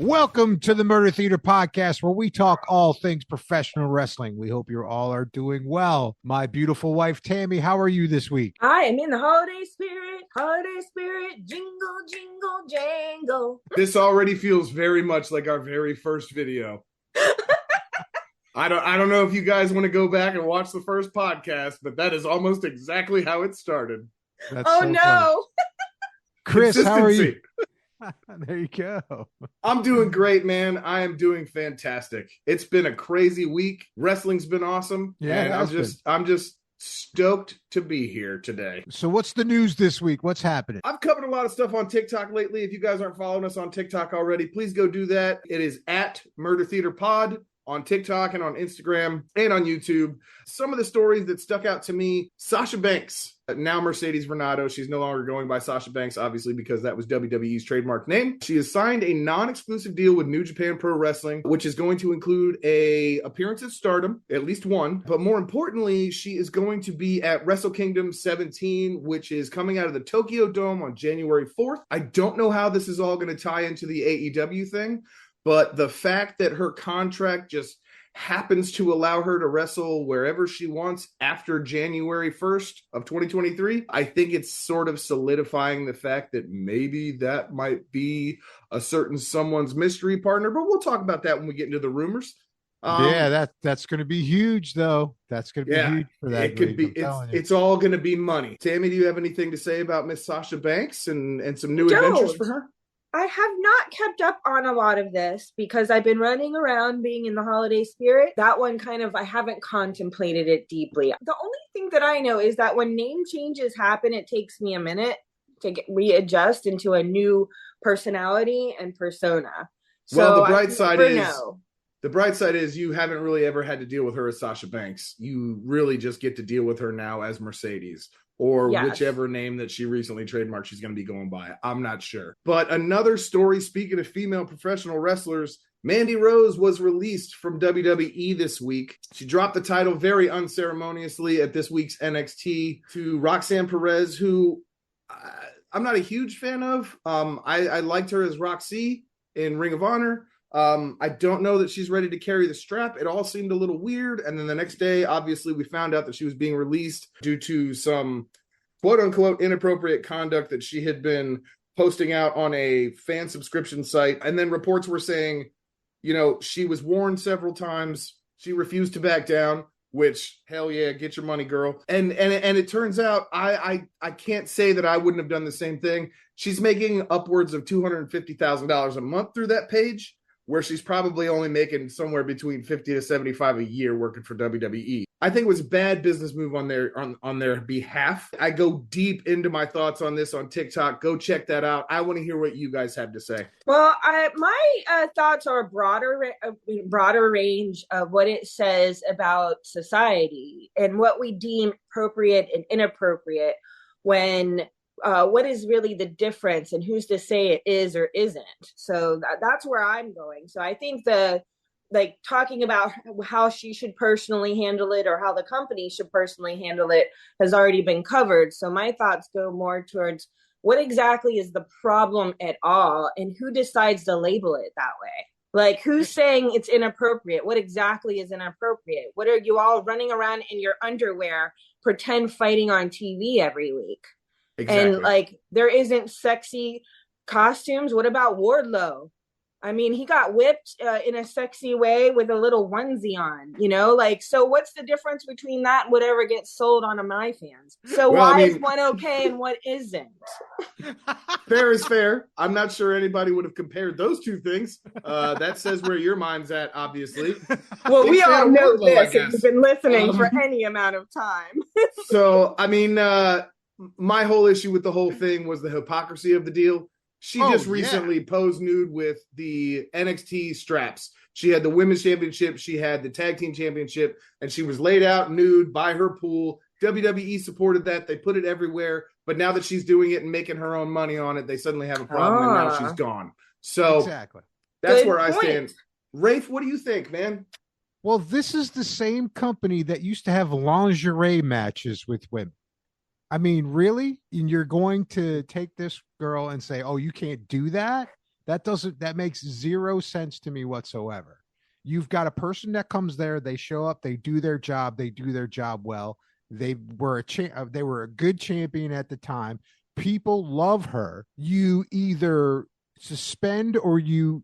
Welcome to the Murder Theater Podcast, where we talk all things professional wrestling. We hope you all are doing well. My beautiful wife, Tammy, how are you this week? I am in the holiday spirit, jingle, jingle, jangle. This already feels very much like our very first video. I don't know if you guys want to go back and watch the first podcast, but that is almost exactly how it started. That's oh so no. funny. Chris, how are you? Consistency. There you go. I'm doing great, man. I am doing fantastic. It's been a crazy week. Wrestling's been awesome. Yeah, it and has I'm just stoked to be here today. So what's the news this week? What's happening? I've covered a lot of stuff on TikTok lately. If you guys aren't following us on TikTok already, please go do that. It is at Murder Theater Pod on TikTok and on Instagram and on YouTube. Some of the stories that stuck out to me: Sasha Banks, now Mercedes Varnado. She's no longer going by Sasha Banks, obviously, because that was WWE's trademark name. She has signed a non-exclusive deal with New Japan Pro Wrestling, which is going to include a appearance at Stardom, at least one. But more importantly, she is going to be at Wrestle Kingdom 17, which is coming out of the Tokyo Dome on January 4th. I don't know how this is all going to tie into the AEW thing, but the fact that her contract just happens to allow her to wrestle wherever she wants after January 1st of 2023, I think it's sort of solidifying the fact that maybe that might be a certain someone's mystery partner, but we'll talk about that when we get into the rumors. That's going to be huge, though. That's going to be huge for that. It could be. It's all going to be money. Tammy, do you have anything to say about Miss Sasha Banks and some new adventures for her? I have not kept up on a lot of this because I've been running around being in the holiday spirit. That one I haven't contemplated it deeply. The only thing that I know is that when name changes happen, it takes me a minute to readjust into a new personality and persona. Well, the bright side is you haven't really ever had to deal with her as Sasha Banks. You really just get to deal with her now as Mercedes, or whichever name that she recently trademarked she's going to be going by. I'm not sure. But another story, speaking of female professional wrestlers, Mandy Rose was released from WWE this week. She dropped the title very unceremoniously at this week's NXT to Roxanne Perez, who I'm not a huge fan of. I liked her as Roxy in Ring of Honor. I don't know that she's ready to carry the strap. It all seemed a little weird. And then the next day, obviously, we found out that she was being released due to some quote unquote inappropriate conduct that she had been posting out on a fan subscription site. And then reports were saying, she was warned several times. She refused to back down, which, hell yeah, get your money, girl. And it turns out I can't say that I wouldn't have done the same thing. She's making upwards of $250,000 a month through that page, where she's probably only making somewhere between 50 to 75 a year working for WWE. I think it was a bad business move on their behalf. I go deep into my thoughts on this on TikTok. Go check that out. I want to hear what you guys have to say. Well, my thoughts are a broader range of what it says about society and what we deem appropriate and inappropriate when what is really the difference and who's to say it is or isn't. So that's where I'm going. So I think talking about how she should personally handle it or how the company should personally handle it has already been covered. So my thoughts go more towards what exactly is the problem at all and who decides to label it that way. Like, who's saying it's inappropriate? What exactly is inappropriate? What are you all running around in your underwear, pretend fighting on TV every week? Exactly. And there isn't sexy costumes. What about Wardlow? I mean, he got whipped in a sexy way with a little onesie on, so what's the difference between that and whatever gets sold on MyFans? So why is one okay and what isn't? Fair is fair. I'm not sure anybody would have compared those two things. That says where your mind's at, obviously. Well, we all know this if you've been listening for any amount of time. So, I mean, my whole issue with the whole thing was the hypocrisy of the deal. She just recently posed nude with the NXT straps. She had the women's championship, she had the tag team championship, and she was laid out nude by her pool. WWE supported that. They put it everywhere. But now that she's doing it and making her own money on it, they suddenly have a problem, and now she's gone. So exactly. That's Good where point. I stand. Rafe, what do you think, man? Well, this is the same company that used to have lingerie matches with women. I mean, really? And you're going to take this girl and say, oh, you can't do that? That makes zero sense to me whatsoever. You've got a person that comes there, they show up, they do their job well. They were a good champion at the time. People love her. You either suspend or you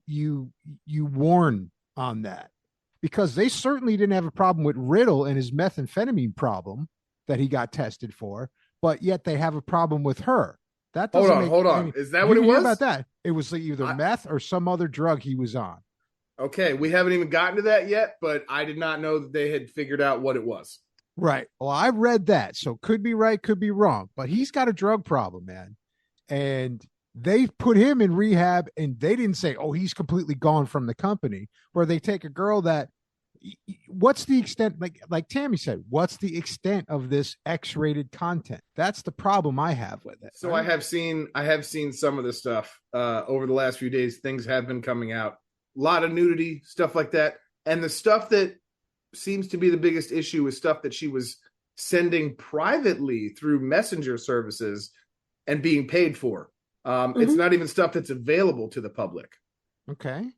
warn on that, because they certainly didn't have a problem with Riddle and his methamphetamine problem that he got tested for, but yet they have a problem with her. That doesn't hold on. Is that what it was? About that? It was either meth or some other drug he was on. Okay, we haven't even gotten to that yet, but I did not know that they had figured out what it was. Right. Well, I read that, so could be right, could be wrong, but he's got a drug problem, man. And they put him in rehab, and they didn't say, oh, he's completely gone from the company, where they take a girl that, what's the extent, like Tammy said, what's the extent of this X-rated content? That's the problem I have with it. So right? I have seen some of the stuff over the last few days. Things have been coming out, a lot of nudity, stuff like that. And the stuff that seems to be the biggest issue is stuff that she was sending privately through messenger services and being paid for. It's not even stuff that's available to the public. Okay.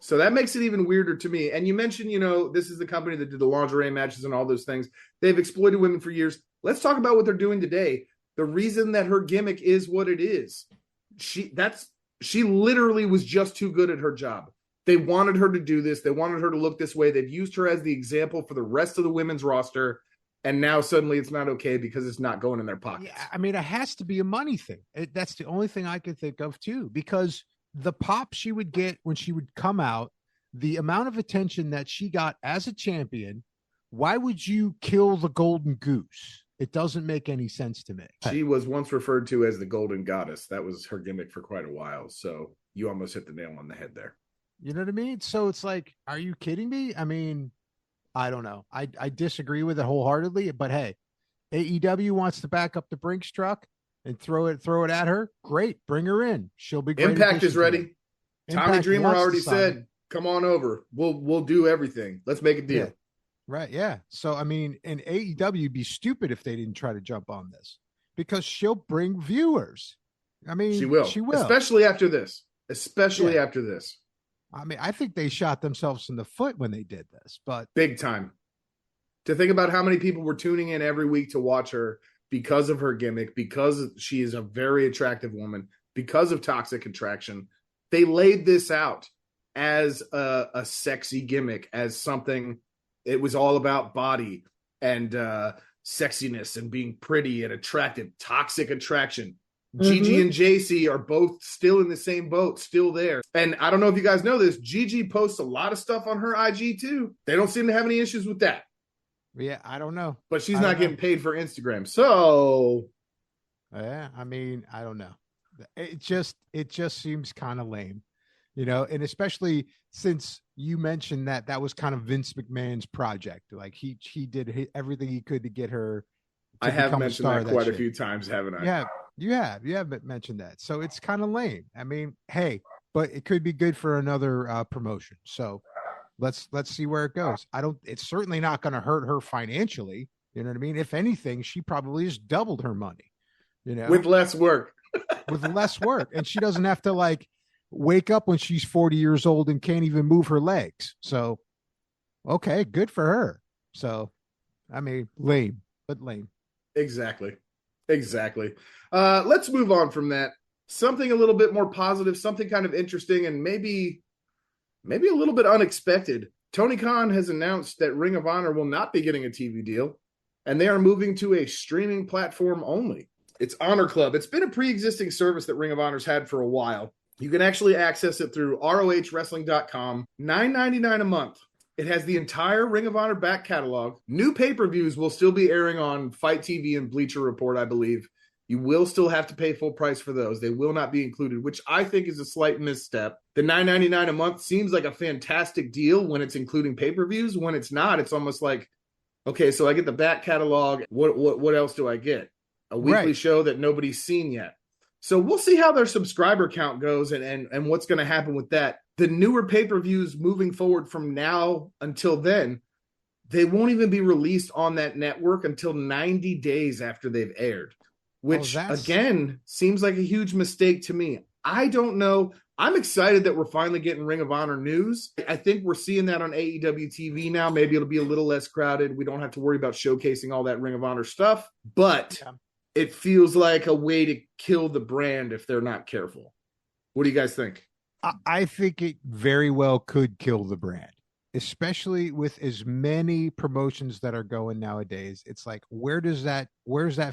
So that makes it even weirder to me. And you mentioned, this is the company that did the lingerie matches and all those things. They've exploited women for years. Let's talk about what they're doing today. The reason that her gimmick is what it is, she literally was just too good at her job. They wanted her to do this. They wanted her to look this way. They've used her as the example for the rest of the women's roster. And now suddenly it's not okay because it's not going in their pockets. Yeah, I mean, it has to be a money thing. That's the only thing I could think of too, because the pop she would get when she would come out, the amount of attention that she got as a champion, why would you kill the golden goose? It doesn't make any sense to me. She was once referred to as the golden goddess. That was her gimmick for quite a while. So you almost hit the nail on the head there. You know what I mean? So it's like, are you kidding me? I mean, I don't know. I disagree with it wholeheartedly, but hey, AEW wants to back up the Brinks truck and throw it at her. Great. Bring her in. She'll be great. Impact is ready. Tommy Dreamer already said, come on over. We'll do everything. Let's make a deal. Yeah. Right. Yeah. So, I mean, and AEW be stupid if they didn't try to jump on this, because she'll bring viewers. I mean, she will. Especially after this. After this. I mean, I think they shot themselves in the foot when they did this, but big time. To think about how many people were tuning in every week to watch her because of her gimmick, because she is a very attractive woman, because of Toxic Attraction. They laid this out as a sexy gimmick, as something. It was all about body and sexiness and being pretty and attractive. Toxic Attraction. Gigi and JC are both still in the same boat, still there. And I don't know if you guys know this, Gigi posts a lot of stuff on her IG too. They don't seem to have any issues with that. Yeah, I don't know. But she's not getting paid for Instagram. So yeah, I mean, I don't know. It just seems kind of lame, and especially since you mentioned that was kind of Vince McMahon's project. Like he did everything he could to get her. I have mentioned that quite a few times, haven't I? Yeah. You have mentioned that. So it's kind of lame. I mean, hey, but it could be good for another promotion. So let's see where it goes. It's certainly not going to hurt her financially. You know what I mean? If anything, she probably just doubled her money, with less work. With less work. And she doesn't have to wake up when she's 40 years old and can't even move her legs. So, okay, good for her. So, I mean, lame, but lame. Exactly. Let's move on from that. Something a little bit more positive, something kind of interesting, and maybe a little bit unexpected. Tony Khan has announced that Ring of Honor will not be getting a TV deal, and they are moving to a streaming platform only. It's Honor Club. It's been a pre-existing service that Ring of Honor's had for a while. You can actually access it through ROHWrestling.com, $9.99 a month. It has the entire Ring of Honor back catalog. New pay-per-views will still be airing on Fight TV and Bleacher Report, I believe. You will still have to pay full price for those. They will not be included, which I think is a slight misstep. The $9.99 a month seems like a fantastic deal when it's including pay-per-views. When it's not, it's almost like, okay, so I get the back catalog. What else do I get? A weekly show that nobody's seen yet. So we'll see how their subscriber count goes and what's going to happen with that. The newer pay-per-views moving forward from now until then, they won't even be released on that network until 90 days after they've aired, which again seems like a huge mistake to me. I don't know. I'm excited that we're finally getting Ring of Honor news. I think we're seeing that on AEW TV now. Maybe it'll be a little less crowded. We don't have to worry about showcasing all that Ring of Honor stuff, but it feels like a way to kill the brand if they're not careful. What do you guys think? I think it very well could kill the brand, especially with as many promotions that are going nowadays. It's like, where's that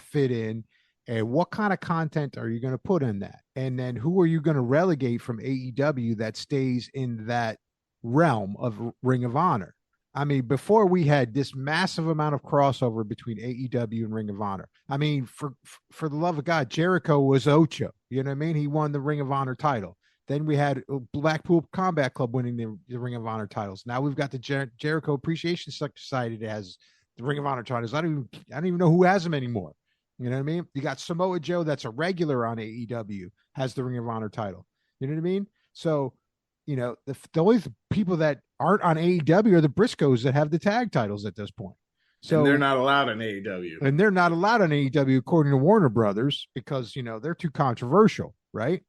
fit in? And what kind of content are you going to put in that? And then who are you going to relegate from AEW that stays in that realm of Ring of Honor? I mean, before we had this massive amount of crossover between AEW and Ring of Honor. I mean, for the love of God, Jericho was Ocho. You know what I mean? He won the Ring of Honor title. Then we had Blackpool Combat Club winning the Ring of Honor titles. Now we've got the Jericho Appreciation Society that has the Ring of Honor titles. I don't even know who has them anymore. You know what I mean? You got Samoa Joe, that's a regular on AEW, has the Ring of Honor title. You know what I mean? So, you know, the only people that aren't on AEW are the Briscoes that have the tag titles at this point. So and they're not allowed on AEW. And they're not allowed on AEW according to Warner Brothers because, you know, they're too controversial, right?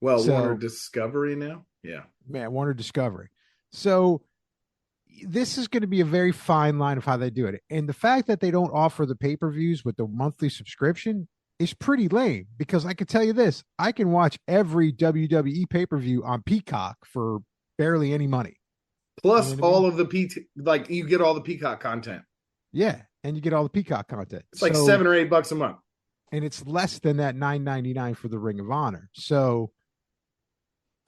Well, so, Warner Discovery now? Yeah. Man, Warner Discovery. So this is going to be a very fine line of how they do it. And the fact that they don't offer the pay-per-views with the monthly subscription is pretty lame because I can tell you this, I can watch every WWE pay-per-view on Peacock for barely any money. Plus you know all of the like you get all the Peacock content. Yeah, and you get all the Peacock content. It's like $7 or $8 a month. And it's less than that $9.99 for the Ring of Honor. So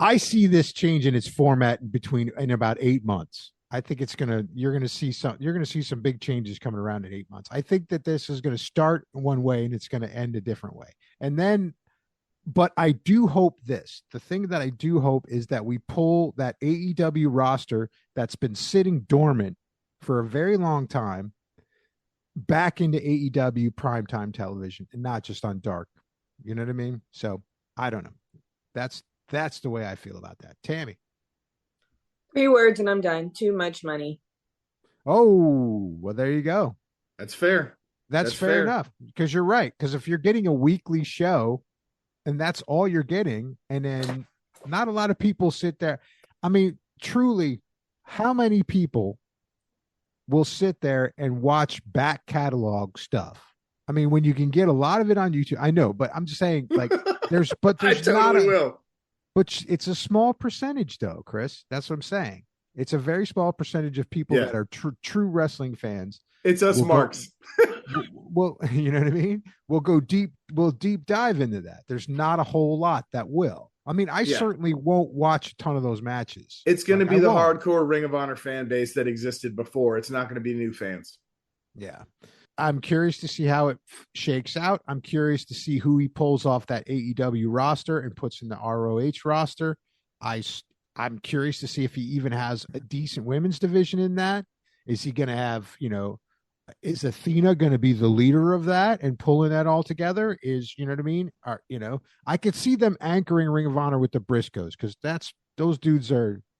I see this changing its format in about 8 months. I think you're gonna see some big changes coming around in 8 months. I think that this is gonna start one way and it's gonna end a different way. And then, but I do hope this. The thing that I do hope is that we pull that AEW roster that's been sitting dormant for a very long time back into AEW primetime television and not just on Dark. You know what I mean? So I don't know. That's the way I feel about that. Tammy. 3 words and I'm done. Too much money. Oh, well, there you go. That's fair. That's fair enough. Because you're right. Because if you're getting a weekly show and that's all you're getting, and then not a lot of people sit there. I mean, truly, how many people will sit there and watch back catalog stuff? I mean, when you can get a lot of it on YouTube, I know, but I'm just saying, like, there's I totally will. But it's a small percentage, though, Chris. That's what I'm saying. It's a very small percentage of people that are true wrestling fans. It's us marks. Well, you know what I mean? We'll deep dive into that. There's not a whole lot that will. I mean, I certainly won't watch a ton of those matches. It's going to be the hardcore Ring of Honor fan base that existed before. It's not going to be new fans. Yeah. I'm curious to see how it shakes out. I'm curious to see who he pulls off that AEW roster and puts in the ROH roster. I'm curious to see if he even has a decent women's division in that. Is he going to have, is Athena going to be the leader of that and pulling that all together? You know what I mean? I could see them anchoring Ring of Honor with the Briscoes because those dudes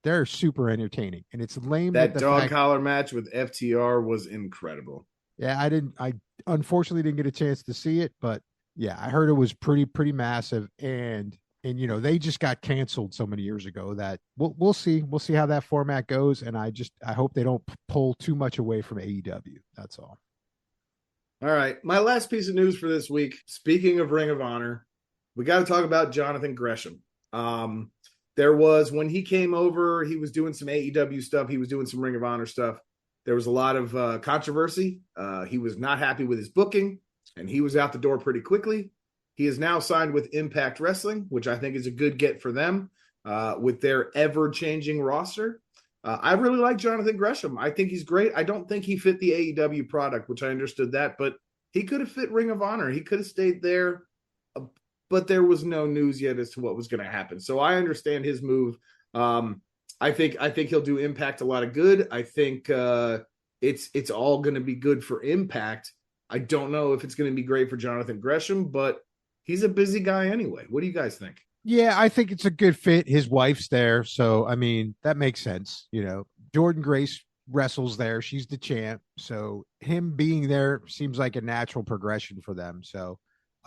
they're super entertaining, and it's lame. That dog collar match with FTR was incredible. Yeah, I unfortunately didn't get a chance to see it, but yeah, I heard it was pretty massive, and they just got canceled so many years ago that we'll see how that format goes, and I hope they don't pull too much away from AEW. That's all. All right, my last piece of news for this week. Speaking of Ring of Honor, we got to talk about Jonathan Gresham. There was when he came over, he was doing some AEW stuff, he was doing some Ring of Honor stuff. There was a lot of controversy. He was not happy with his booking, and he was out the door pretty quickly. He is now signed with Impact Wrestling, which I think is a good get for them with their ever-changing roster. I really like Jonathan Gresham. I think he's great. I don't think he fit the AEW product, which I understood that, but he could have fit Ring of Honor. He could have stayed there, but there was no news yet as to what was going to happen. So I understand his move. I think he'll do Impact a lot of good. I think it's all going to be good for Impact. I don't know if it's going to be great for Jonathan Gresham, but he's a busy guy anyway. What do you guys think? Yeah, I think it's a good fit. His wife's there, so I mean that makes sense. Jordynne Grace wrestles there; she's the champ, so him being there seems like a natural progression for them. So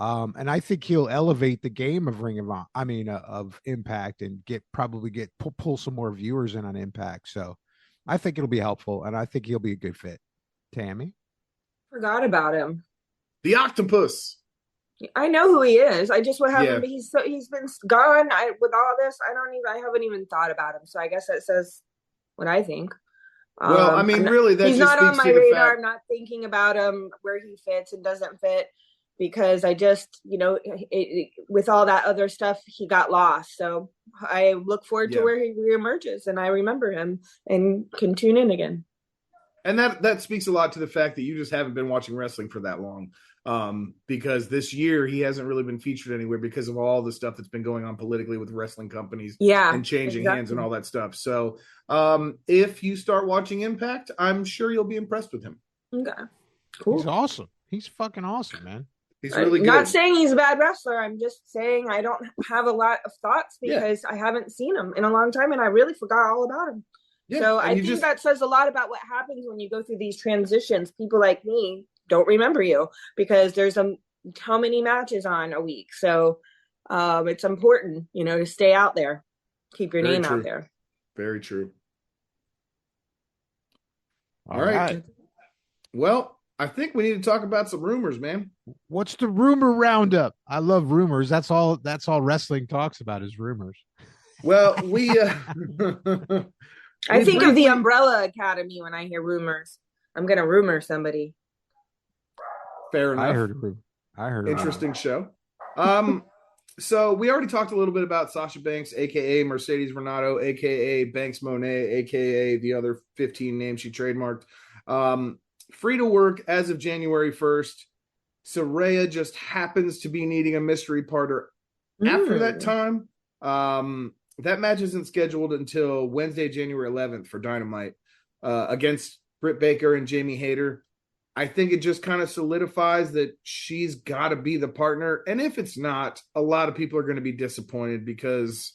And I think he'll elevate the game of of Impact, and pull some more viewers in on Impact. So I think it'll be helpful, and I think he'll be a good fit. Tammy? Forgot about him. The Octopus. I know who he is. I just what happened. Yeah. He's been gone. With all this, I haven't even thought about him. So I guess that says what I think. Well, I mean, really, he's not on my radar. I'm not thinking about him, where he fits and doesn't fit, because I just, with all that other stuff, he got lost. So I look forward to where he reemerges, and I remember him and can tune in again. And that speaks a lot to the fact that you just haven't been watching wrestling for that long. Because this year he hasn't really been featured anywhere because of all the stuff that's been going on politically with wrestling companies and changing hands and all that stuff. So if you start watching Impact, I'm sure you'll be impressed with him. Okay. Cool. He's awesome. He's fucking awesome, man. He's really good. Not saying he's a bad wrestler. I'm just saying I don't have a lot of thoughts because I haven't seen him in a long time, and I really forgot all about him. Yeah, so I think that says a lot about what happens when you go through these transitions. People like me don't remember you because there's how many matches on a week. So it's important, to stay out there, keep your name out there. Very true. All right. Well, I think we need to talk about some rumors, man. What's the rumor roundup? I love rumors. That's all wrestling talks about is rumors. Well, I think of the Umbrella Academy when I hear rumors. I'm going to rumor somebody. Fair enough. I heard. Interesting show. So we already talked a little bit about Sasha Banks, a.k.a. Mercedes Renato, a.k.a. Banks Monet, a.k.a. the other 15 names she trademarked. Free to work as of January 1st. Saraya just happens to be needing a mystery partner after that time. That match isn't scheduled until Wednesday, January 11th for Dynamite against Britt Baker and Jamie Hayter. I think it just kind of solidifies that she's got to be the partner. And if it's not, a lot of people are going to be disappointed because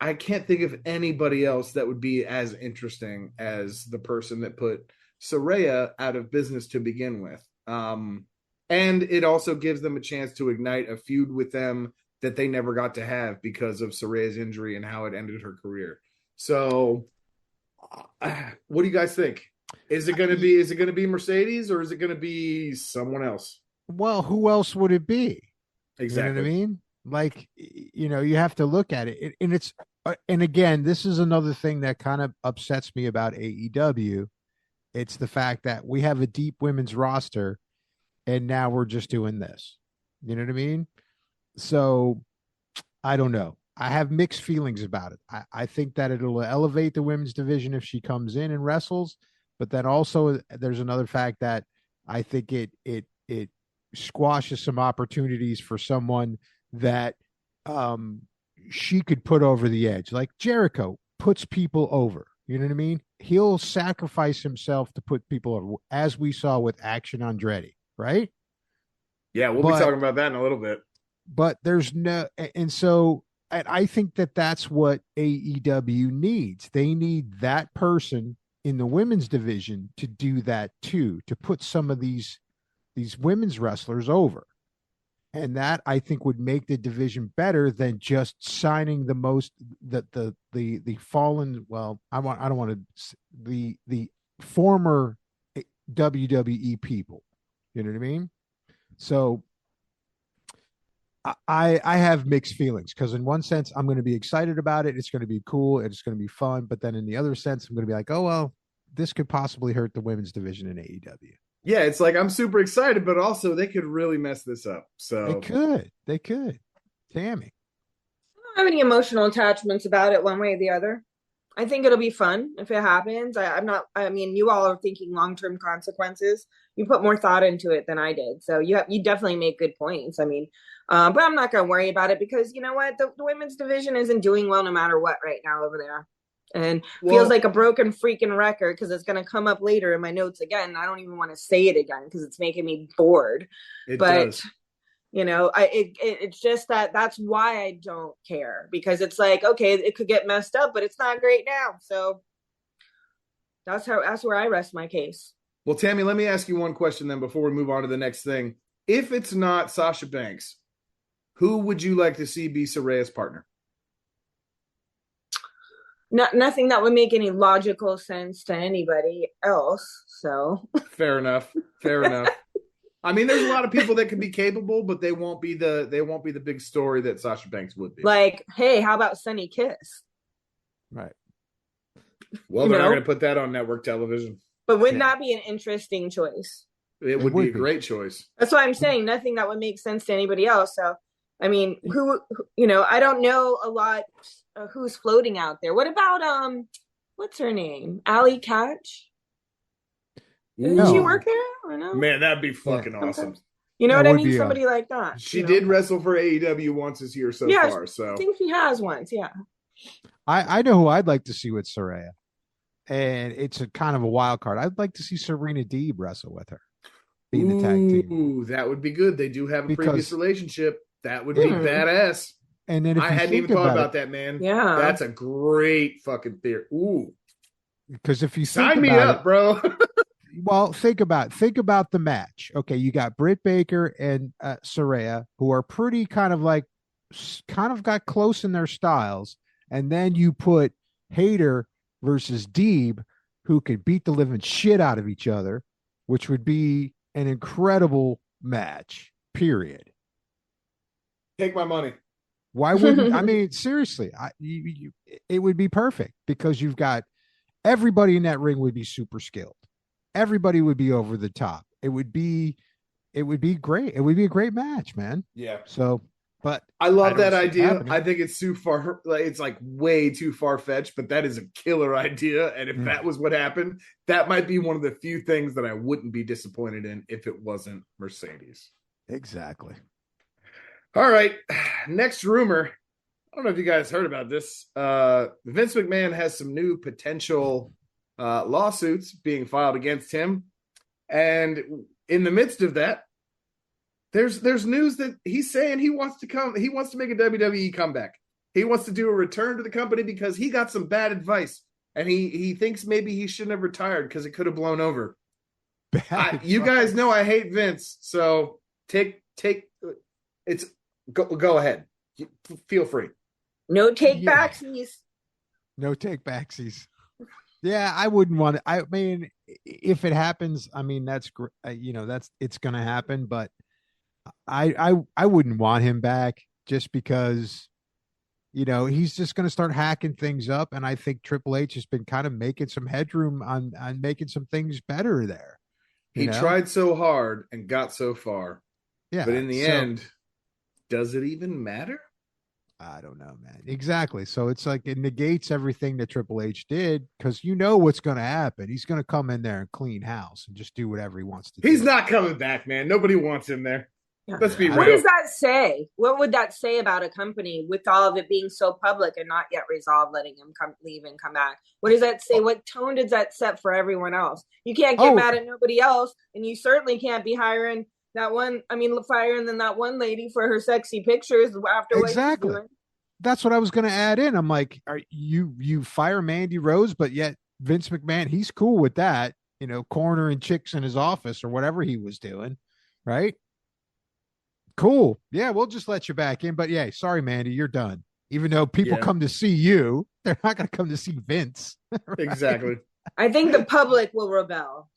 I can't think of anybody else that would be as interesting as the person that put Saraya out of business to begin with. And it also gives them a chance to ignite a feud with them that they never got to have because of Saraya's injury and how it ended her career. So what do you guys think? Is it going to be Mercedes or is it going to be someone else? Well, who else would it be? Exactly. You know what I mean? Like, you have to look at it. And it's, and again, this is another thing that kind of upsets me about AEW. It's the fact that we have a deep women's roster and now we're just doing this. You know what I mean? So I don't know. I have mixed feelings about it. I think that it'll elevate the women's division if she comes in and wrestles. But then also there's another fact that I think it squashes some opportunities for someone that she could put over the edge. Like Jericho puts people over. You know what I mean? He'll sacrifice himself to put people over, as we saw with Action Andretti, right? Yeah, we'll be talking about that in a little bit. But there's no, and so I think that's what AEW needs. They need that person in the women's division to do that too, to put some of these women's wrestlers over. And that I think would make the division better than just signing the fallen. Well, the former WWE people. You know what I mean? So I have mixed feelings because in one sense I'm going to be excited about it. It's going to be cool. And it's going to be fun. But then in the other sense, I'm going to be like, oh, well, this could possibly hurt the women's division in AEW. Yeah, it's like I'm super excited, but also they could really mess this up. So they could. Tammy. I don't have any emotional attachments about it one way or the other. I think it'll be fun if it happens. I mean, you all are thinking long-term consequences. You put more thought into it than I did. So you definitely make good points. I mean, but I'm not going to worry about it because you know what? The women's division isn't doing well no matter what right now over there. And feels like a broken freaking record because it's going to come up later in my notes again. I don't even want to say it again because it's making me bored. It does. It's just that's why I don't care because it's like, okay, it could get messed up, but it's not great now. So that's where I rest my case. Well, Tammy, let me ask you one question then before we move on to the next thing. if it's not Sasha Banks, who would you like to see be Saraya's partner? Nothing that would make any logical sense to anybody else. So fair enough. Fair enough. I mean, there's a lot of people that could be capable, but they won't be the big story that Sasha Banks would be. Like, hey, how about Sunny Kiss? Right. Well, they're not going to put that on network television. But wouldn't that be an interesting choice? It would be a great choice. That's why I'm saying nothing that would make sense to anybody else. So, I mean, I don't know a lot who's floating out there. What about what's her name? Allie Catch? Didn't she work there or no? Man, that'd be fucking awesome. You know what I mean? Somebody like that. She did wrestle for AEW once this year so far. So I think she has once. Yeah. I know who I'd like to see with Saraya, and it's a kind of a wild card. I'd like to see Serena Deeb wrestle with her, being the tag team. Ooh, that would be good. They do have a previous relationship. That would be badass. And then I hadn't even thought about that, man. Yeah, that's a great fucking theory. Ooh, because if you sign me up, bro. Well, think about the match. Okay, you got Britt Baker and Saraya, who are pretty kind of got close in their styles, and then you put Hayter versus Deeb, who could beat the living shit out of each other, which would be an incredible match. Period. Take my money. Why wouldn't I mean seriously? It would be perfect because you've got everybody in that ring would be super skilled. Everybody would be over the top. It would be great. It would be a great match, man. Yeah. So, but I love that idea. I think it's too far. It's like way too far fetched, but that is a killer idea. And if that was what happened, that might be one of the few things that I wouldn't be disappointed in if it wasn't Mercedes. Exactly. All right. Next rumor. I don't know if you guys heard about this. Vince McMahon has some new potential lawsuits being filed against him. And in the midst of that, there's news that he's saying he wants to make a WWE comeback. He wants to do a return to the company because he got some bad advice. And he thinks maybe he shouldn't have retired because it could have blown over. You guys know I hate Vince. So go ahead. Feel free. No take backsies. No take backsies. Yeah, I wouldn't want it. I mean, if it happens, I mean, that's it's going to happen, but I wouldn't want him back just because, he's just going to start hacking things up. And I think Triple H has been kind of making some headroom on making some things better there. He tried so hard and got so far. Yeah. But in the end, does it even matter? I don't know, man. Exactly. So it's like it negates everything that Triple H did because what's going to happen. He's going to come in there and clean house and just do whatever he wants to do. He's not coming back, man. Nobody wants him there. Let's be real. What does that say? What would that say about a company with all of it being so public and not yet resolved, letting him leave and come back? What does that say? What tone does that set for everyone else? You can't get mad at nobody else, and you certainly can't be firing that one lady for her sexy pictures after exactly. That's what I was going to add in. I'm like, are you fire Mandy Rose, but yet Vince McMahon, he's cool with that, cornering chicks in his office or whatever he was doing, right? Cool. Yeah, we'll just let you back in. But yeah, sorry, Mandy, you're done. Even though people come to see you, they're not going to come to see Vince. Right? Exactly. I think the public will rebel.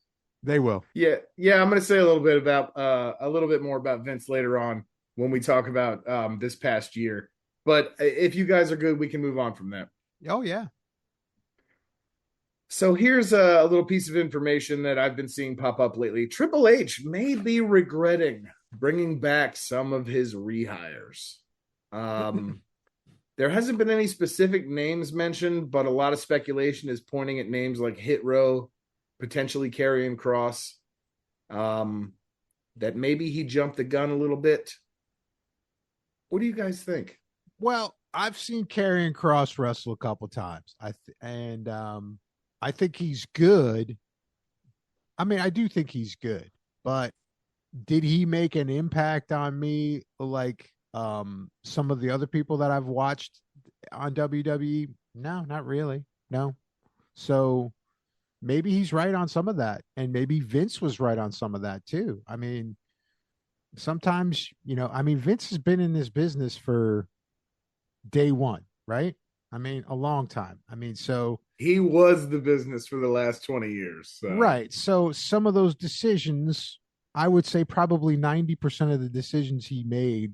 They will. Yeah. I'm going to say a little bit more about Vince later on when we talk about this past year. But if you guys are good, we can move on from that. Oh, yeah. So here's a little piece of information that I've been seeing pop up lately. Triple H may be regretting bringing back some of his rehires. There hasn't been any specific names mentioned, but a lot of speculation is pointing at names like Hit Row, potentially Karrion Kross, that maybe he jumped the gun a little bit. What do you guys think? Well, I've seen Karrion Kross wrestle a couple times. I think he's good. I mean, I do think he's good, but did he make an impact on me like some of the other people that I've watched on WWE? No, not really. No. So maybe he's right on some of that, and maybe Vince was right on some of that too. I mean, sometimes, I mean, Vince has been in this business for day one, right? I mean, a long time. I mean, so he was the business for the last 20 years. So. Right. So some of those decisions, I would say probably 90% of the decisions he made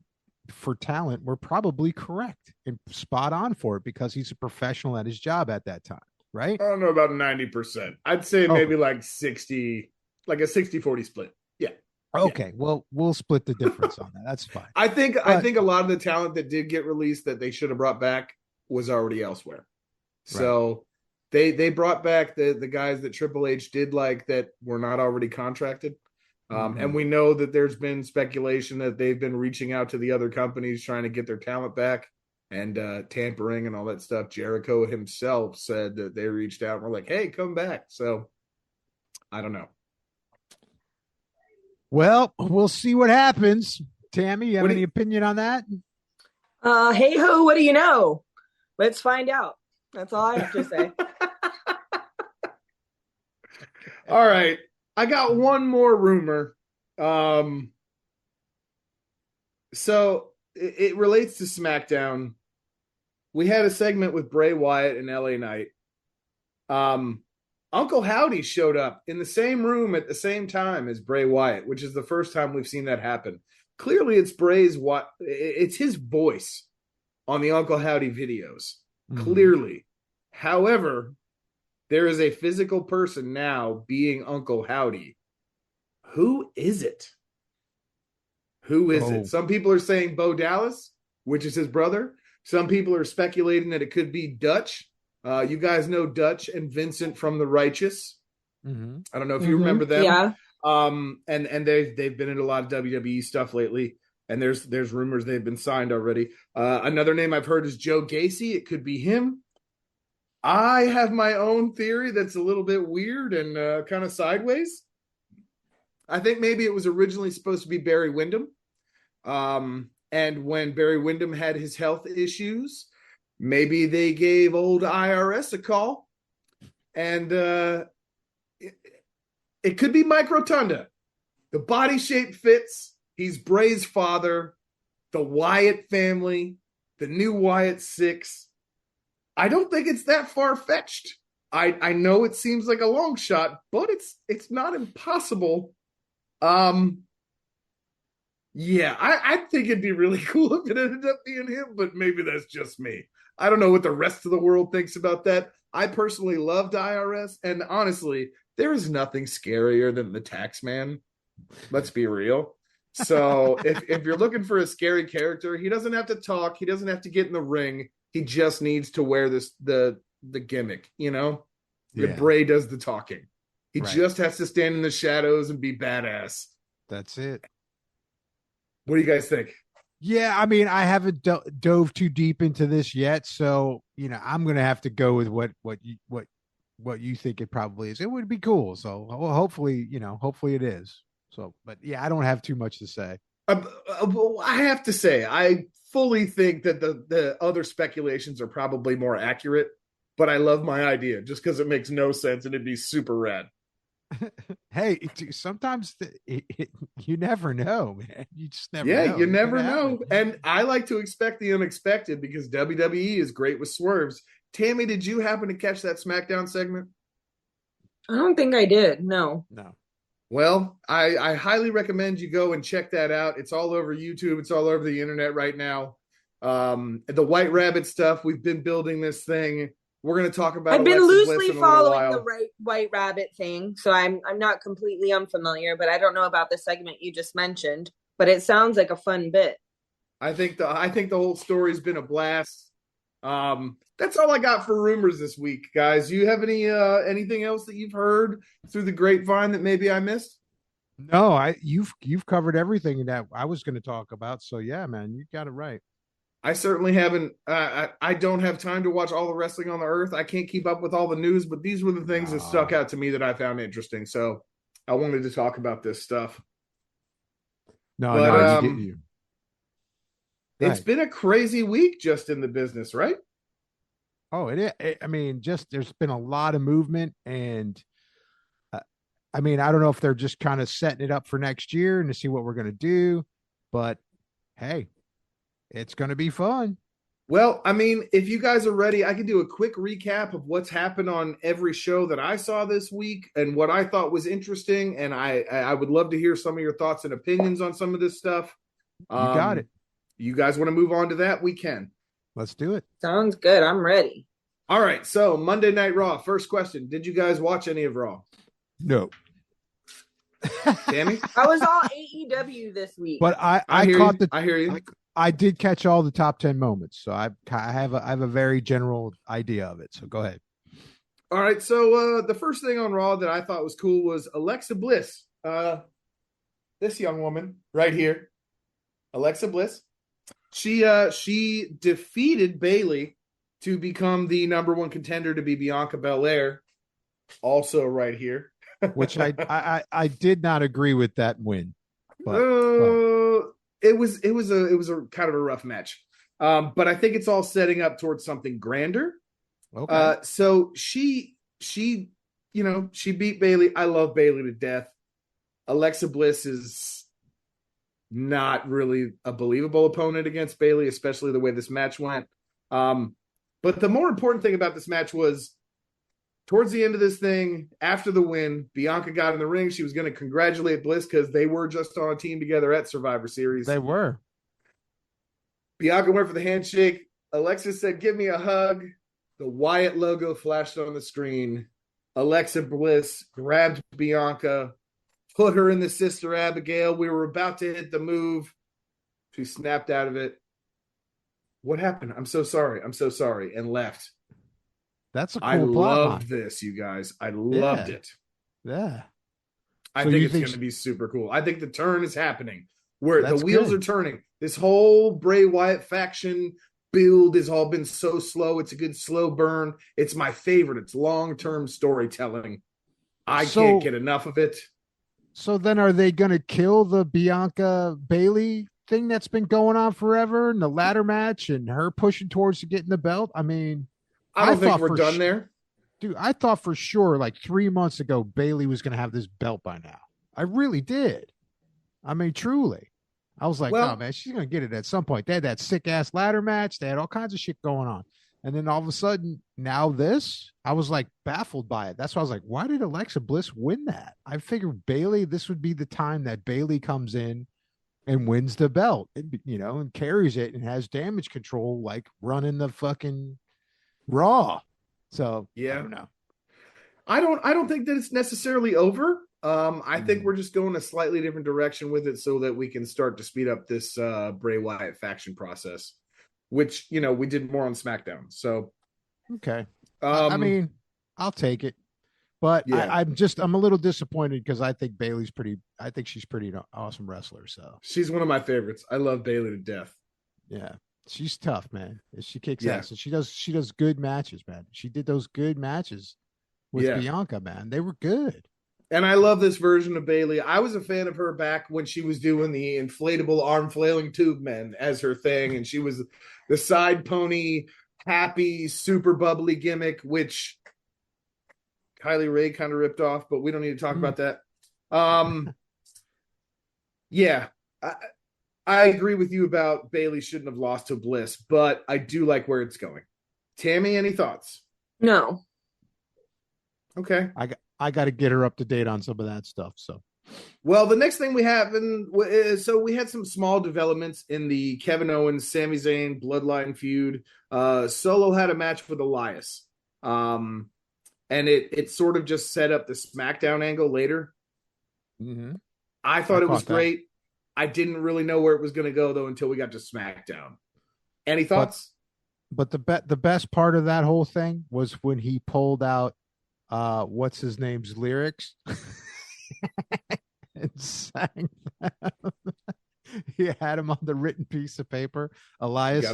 for talent were probably correct and spot on for it because he's a professional at his job at that time, right? I don't know about 90%. I'd say maybe like 60, like a 60-40 split. Yeah. Okay. Yeah. Well, we'll split the difference on that. That's fine. I think a lot of the talent that did get released that they should have brought back was already elsewhere. So they brought back the guys that Triple H did like that were not already contracted. And we know that there's been speculation that they've been reaching out to the other companies trying to get their talent back and tampering and all that stuff. Jericho himself said that they reached out and were like, hey, come back. So I don't know. Well, we'll see what happens. Tammy, you have any opinion on that? Hey ho, what do you know? Let's find out. That's all I have to say. All right. I got one more rumor. So it relates to SmackDown. We had a segment with Bray Wyatt and LA Knight. Uncle Howdy showed up in the same room at the same time as Bray Wyatt, which is the first time we've seen that happen. Clearly, it's his voice on the Uncle Howdy videos. Clearly. However, there is a physical person now being Uncle Howdy. Who is it? Who is it? Some people are saying Bo Dallas, which is his brother. Some people are speculating that it could be Dutch. You guys know Dutch and Vincent from The Righteous. I don't know if you remember them. Yeah. And they've been in a lot of WWE stuff lately. And there's rumors they've been signed already. Another name I've heard is Joe Gacy. It could be him. I have my own theory that's a little bit weird and kind of sideways. I think maybe it was originally supposed to be Barry Windham. And when Barry Windham had his health issues, maybe they gave old IRS a call. And it could be Mike Rotunda. The body shape fits. He's Bray's father, the Wyatt family, the new Wyatt Six. I don't think it's that far-fetched. I know it seems like a long shot, but it's not impossible. Yeah, I think it'd be really cool if it ended up being him, but maybe that's just me. I don't know what the rest of the world thinks about that. I personally loved IRS, and honestly, there is nothing scarier than the tax man. Let's be real. So if you're looking for a scary character, he doesn't have to talk. He doesn't have to get in the ring. He just needs to wear the gimmick, you know? Yeah. Bray does the talking. He just has to stand in the shadows and be badass. That's it. What do you guys think? Yeah, I mean, I haven't dove too deep into this yet, so I'm gonna have to go with what you think it probably is. It would be cool. So hopefully it is. So, but yeah, I don't have too much to say. I have to say, I fully think that the other speculations are probably more accurate, but I love my idea just because it makes no sense and it'd be super rad. Hey, sometimes you never know, man. You just never know. Yeah, you never know. And I like to expect the unexpected because WWE is great with swerves. Tammy, did you happen to catch that SmackDown segment? I don't think I did. No. Well, I highly recommend you go and check that out. It's all over YouTube. It's all over the internet right now. The White Rabbit stuff, we've been building this thing. We're going to talk about. I've been loosely following the White Rabbit thing, so I'm not completely unfamiliar, but I don't know about the segment you just mentioned. But it sounds like a fun bit. I think the whole story's been a blast. That's all I got for rumors this week, guys. Do you have anything else that you've heard through the grapevine that maybe I missed? No, you've covered everything that I was going to talk about. So yeah, man, you got it right. I certainly haven't. I don't have time to watch all the wrestling on the earth. I can't keep up with all the news, but these were the things that stuck out to me that I found interesting. So I wanted to talk about this stuff. I get you. It's been a crazy week just in the business, right? Oh, it is. I mean, there's been a lot of movement, and I mean, I don't know if they're just kind of setting it up for next year and to see what we're going to do, but hey, it's going to be fun. Well, I mean, if you guys are ready, I can do a quick recap of what's happened on every show that I saw this week and what I thought was interesting. And I would love to hear some of your thoughts and opinions on some of this stuff. You got it. You guys want to move on to that? We can. Let's do it. Sounds good. I'm ready. All right. So Monday Night Raw. First question. Did you guys watch any of Raw? No. Tammy? I was all AEW this week. But I hear you. I did catch all the top 10 moments, so I have a very general idea of it. So go ahead. All right, so the first thing on Raw that I thought was cool was Alexa Bliss. This young woman right here, Alexa Bliss. She defeated Bayley to become the number one contender to be Bianca Belair. Also right here, which I did not agree with that win. But It was a kind of a rough match. But I think it's all setting up towards something grander. Okay. So she beat Bayley. I love Bayley to death. Alexa Bliss is not really a believable opponent against Bayley, especially the way this match went. But the more important thing about this match was towards the end of this thing, after the win, Bianca got in the ring. She was going to congratulate Bliss because they were just on a team together at Survivor Series. They were. Bianca went for the handshake. Alexa said, "Give me a hug." The Wyatt logo flashed on the screen. Alexa Bliss grabbed Bianca, put her in the Sister Abigail. We were about to hit the move. She snapped out of it. What happened? I'm so sorry. And left. That's a cool I plot loved this, you guys. I loved it. Yeah. I think it's going to be super cool. I think the turn is happening where the wheels are turning. This whole Bray Wyatt faction build has all been so slow. It's a good slow burn. It's my favorite. It's long-term storytelling. I can't get enough of it. So then are they going to kill the Bianca Bayley thing that's been going on forever in the ladder match and her pushing towards to getting the belt? I mean, I don't think we're done there. Dude, I thought for sure like 3 months ago, Bayley was going to have this belt by now. I really did. I mean, truly. I was like, oh, man, she's going to get it at some point. They had that sick-ass ladder match. They had all kinds of shit going on. And then all of a sudden, now this, I was like baffled by it. That's why I was like, why did Alexa Bliss win that? I figured Bayley, this would be the time that Bayley comes in and wins the belt, and carries it and has damage control, like running the fucking Raw. So yeah, I don't know. I don't think that it's necessarily over. I think we're just going a slightly different direction with it so that we can start to speed up this Bray Wyatt faction process, which we did more on SmackDown. So okay, I mean, I'll take it, but yeah. I'm a little disappointed because I think she's pretty awesome wrestler. So she's one of my favorites. I love Bayley to death. Yeah. She's tough, man. She kicks ass. And she does good matches, man. She did those good matches with Bianca, man. They were good. And I love this version of Bayley. I was a fan of her back when she was doing the inflatable arm flailing tube men as her thing. And she was the side pony, happy, super bubbly gimmick, which Kylie Ray kind of ripped off, but we don't need to talk about that. Yeah. I agree with you about Bayley shouldn't have lost to Bliss, but I do like where it's going. Tammy, any thoughts? No. Okay. I got to get her up to date on some of that stuff. So, well, the next thing we have, so we had some small developments in the Kevin Owens, Sami Zayn Bloodline feud. Solo had a match with Elias, and it sort of just set up the SmackDown angle later. Mm-hmm. I thought it was great. I didn't really know where it was going to go, though, until we got to SmackDown. Any thoughts? But the best part of that whole thing was when he pulled out what's his name's lyrics and sang them. He had him on the written piece of paper. Elias,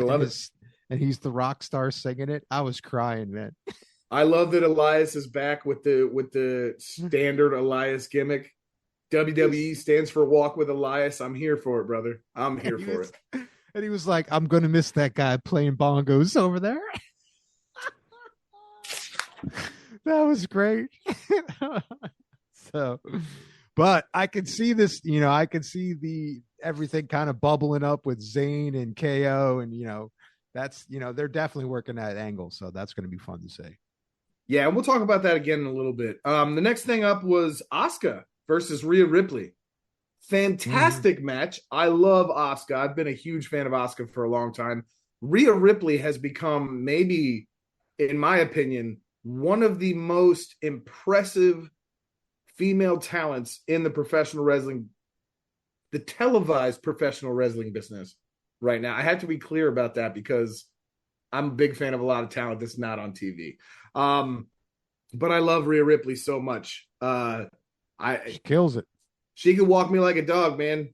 and he's the rock star singing it. I was crying, man. I love that Elias is back with the standard Elias gimmick. WWE stands for Walk with Elias. I'm here for it, brother. I'm here for it. And he was like, I'm going to miss that guy playing bongos over there. That was great. So, but I can see this, I can see everything kind of bubbling up with Zayn and KO, and that's they're definitely working that angle, so that's going to be fun to see. Yeah, and we'll talk about that again in a little bit. The next thing up was Asuka versus Rhea Ripley. Fantastic match. I love Asuka. I've been a huge fan of Asuka for a long time. Rhea Ripley has become, maybe, in my opinion, one of the most impressive female talents in the professional wrestling, the televised professional wrestling business right now. I have to be clear about that because I'm a big fan of a lot of talent that's not on TV. But I love Rhea Ripley so much. She kills it. She can walk me like a dog, man.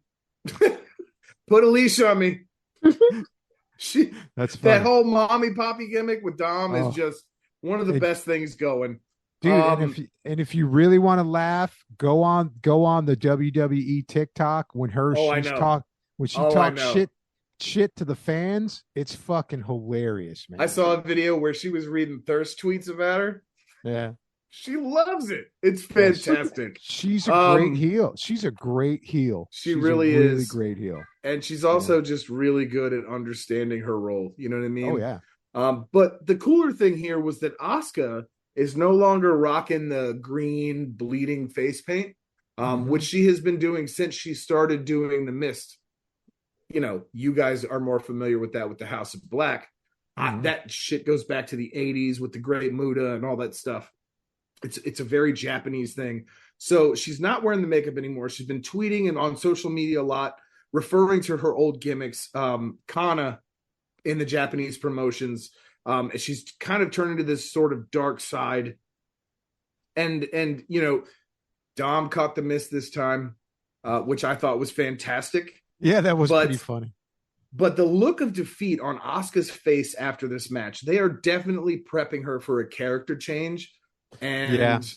Put a leash on me. That's funny. That whole mommy poppy gimmick with Dom is just one of the best things going. Dude, if you really want to laugh, go on the WWE TikTok when she talks shit to the fans. It's fucking hilarious, man. I saw a video where she was reading thirst tweets about her. Yeah. She loves it. It's fantastic. She's a great heel. She's a great heel. She's really is. Really great heel. And she's also just really good at understanding her role. You know what I mean? Oh, yeah. But the cooler thing here was that Asuka is no longer rocking the green bleeding face paint, which she has been doing since she started doing the mist. You guys are more familiar with that with the House of Black. That shit goes back to the 80s with the Great Muta and all that stuff. It's a very Japanese thing. So she's not wearing the makeup anymore. She's been tweeting and on social media a lot, referring to her old gimmicks, Kana in the Japanese promotions. She's kind of turned into this sort of dark side. And Dom caught the miss this time, which I thought was fantastic. Yeah, that was pretty funny. But the look of defeat on Asuka's face after this match, they are definitely prepping her for a character change. And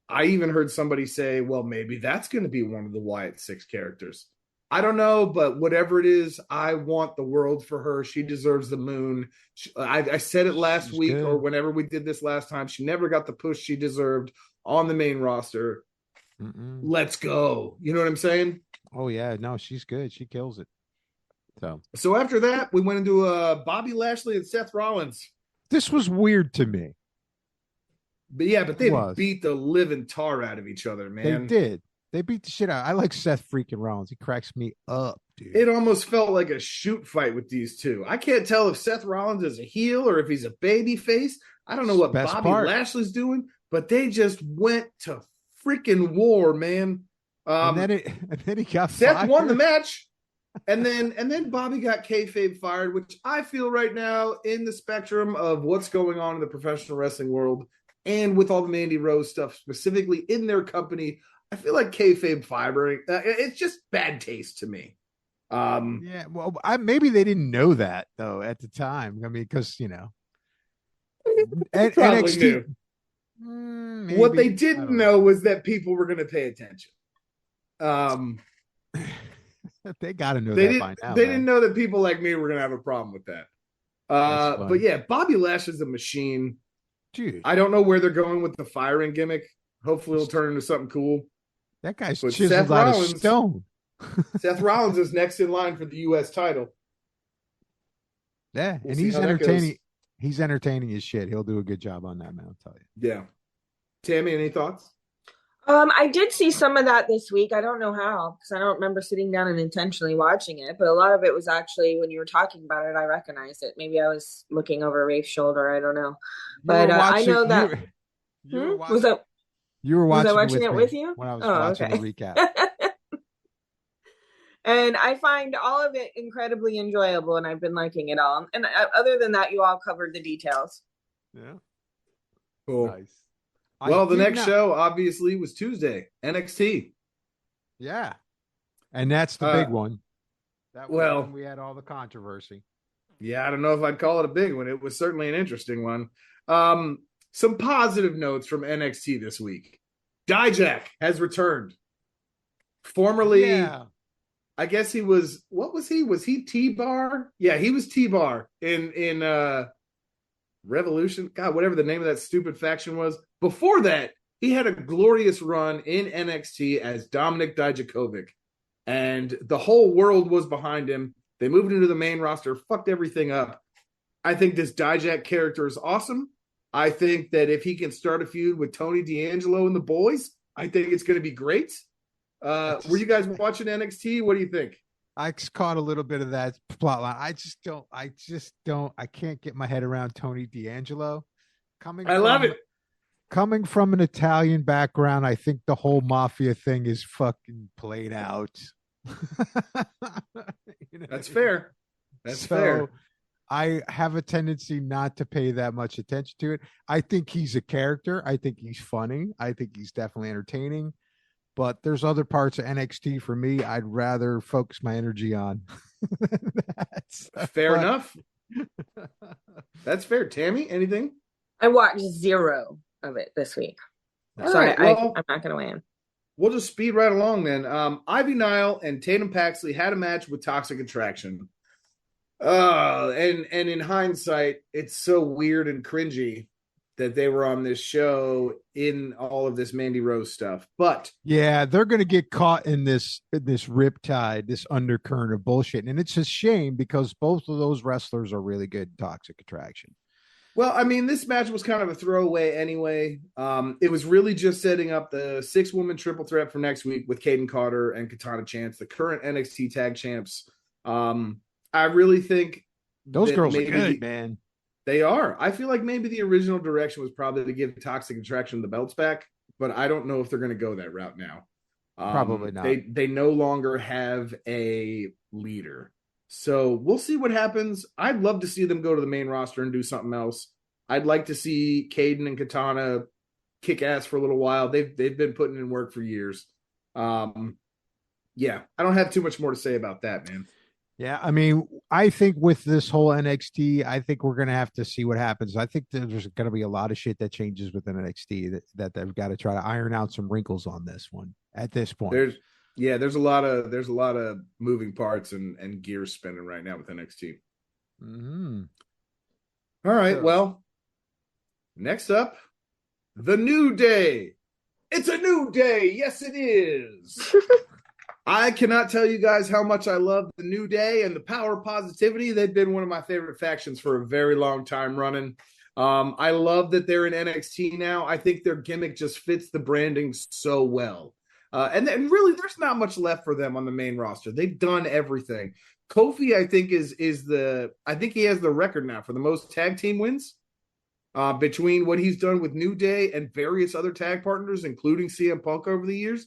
I even heard somebody say, well, maybe that's going to be one of the Wyatt Six characters. I don't know, but whatever it is, I want the world for her. She deserves the moon. I said it last week or whenever we did this last time. She never got the push she deserved on the main roster. Let's go. You know what I'm saying? Oh, yeah. No, she's good. She kills it. So after that, we went into Bobby Lashley and Seth Rollins. This was weird to me. But they beat the living tar out of each other, man. They did. They beat the shit out. I like Seth freaking Rollins. He cracks me up, dude. It almost felt like a shoot fight with these two. I can't tell if Seth Rollins is a heel or if he's a baby face. I don't know what Bobby Lashley's doing, but they just went to freaking war, man. And then he got Seth fired. won the match. And then Bobby got kayfabe fired, which I feel right now in the spectrum of what's going on in the professional wrestling world and with all the Mandy Rose stuff specifically in their company, I feel like kayfabe firing, it's just bad taste to me. Yeah, well, maybe they didn't know that though at the time. I mean, because NXT. Maybe, what they didn't know was that people were going to pay attention. They got to know that by now. They didn't know that people like me were going to have a problem with that. But yeah, Bobby Lashley's a machine. Dude, I don't know where they're going with the firing gimmick. Hopefully it'll turn into something cool. That guy's chiseled out of stone. Seth Rollins is next in line for the U.S. title. Yeah, and he's entertaining. He's entertaining his shit. He'll do a good job on that, man. I'll tell you. Yeah. Tammy, any thoughts? I did see some of that this week. I don't know how, because I don't remember sitting down and intentionally watching it. But a lot of it was actually, when you were talking about it, I recognized it. Maybe I was looking over Rafe's shoulder. I don't know. But I know that. You were watching it with you when I was watching the recap. And I find all of it incredibly enjoyable, and I've been liking it all. And other than that, you all covered the details. Yeah. Cool. Nice. Well, the next show obviously was Tuesday, NXT. Yeah. And that's the big one. That was when we had all the controversy. Yeah, I don't know if I'd call it a big one. It was certainly an interesting one. Some positive notes from NXT this week. Dijak has returned. Formerly, I guess he was, what was he? Was he T-Bar? Yeah, he was T-Bar in Revolution. God, whatever the name of that stupid faction was. Before that, He had a glorious run in NXT as Dominik Dijakovic, and the whole world was behind him. They moved into the main roster, fucked everything up. I think this Dijak character is awesome. I think that if he can start a feud with Tony D'Angelo and the boys, I think it's going to be great. Were you guys watching NXT? What do you think? I caught a little bit of that plot line. I can't get my head around Tony D'Angelo. I love it. Coming from an Italian background, I think the whole mafia thing is fucking played out. That's fair. That's fair. I have a tendency not to pay that much attention to it. I think he's a character. I think he's funny. I think he's definitely entertaining. But there's other parts of NXT for me I'd rather focus my energy on. That's fair enough. That's fair. Tammy, anything? I watched 0 of it this week. So right, I'm not going to win. We'll just speed right along then. Ivy Nile and Tatum Paxley had a match with Toxic Attraction. And in hindsight, it's so weird and cringy that they were on this show in all of this Mandy Rose stuff. But yeah, they're going to get caught in this riptide, this undercurrent of bullshit. And it's a shame because both of those wrestlers are really good in Toxic Attraction. Well, I mean, this match was kind of a throwaway anyway. It was really just setting up the 6-woman triple threat for next week with Kaden Carter and Katana Chance, the current NXT tag champs. I really think those girls are good, man. They are. I feel like maybe the original direction was probably to give Toxic Attraction the belts back, but I don't know if they're going to go that route now. Probably not. They no longer have a leader. So we'll see what happens. I'd love to see them go to the main roster and do something else. I'd like to see Kaden and Katana kick ass for a little while. They've been putting in work for years. Yeah, I don't have too much more to say about that, man. Yeah, I mean, I think with this whole NXT, I think we're going to have to see what happens. I think there's going to be a lot of shit that changes within NXT that they've got to try to iron out some wrinkles on this one at this point. There's a lot of moving parts and gears spinning right now with NXT. Mm-hmm. All right, well, next up, The New Day. It's a new day. Yes, it is. I cannot tell you guys how much I love The New Day and the Power Positivity. They've been one of my favorite factions for a very long time running. I love that they're in NXT now. I think their gimmick just fits the branding so well. And really, there's not much left for them on the main roster. They've done everything. Kofi, I think, I think he has the record now for the most tag team wins between what he's done with New Day and various other tag partners, including CM Punk over the years.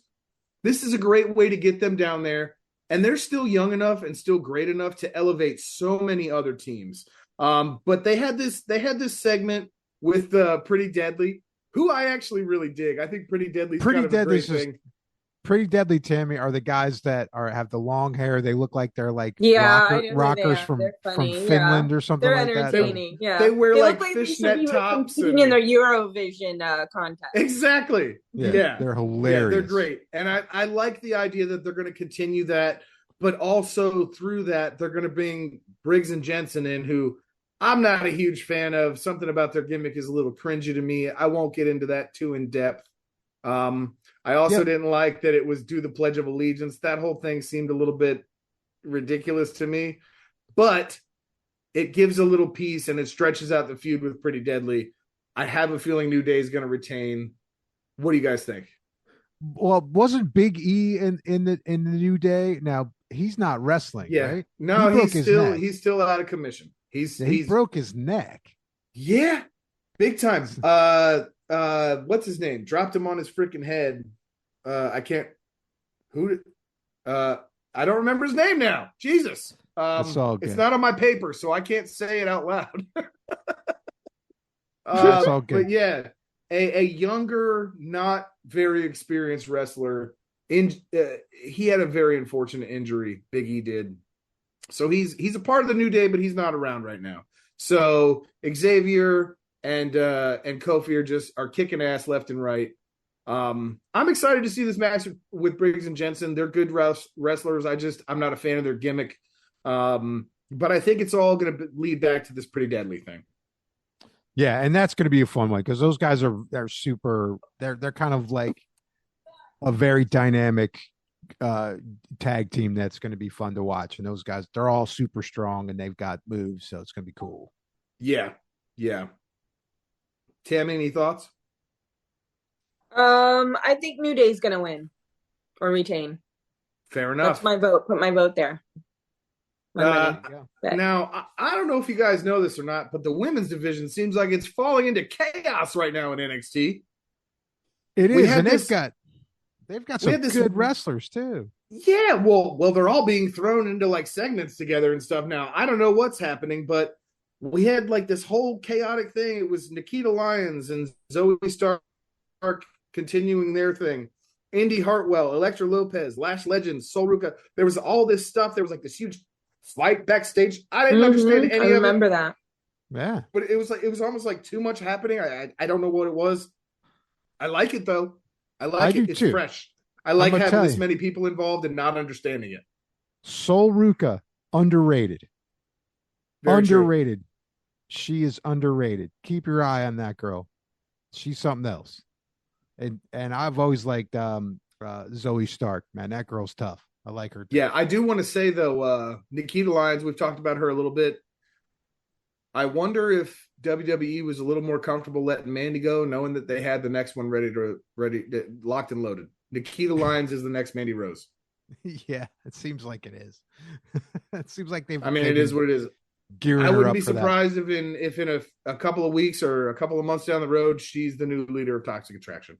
This is a great way to get them down there. And they're still young enough and still great enough to elevate so many other teams. But they had this segment with Pretty Deadly, who I actually really dig. I think Pretty Deadly's kind of a great thing. Pretty Deadly, Tammy, are the guys that have the long hair. They look like they're like rockers from Finland or something like that. They're entertaining. Yeah, they wear like fishnet tops competing in their Eurovision contest. Exactly. Yeah, they're hilarious. Yeah, they're great, and I like the idea that they're going to continue that, but also through that they're going to bring Briggs and Jensen in, who I'm not a huge fan of. Something about their gimmick is a little cringy to me. I won't get into that too in depth. I also didn't like that it was do the Pledge of Allegiance. That whole thing seemed a little bit ridiculous to me, but it gives a little piece and it stretches out the feud with Pretty Deadly. I have a feeling New Day is going to retain. What do you guys think? Well, wasn't Big E in the New Day? Now he's not wrestling, right? No, he's still out of commission. He broke his neck. Yeah, big time. What's his name? Dropped him on his freaking head. I don't remember his name now. Jesus. It's all good. It's not on my paper, so I can't say it out loud. It's all good. But yeah, a younger, not very experienced wrestler. He had a very unfortunate injury. Big E did. So he's a part of the New Day, but he's not around right now. So Xavier and Kofi are kicking ass left and right. I'm excited to see this match with Briggs and Jensen. They're good wrestlers. I'm not a fan of their gimmick. But I think it's all going to lead back to this Pretty Deadly thing. Yeah, and that's going to be a fun one because those guys are super. They're kind of like a very dynamic uh tag team that's going to be fun to watch. And those guys, they're all super strong and they've got moves, so it's going to be cool. Yeah, yeah. Tammy, any thoughts? I think New Day's gonna win or retain. Fair enough. That's my vote. Put my vote there. Now, I don't know if you guys know this or not, but the women's division seems like it's falling into chaos right now in NXT. It is, and they've got some good wrestlers too. Yeah, well, they're all being thrown into like segments together and stuff now. I don't know what's happening, but we had like this whole chaotic thing. It was Nikita Lyons and Zoe Stark continuing their thing. Indy Hartwell, Elektra Lopez, Lash Legends, Sol Ruca. There was all this stuff. There was like this huge fight backstage. I didn't understand any of it. I remember that. Yeah. But it was almost like too much happening. I don't know what it was. I like it though. I like it. It's fresh. I like having this many people involved and not understanding it. Sol Ruca, underrated. Very underrated. True. She is underrated. Keep your eye on that girl. She's something else. And I've always liked Zoe Stark. Man, that girl's tough. I like her. Yeah, I do want to say though, Nikita Lyons, we've talked about her a little bit. I wonder if WWE was a little more comfortable letting Mandy go, knowing that they had the next one ready, locked and loaded. Nikita Lyons is the next Mandy Rose. Yeah, it seems like it is. It seems like they've. I mean, it is what it is. I wouldn't be surprised if in a couple of weeks or a couple of months down the road, she's the new leader of Toxic Attraction.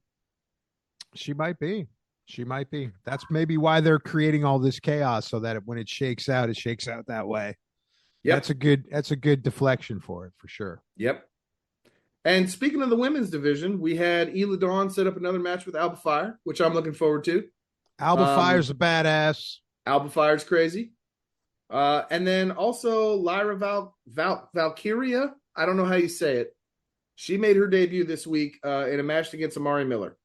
She might be. She might be. That's maybe why they're creating all this chaos, so that when it shakes out that way. Yep. That's a good deflection for it, for sure. Yep. And speaking of the women's division, we had Ela Dawn set up another match with Alba Fire, which I'm looking forward to. Alba Fire's a badass. Alba Fire's crazy. And then also Lyra Valkyria. I don't know how you say it. She made her debut this week in a match against Amari Miller.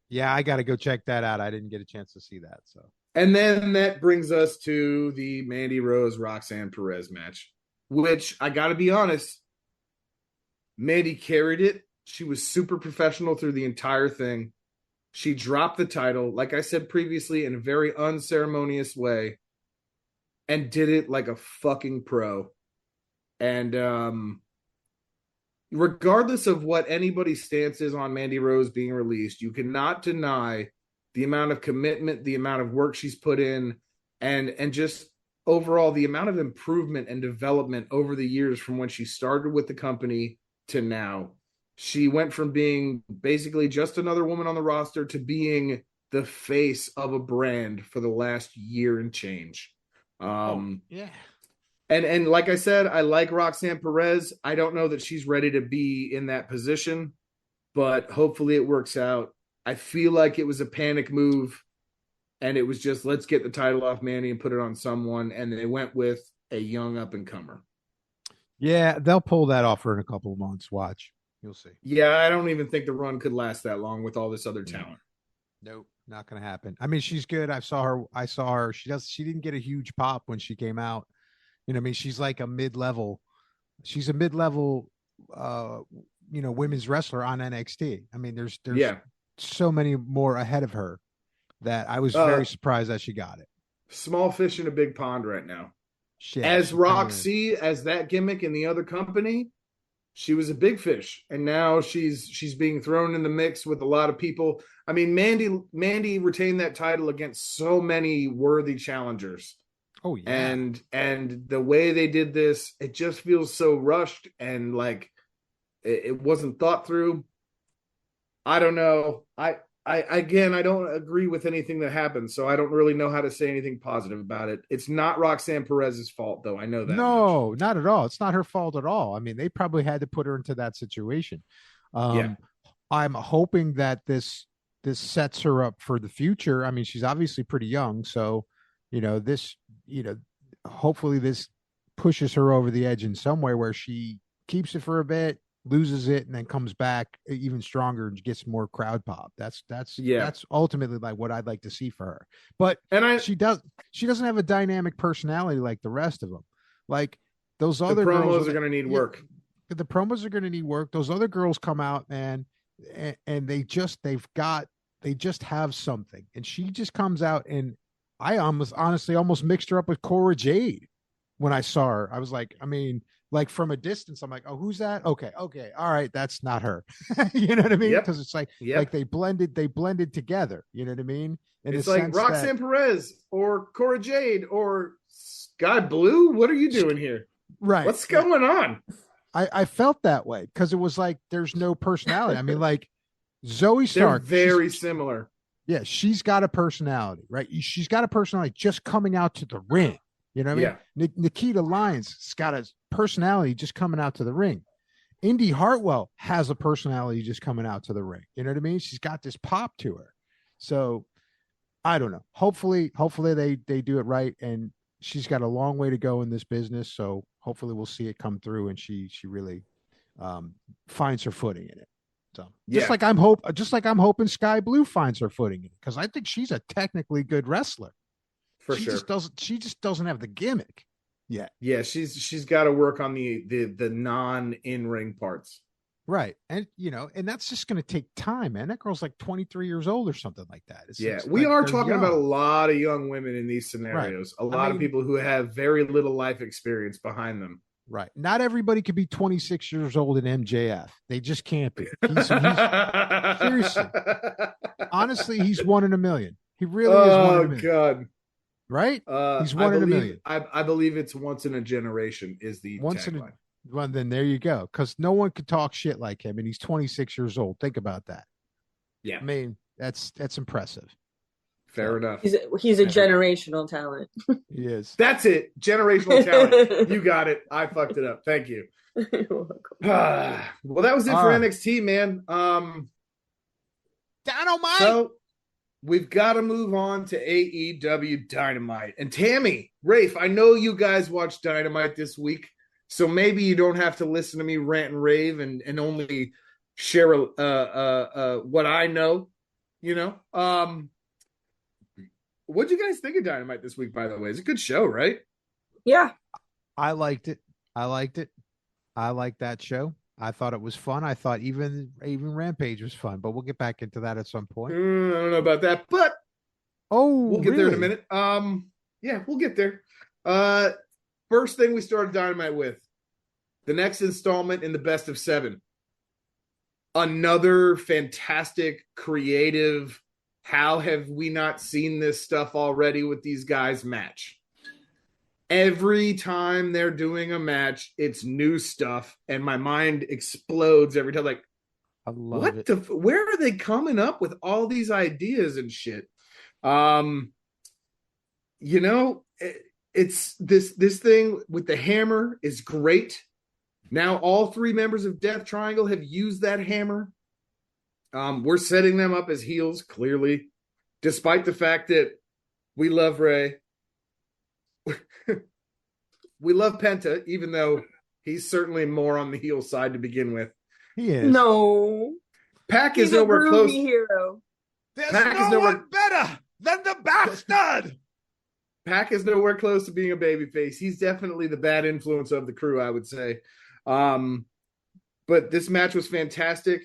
Yeah, I got to go check that out. I didn't get a chance to see that. So. And then that brings us to the Mandy Rose Roxanne Perez match, which I got to be honest, Mandy carried it. She was super professional through the entire thing. She dropped the title, like I said previously, in a very unceremonious way, and did it like a fucking pro. And regardless of what anybody's stance is on Mandy Rose being released, you cannot deny the amount of commitment, the amount of work she's put in, and just overall the amount of improvement and development over the years from when she started with the company to now. She went from being basically just another woman on the roster to being the face of a brand for the last year and change. Yeah. And like I said, I like Roxanne Perez. I don't know that she's ready to be in that position, but hopefully it works out. I feel like it was a panic move, and it was just, let's get the title off Mandy and put it on someone, and they went with a young up-and-comer. Yeah, they'll pull that off for in a couple of months. Watch. You'll see. Yeah, I don't even think the run could last that long with all this other talent. Nope, not going to happen. I mean, she's good. I saw her. She didn't get a huge pop when she came out. You know, I mean, she's like a mid-level. She's a mid-level, women's wrestler on NXT. I mean, there's so many more ahead of her that I was very surprised that she got it. Small fish in a big pond right now. As Roxy, as that gimmick in the other company, she was a big fish, and now she's being thrown in the mix with a lot of people. I mean, Mandy retained that title against so many worthy challengers. Oh yeah. And the way they did this, it just feels so rushed and like it wasn't thought through. I don't know. I don't agree with anything that happened, so I don't really know how to say anything positive about it. It's not Roxanne Perez's fault, though. I know that. No, not at all. It's not her fault at all. I mean, they probably had to put her into that situation. I'm hoping that this sets her up for the future. I mean, she's obviously pretty young, so hopefully this pushes her over the edge in some way where she keeps it for a bit, loses it, and then comes back even stronger and gets more crowd pop. That's ultimately like what I'd like to see for her. But she doesn't have a dynamic personality like the rest of them. Like those other promos girls are going to need work. The promos are going to need work. Those other girls come out, man, and they just have something. And she just comes out, and I honestly almost mixed her up with Cora Jade when I saw her. I was like, I mean, like from a distance, I'm like, oh, who's that? Okay, all right, that's not her. You know what I mean? Because it's like they blended together. You know what I mean? It's like Roxanne Perez or Cora Jade or Sky Blue. What are you doing here? Right. What's going on? I felt that way because it was like there's no personality. I mean, like Zoe Stark, they're very similar. Yeah, she's got a personality, right? She's got a personality just coming out to the ring. You know what I mean? Nikita Lyons has got a personality just coming out to the ring. Indy Hartwell has a personality just coming out to the ring. You know what I mean? She's got this pop to her. So I don't know. Hopefully they do it right. And she's got a long way to go in this business. So hopefully we'll see it come through and she really finds her footing in it. So just like I'm hoping Sky Blue finds her footing in it, because I think she's a technically good wrestler. For sure. She just doesn't have the gimmick yet. Yeah, she's got to work on the non in-ring parts. Right. And and that's just going to take time, man. That girl's like 23 years old or something like that. We are talking about a lot of young women in these scenarios. Right. A lot of people who have very little life experience behind them. Right. Not everybody could be 26 years old in MJF. They just can't be. He's seriously. Honestly, he's 1 in a million. He really is 1 in a million. Oh, God. Right? He's 1 in a million. I believe it's once in a generation is the tagline. Well, then there you go. Because no one could talk shit like him, and he's 26 years old. Think about that. Yeah. I mean, that's impressive. Fair enough. He's a generational talent. He is. That's it. Generational talent. You got it. I fucked it up. Thank you. You're welcome. Well, that was it for NXT, man. Dynamite. So we've got to move on to AEW Dynamite. And Tammy, Rafe, I know you guys watched Dynamite this week, so maybe you don't have to listen to me rant and rave and only share what I know, What'd you guys think of Dynamite this week, by the way? It's a good show, right? Yeah. I liked it. I liked that show. I thought it was fun. I thought even Rampage was fun, but we'll get back into that at some point. I don't know about that, but we'll get there in a minute. Yeah, we'll get there. First thing we started Dynamite with, the next installment in the Best of 7. Another fantastic, creative, how have we not seen this stuff already with these guys match? Every time they're doing a match, it's new stuff, and my mind explodes every time. Like, I love it. Where are they coming up with all these ideas and shit? It's this thing with the hammer is great. Now all 3 members of Death Triangle have used that hammer. We're setting them up as heels, clearly, despite the fact that we love Ray. We love Penta, even though he's certainly more on the heel side to begin with. He is. No. Pac is nowhere close. Hero. There's no one better than the bastard. Pac is nowhere close to being a babyface. He's definitely the bad influence of the crew, I would say. But this match was fantastic.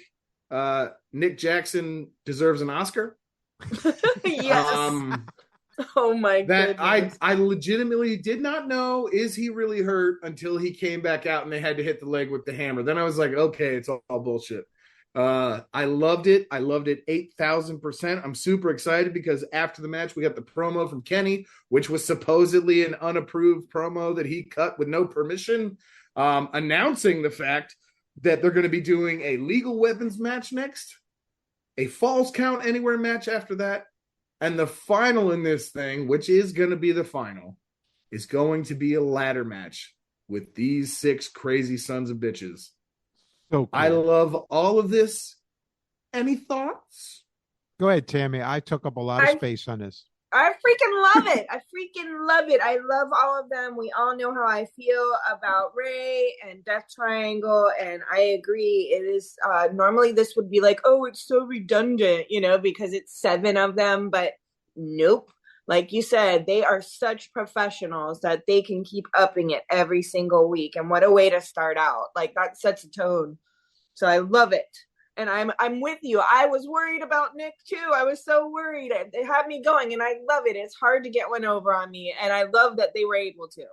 Nick Jackson deserves an Oscar. Yes. Oh my goodness. I legitimately did not know, is he really hurt, until he came back out and they had to hit the leg with the hammer. Then I was like, okay, it's all bullshit. I loved it. I loved it 8,000%. I'm super excited because after the match, we got the promo from Kenny, which was supposedly an unapproved promo that he cut with no permission, announcing the fact that they're going to be doing a legal weapons match next, a Falls Count Anywhere match after that, and the final in this thing, which is going to be the final, is going to be a ladder match with these 6 crazy sons of bitches. So cool. I love all of this. Any thoughts? Go ahead, Tammy. I took up a lot of space on this. I freaking love it. I love all of them. We all know how I feel about Ray and Death Triangle, and I agree. It is normally this would be like, oh, it's so redundant, because it's 7 of them, but nope. Like you said, they are such professionals that they can keep upping it every single week. And what a way to start out. Like that sets a tone. So I love it. And I'm with you. I was worried about Nick too. I was so worried. It had me going, and I love it. It's hard to get one over on me, and I love that they were able to.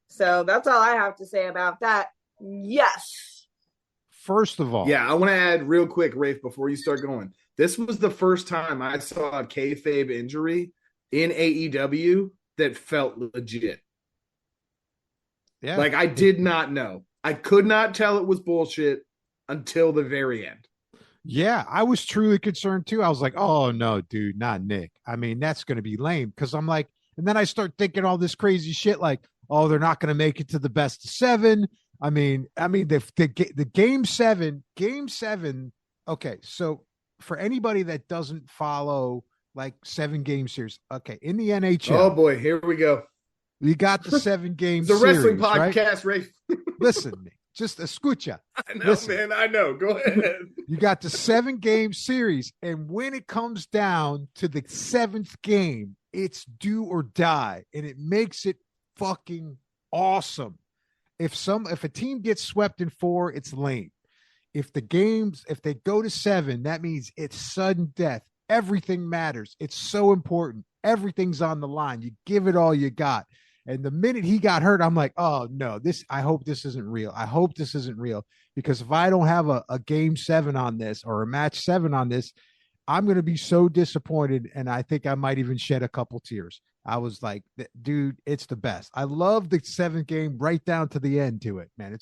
So that's all I have to say about that. Yes. First of all, yeah, I want to add real quick, Rafe, before you start going. This was the first time I saw a kayfabe injury in AEW that felt legit. Yeah, like I did not know. I could not tell it was bullshit until the very end. Yeah, I was truly concerned too. I was like, oh no, dude, not Nick. I mean, that's going to be lame because I'm like, and then I start thinking all this crazy shit like, oh, they're not going to make it to the best of 7. I mean, the game seven. Okay, so for anybody that doesn't follow like 7-game series, okay, in the NHL. Oh boy, here we go. You got the 7-game series. The wrestling podcast, right? Listen to me. Just escucha. I know, man. I know. Go ahead. You got the 7-game series, and when it comes down to the 7th game, it's do or die, and it makes it fucking awesome. If a team gets swept in 4, it's lame. If they go to 7, that means it's sudden death. Everything matters. It's so important. Everything's on the line. You give it all you got. And the minute he got hurt, I'm like, oh no, I hope this isn't real. I hope this isn't real, because if I don't have a game 7 on this or a match 7 on this, I'm going to be so disappointed. And I think I might even shed a couple tears. I was like, dude, it's the best. I love the 7th game right down to the end to it, man.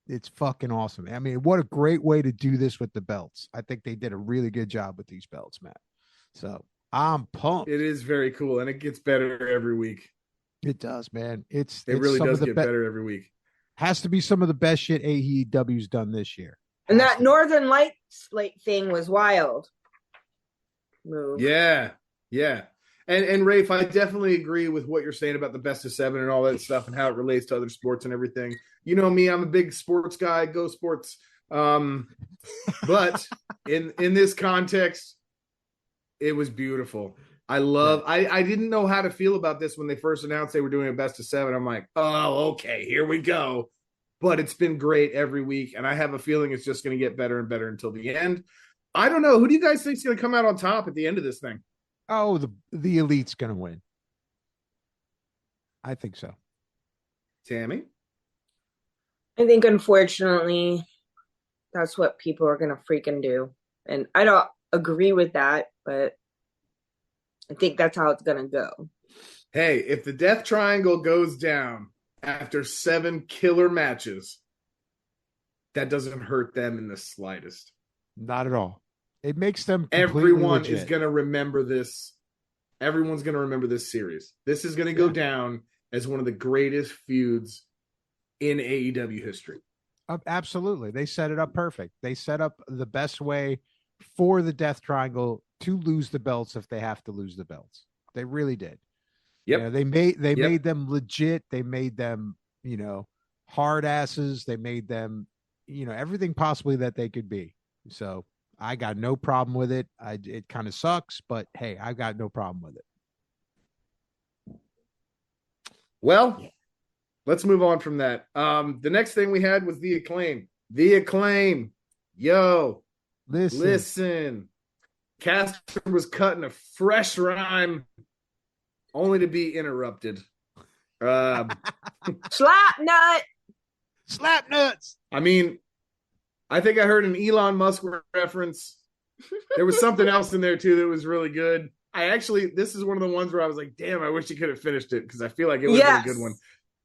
It's fucking awesome. I mean, what a great way to do this with the belts. I think they did a really good job with these belts, man. So I'm pumped. It is very cool. And it gets better every week. It does, man. It really does get better every week. Has to be some of the best shit AEW's done this year. And that Northern Lights thing was wild. Move. Yeah. And Rafe, I definitely agree with what you're saying about the best of 7 and all that stuff and how it relates to other sports and everything. You know me, I'm a big sports guy. Go sports. But in this context, it was beautiful. I didn't know how to feel about this when they first announced they were doing a best of 7. I'm like, oh, okay, here we go. But it's been great every week, and I have a feeling it's just going to get better and better until the end. I don't know. Who do you guys think is going to come out on top at the end of this thing? Oh, the Elite's going to win. I think so. Tammy? I think, unfortunately, that's what people are going to freaking do. And I don't agree with that, but I think that's how it's going to go. Hey, if the Death Triangle goes down after 7 killer matches, that doesn't hurt them in the slightest. Not at all. It makes them everyone legit. Is going to remember this. Everyone's going to remember this series. This is going to go down as one of the greatest feuds in AEW history. Absolutely. They set it up perfect. They set up the best way for the Death Triangle to lose the belts if they have to lose the belts. They really did. Yep. You know, they made them legit. They made them, hard asses. They made them, everything possibly that they could be. So I got no problem with it. It kind of sucks, but hey, I got no problem with it. Well, let's move on from that. The next thing we had was the Acclaim. The Acclaim. Yo, listen. Caster was cutting a fresh rhyme only to be interrupted. Slap nuts. I mean, I think I heard an Elon Musk reference. There was something else in there too that was really good. This is one of the ones where I was like, damn, I wish he could have finished it because I feel like it was a good one.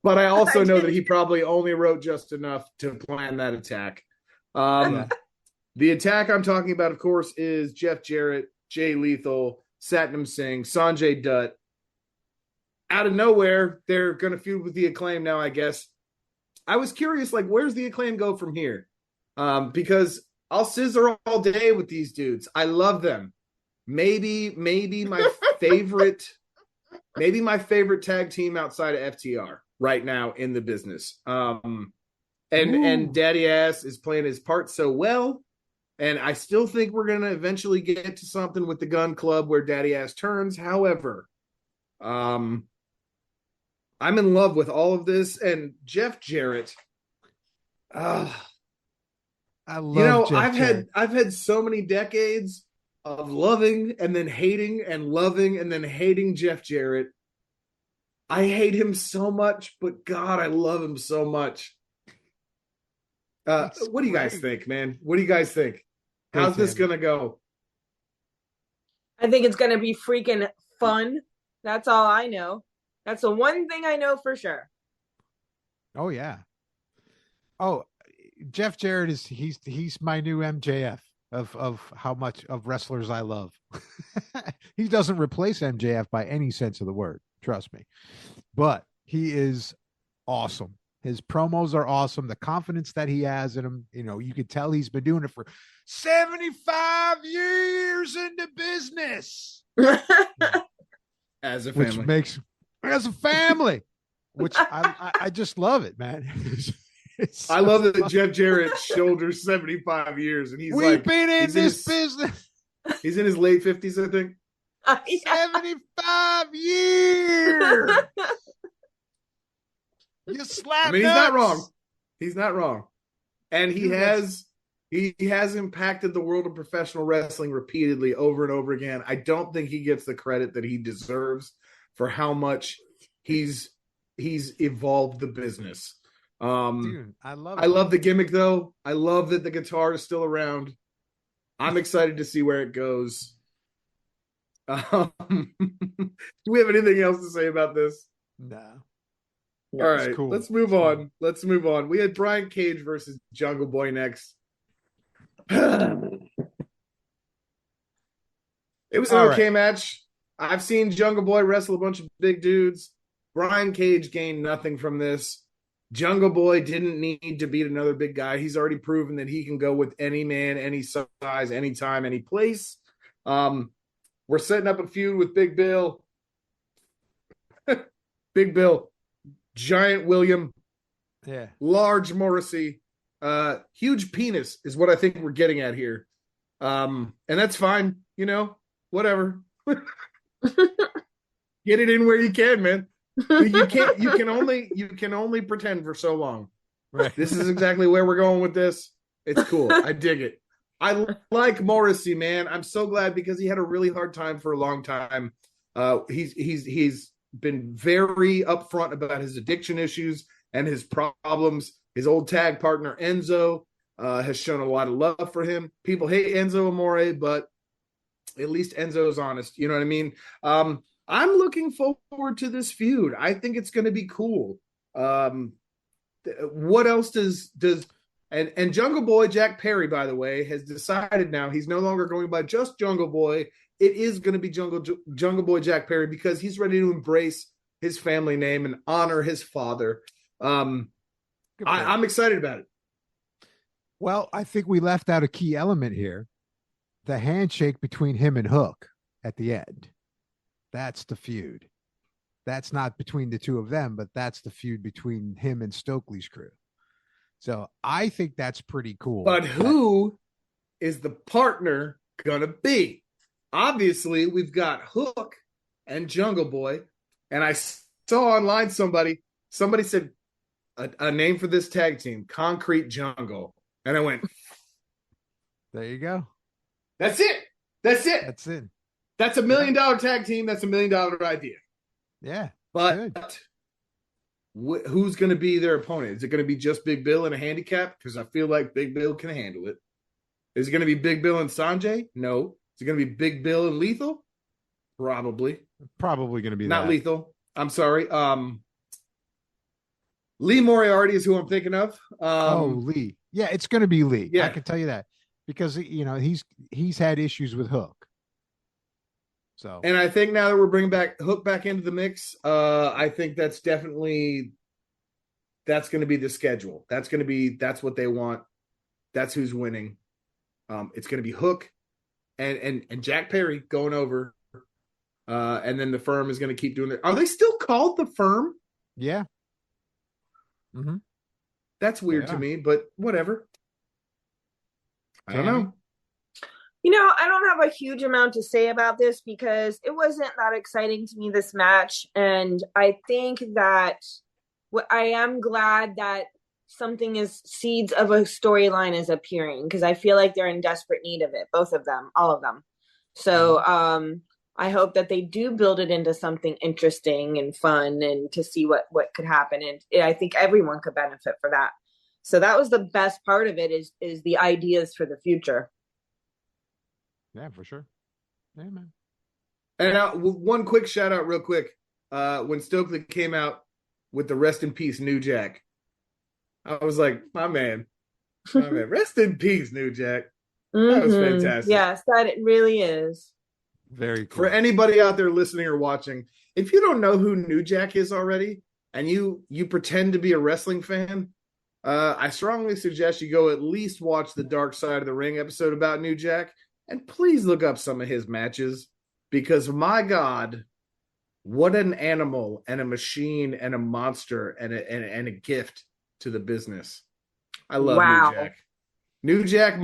But I also know that he probably only wrote just enough to plan that attack. The attack I'm talking about, of course, is Jeff Jarrett, Jay Lethal, Satnam Singh, Sanjay Dutt. Out of nowhere, they're going to feud with the Acclaim now, I guess. I was curious, where's the Acclaim go from here? Because I'll scissor all day with these dudes. I love them. Maybe my favorite tag team outside of FTR right now in the business. And Daddy Ass is playing his part so well. And I still think we're going to eventually get to something with the Gun Club where Daddy Ass turns. However, I'm in love with all of this, and Jeff Jarrett. I love Jeff Jarrett. I've had so many decades of loving and then hating and loving and then hating Jeff Jarrett. I hate him so much, but God, I love him so much. What do you guys think, man? What do you guys think? How's this going to go? I think it's going to be freaking fun. That's all I know. That's the one thing I know for sure. Oh, yeah. Oh, Jeff Jarrett he's my new MJF of how much of wrestlers I love. He doesn't replace MJF by any sense of the word. Trust me. But he is awesome. His promos are awesome. The confidence that he has in him, you could tell he's been doing it for 75 years in the business. As a family. As a family, which I just love it, man. I love that Jeff Jarrett shoulders 75 years, and we've been in this business. He's in his late 50s, I think. 75 years. You slap. I mean, he's not wrong. He's not wrong, and he has impacted the world of professional wrestling repeatedly over and over again. I don't think he gets the credit that he deserves for how much he's evolved the business. Dude, I love the gimmick, though. I love that the guitar is still around. I'm excited to see where it goes. Do we have anything else to say about this? No. All right, cool. Let's move on. We had Brian Cage versus Jungle Boy next. It was an okay match. I've seen Jungle Boy wrestle a bunch of big dudes. Brian Cage gained nothing from this. Jungle Boy didn't need to beat another big guy. He's already proven that he can go with any man, any size, anytime, any place. We're setting up a feud with Big Bill. Big Bill. Giant William. Yeah. Large Morrissey. Huge penis is what I think we're getting at here. And that's fine. Whatever. Get it in where you can, man. You can only pretend for so long. Right. This is exactly where we're going with this. It's cool. I dig it. I like Morrissey, man. I'm so glad because he had a really hard time for a long time. He's been very upfront about his addiction issues and his problems. His old tag partner Enzo has shown a lot of love for him. People hate Enzo Amore, but at least Enzo's honest. You know what I mean? I'm looking forward to this feud. I think it's going to be cool. What else does and Jungle Boy Jack Perry, by the way, has decided now he's no longer going by just Jungle Boy. It is going to be Jungle Boy Jack Perry because he's ready to embrace his family name and honor his father. I'm excited about it. Well, I think we left out a key element here. The handshake between him and Hook at the end. That's the feud. That's not between the two of them, but that's the feud between him and Stokely's crew. So I think that's pretty cool. But who is the partner going to be? Obviously, we've got Hook and Jungle Boy. And I saw online somebody said a name for this tag team, Concrete Jungle. And I went, there you go. That's it. That's it. That's $1 million tag team. That's $1 million idea. Yeah. But who's going to be their opponent? Is it going to be just Big Bill in a handicap? Because I feel like Big Bill can handle it. Is it going to be Big Bill and Sanjay? No. Is it going to be Big Bill and Lethal? Probably going to be not that. Lethal. I'm sorry. Lee Moriarty is who I'm thinking of. Lee. Yeah, it's going to be Lee. Yeah. I can tell you that because he's had issues with Hook. So, and I think now that we're bringing Hook back into the mix, I think that's going to be the schedule. That's what they want. That's who's winning. It's going to be Hook and Jack Perry going over. And then the Firm is going to keep doing it. Are they still called the Firm? Yeah. Mm-hmm. That's weird to me, but whatever. I don't know. I don't have a huge amount to say about this because it wasn't that exciting to me, this match. And I think that I am glad that seeds of a storyline is appearing because I feel like they're in desperate need of it, both of them, all of them. So I hope that they do build it into something interesting and fun and to see what could happen. And I think everyone could benefit for that. So that was the best part of it is the ideas for the future. Yeah, for sure. Yeah, man. And one quick shout out real quick. When Stokely came out with the rest in peace New Jack, I was like, my man, rest in peace, New Jack. That was fantastic. Yes, that it really is. Very cool. For anybody out there listening or watching, if you don't know who New Jack is already, and you pretend to be a wrestling fan, I strongly suggest you go at least watch the Dark Side of the Ring episode about New Jack. And please look up some of his matches because, my God, what an animal and a machine and a monster and a gift to the business. I love New Jack. New Jack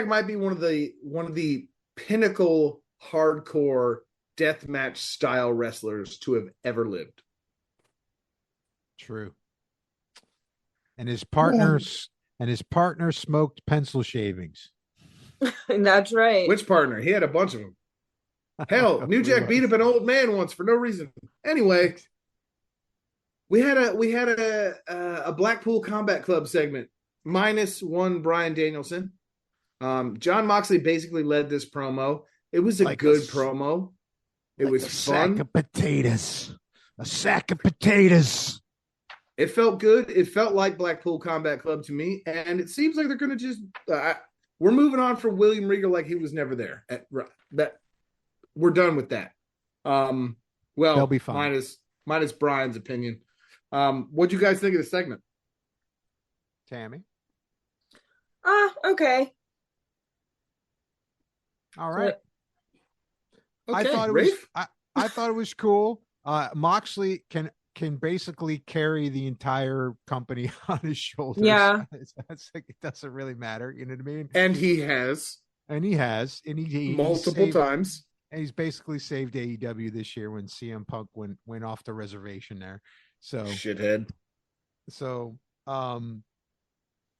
might be one of the pinnacle hardcore deathmatch style wrestlers to have ever lived. True. And his partner smoked pencil shavings. That's right. Which partner? He had a bunch of them. Hell, New Jack beat up an old man once for no reason. Anyway, we had a Blackpool Combat Club segment minus one Bryan Danielson. Jon Moxley basically led this promo. It was a good promo. It was fun. A sack of potatoes. It felt good. It felt like Blackpool Combat Club to me, and it seems like they're going to just. We're moving on from William Regal like he was never there. We're done with that. Well, they'll be fine. Minus Brian's opinion. What'd you guys think of the segment? Tammy? Okay. All right. Okay. I thought it was cool. Moxley can basically carry the entire company on his shoulders. Yeah. It's like, it doesn't really matter. You know what I mean? And he has. And he multiple times. And he's basically saved AEW this year when CM Punk went off the reservation there. So shithead. So and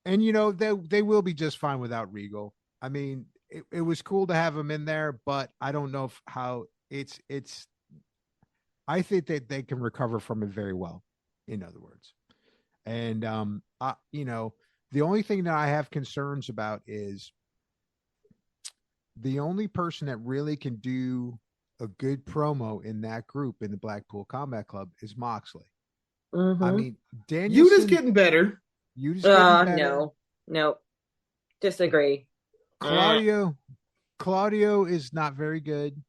they will be just fine without Regal. I mean, it was cool to have him in there, but I don't know how it's I think that they can recover from it very well, in other words. And, the only thing that I have concerns about is the only person that really can do a good promo in that group in the Blackpool Combat Club is Moxley. Mm-hmm. I mean, Danielson. Yuta's getting better. No. Disagree. Claudio is not very good.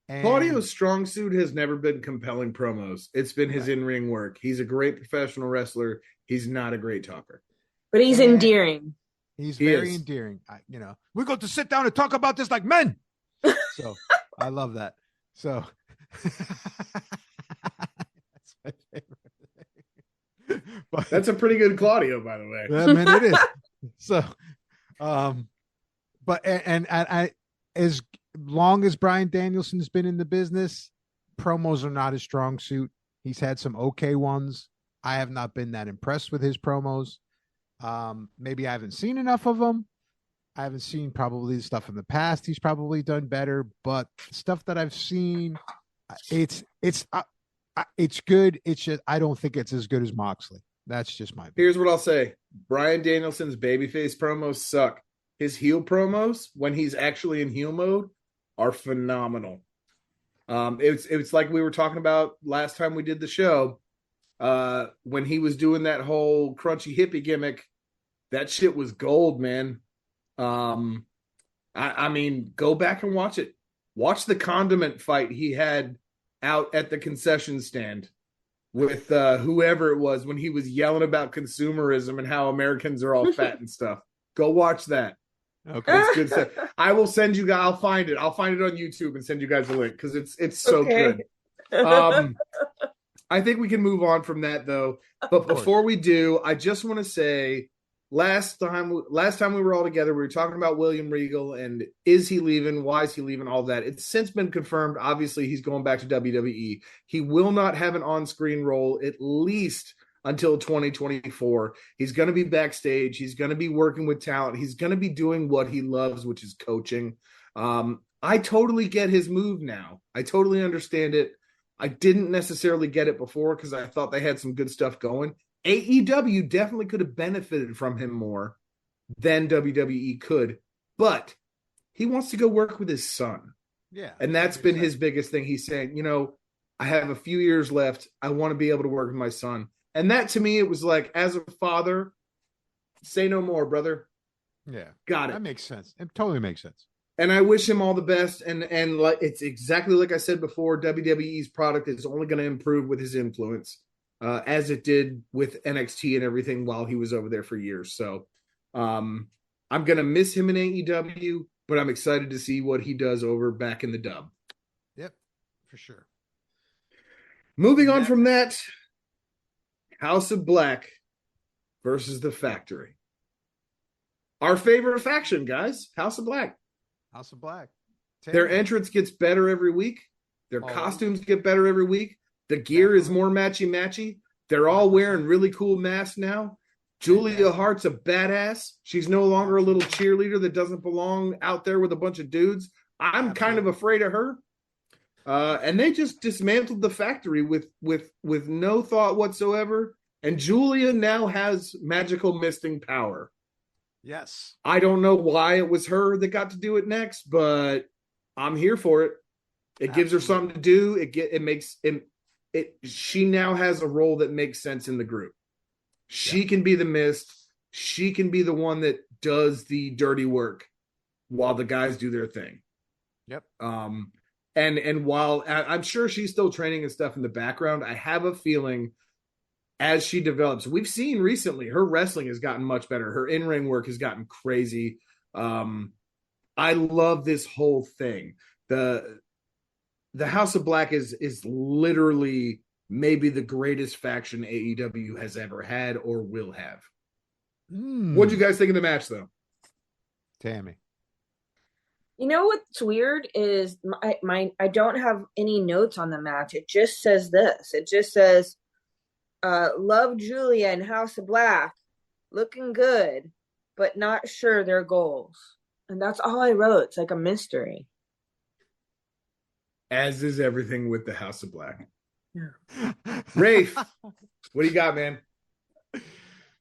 And Claudio's strong suit has never been compelling promos. It's been his in-ring work. He's a great professional wrestler. He's not a great talker. But he's endearing. He's very endearing. We're going to sit down and talk about this like men. So I love that. So that's my favorite thing. But that's a pretty good Claudio, by the way. I mean, it is. So, but I as long as Bryan Danielson's been in the business, promos are not his strong suit. He's had some okay ones. I have not been that impressed with his promos. Maybe I haven't seen enough of them. I haven't seen probably the stuff in the past. He's probably done better, but stuff that I've seen, it's good. It's just I don't think it's as good as Moxley. That's just my opinion. Here's what I'll say: Bryan Danielson's babyface promos suck. His heel promos, when he's actually in heel mode, are phenomenal. It's like we were talking about last time we did the show. When he was doing that whole crunchy hippie gimmick, that shit was gold, man. I mean, go back and watch it. Watch the condiment fight he had out at the concession stand with whoever it was when he was yelling about consumerism and how Americans are all fat and stuff. Go watch that. Okay, it's good stuff. I will send you guys. I'll find it on YouTube and send you guys a link because it's so good. I think we can move on from that though. But before we do, I just want to say last time we were all together, we were talking about William Regal and is he leaving? Why is he leaving? All that. It's since been confirmed. Obviously, he's going back to WWE. He will not have an on-screen role at least until 2024. He's going to be backstage. He's going to be working with talent. He's going to be doing what he loves, which is coaching. I totally get his move now. I totally understand it. I didn't necessarily get it before because I thought they had some good stuff going. AEW definitely could have benefited from him more than WWE could, but he wants to go work with his son. Yeah. And that's been his biggest thing. He's saying, I have a few years left. I want to be able to work with my son. And that to me, it was like, as a father, say no more, brother. Yeah. Got it. That makes sense. It totally makes sense. And I wish him all the best. And like it's exactly like I said before, WWE's product is only going to improve with his influence, as it did with NXT and everything while he was over there for years. So I'm going to miss him in AEW, but I'm excited to see what he does over back in the dub. Yep, for sure. Moving on from that, House of Black versus the Factory. Our favorite faction, guys, House of Black. House of Black. Their entrance gets better every week. Their costumes get better every week. The gear is more matchy-matchy. They're all wearing really cool masks now. Julia Hart's a badass. She's no longer a little cheerleader that doesn't belong out there with a bunch of dudes. I'm kind of afraid of her. And they just dismantled the Factory with no thought whatsoever. And Julia now has magical misting power. Yes. I don't know why it was her that got to do it next, but I'm here for it. It gives her something to do. She now has a role that makes sense in the group. She can be the mist. She can be the one that does the dirty work while the guys do their thing. Yep. And while I'm sure she's still training and stuff in the background, I have a feeling as she develops, we've seen recently her wrestling has gotten much better. Her in-ring work has gotten crazy. I love this whole thing. The House of Black is literally maybe the greatest faction AEW has ever had or will have. What do you guys think of the match, though? Tammy. You know what's weird is I don't have any notes on the match. It just says this. It just says, love Julia and House of Black, looking good, but not sure their goals. And that's all I wrote. It's like a mystery. As is everything with the House of Black. Yeah. Rafe, what do you got, man?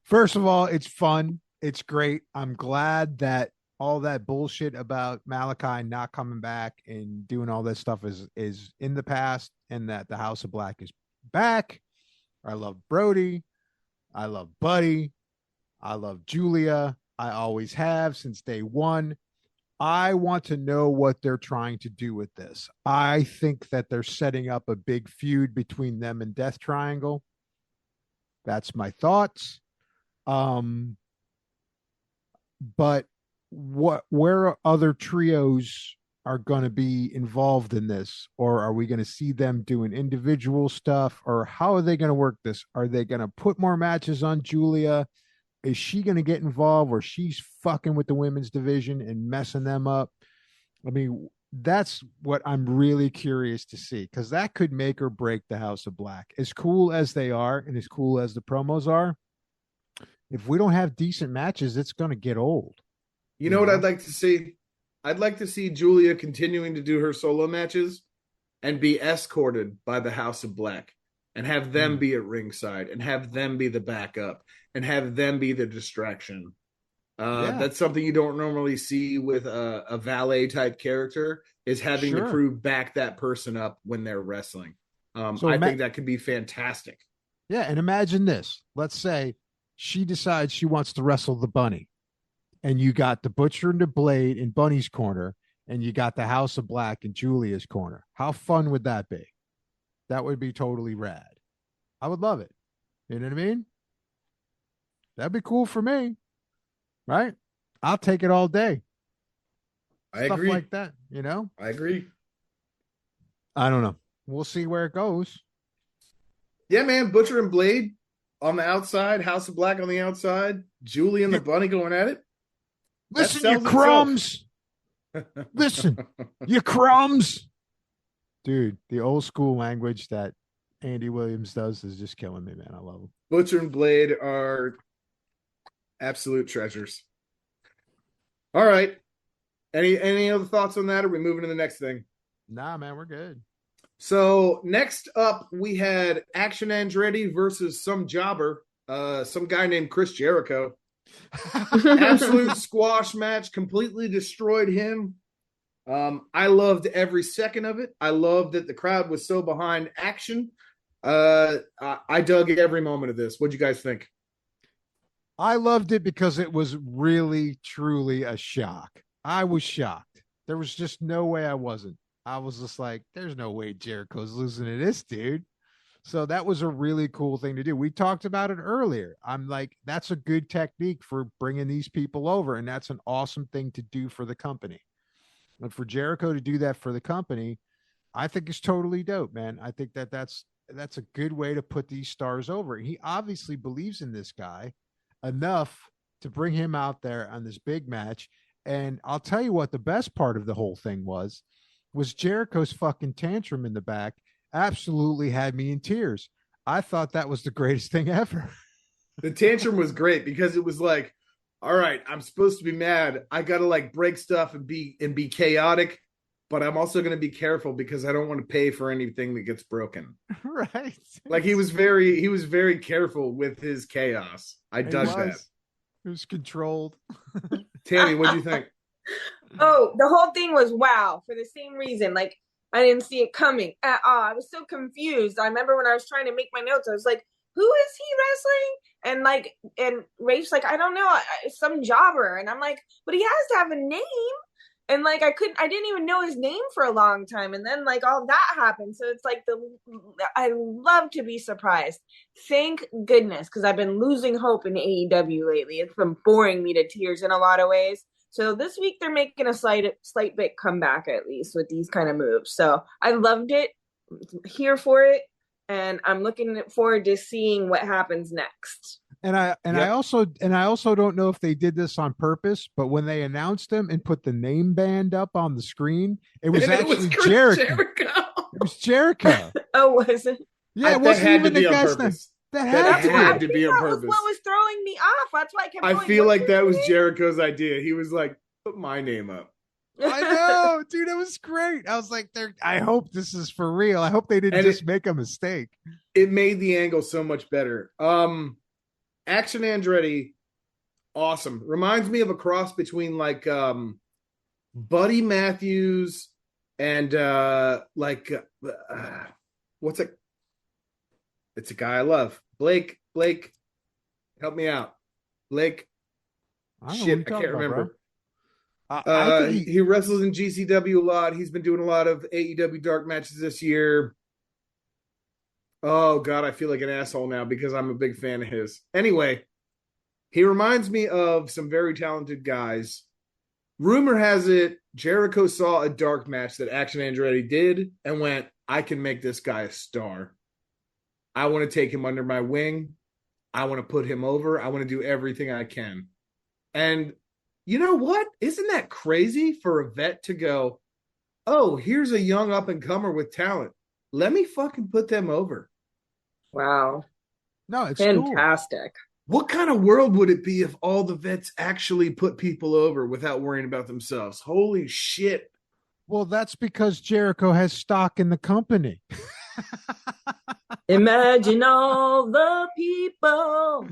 First of all, it's fun. It's great. I'm glad that all that bullshit about Malachi not coming back and doing all this stuff is in the past, and that the House of Black is back. I love Brody. I love Buddy. I love Julia. I always have since day one. I want to know what they're trying to do with this. I think that they're setting up a big feud between them and Death Triangle. That's my thoughts. But where other trios are going to be involved in this, or are we going to see them doing individual stuff, or how are they going to work this? Are they going to put more matches on Julia? Is she going to get involved, or she's fucking with the women's division and messing them up? I mean, that's what I'm really curious to see, because that could make or break the House of Black. As cool as they are and as cool as the promos are, if we don't have decent matches, it's going to get old. You know what I'd like to see? I'd like to see Julia continuing to do her solo matches and be escorted by the House of Black and have them be at ringside and have them be the backup and have them be the distraction. That's something you don't normally see with a valet type character, is having the crew back that person up when they're wrestling. I think that could be fantastic. Yeah. And imagine this. Let's say she decides she wants to wrestle the Bunny, and you got the Butcher and the Blade in Bunny's corner, and you got the House of Black in Julia's corner. How fun would that be? That would be totally rad. I would love it. You know what I mean? That'd be cool for me. Right? I'll take it all day. I Stuff agree. like that, you know? I agree. I don't know. We'll see where it goes. Yeah, man. Butcher and Blade. on the outside, House of Black on the outside, Julie and the Bunny going at it. Listen, you crumbs. Listen, you crumbs. Dude, the old school language that Andy Williams does is just killing me, man. I love him. Butcher and Blade are absolute treasures. All right. Any other thoughts on that? Or are we moving to the next thing? Nah, man, we're good. So next up, we had Action Andretti versus some jobber, some guy named Chris Jericho. Absolute squash match, completely destroyed him. I loved every second of it. I loved that the crowd was so behind Action. I dug every moment of this. What'd you guys think? I loved it because it was really, truly a shock. I was shocked. There was just no way I wasn't. I was just like, there's no way Jericho's losing to this dude. So that was a really cool thing to do. We talked about it earlier. I'm like, that's a good technique for bringing these people over. And that's an awesome thing to do for the company. And for Jericho to do that for the company, I think is totally dope, man. I think that's a good way to put these stars over. He obviously believes in this guy enough to bring him out there on this big match. And I'll tell you what the best part of the whole thing was Jericho's fucking tantrum in the back absolutely had me in tears. I thought that was the greatest thing ever. The tantrum was great because it was like, all right, I'm supposed to be mad. I got to like break stuff and be chaotic, but I'm also going to be careful because I don't want to pay for anything that gets broken. Right. Like he was very careful with his chaos. I dug that. It was controlled. Tammy, what do you think? Oh, the whole thing was wow for the same reason. Like, I didn't see it coming at all. I was so confused. I remember when I was trying to make my notes, I was like, who is he wrestling? And Rafe's like, I don't know, some jobber. And I'm like, but he has to have a name. And like, I didn't even know his name for a long time. And then like all that happened. So it's like I love to be surprised. Thank goodness. Cause I've been losing hope in AEW lately. It's been boring me to tears in a lot of ways. So this week they're making a slight bit comeback at least with these kind of moves. So I loved it. I'm here for it. And I'm looking forward to seeing what happens next. I also don't know if they did this on purpose, but when they announced him and put the name band up on the screen, it was actually Jericho. It was Jericho. Oh, was it? Yeah, it wasn't even the guy's name. That had to be on purpose. What was throwing me off? That's why I kept. I feel like that was Jericho's idea. He was like, "Put my name up." I know, dude. It was great. I was like, I hope this is for real. I hope they didn't just make a mistake. It made the angle so much better. Action Andretti, awesome. Reminds me of a cross between like Buddy Matthews and what's it? It's a guy I love. Blake, help me out. Blake. I can't remember. He wrestles in GCW a lot. He's been doing a lot of AEW dark matches this year. Oh, God, I feel like an asshole now because I'm a big fan of his. Anyway, he reminds me of some very talented guys. Rumor has it Jericho saw a dark match that Action Andretti did and went, I can make this guy a star. I want to take him under my wing. I want to put him over. I want to do everything I can. And you know what? Isn't that crazy for a vet to go, oh, here's a young up-and-comer with talent. Let me fucking put them over. Wow. No, it's fantastic. Cool. What kind of world would it be if all the vets actually put people over without worrying about themselves? Holy shit. Well, that's because Jericho has stock in the company. Imagine all the people.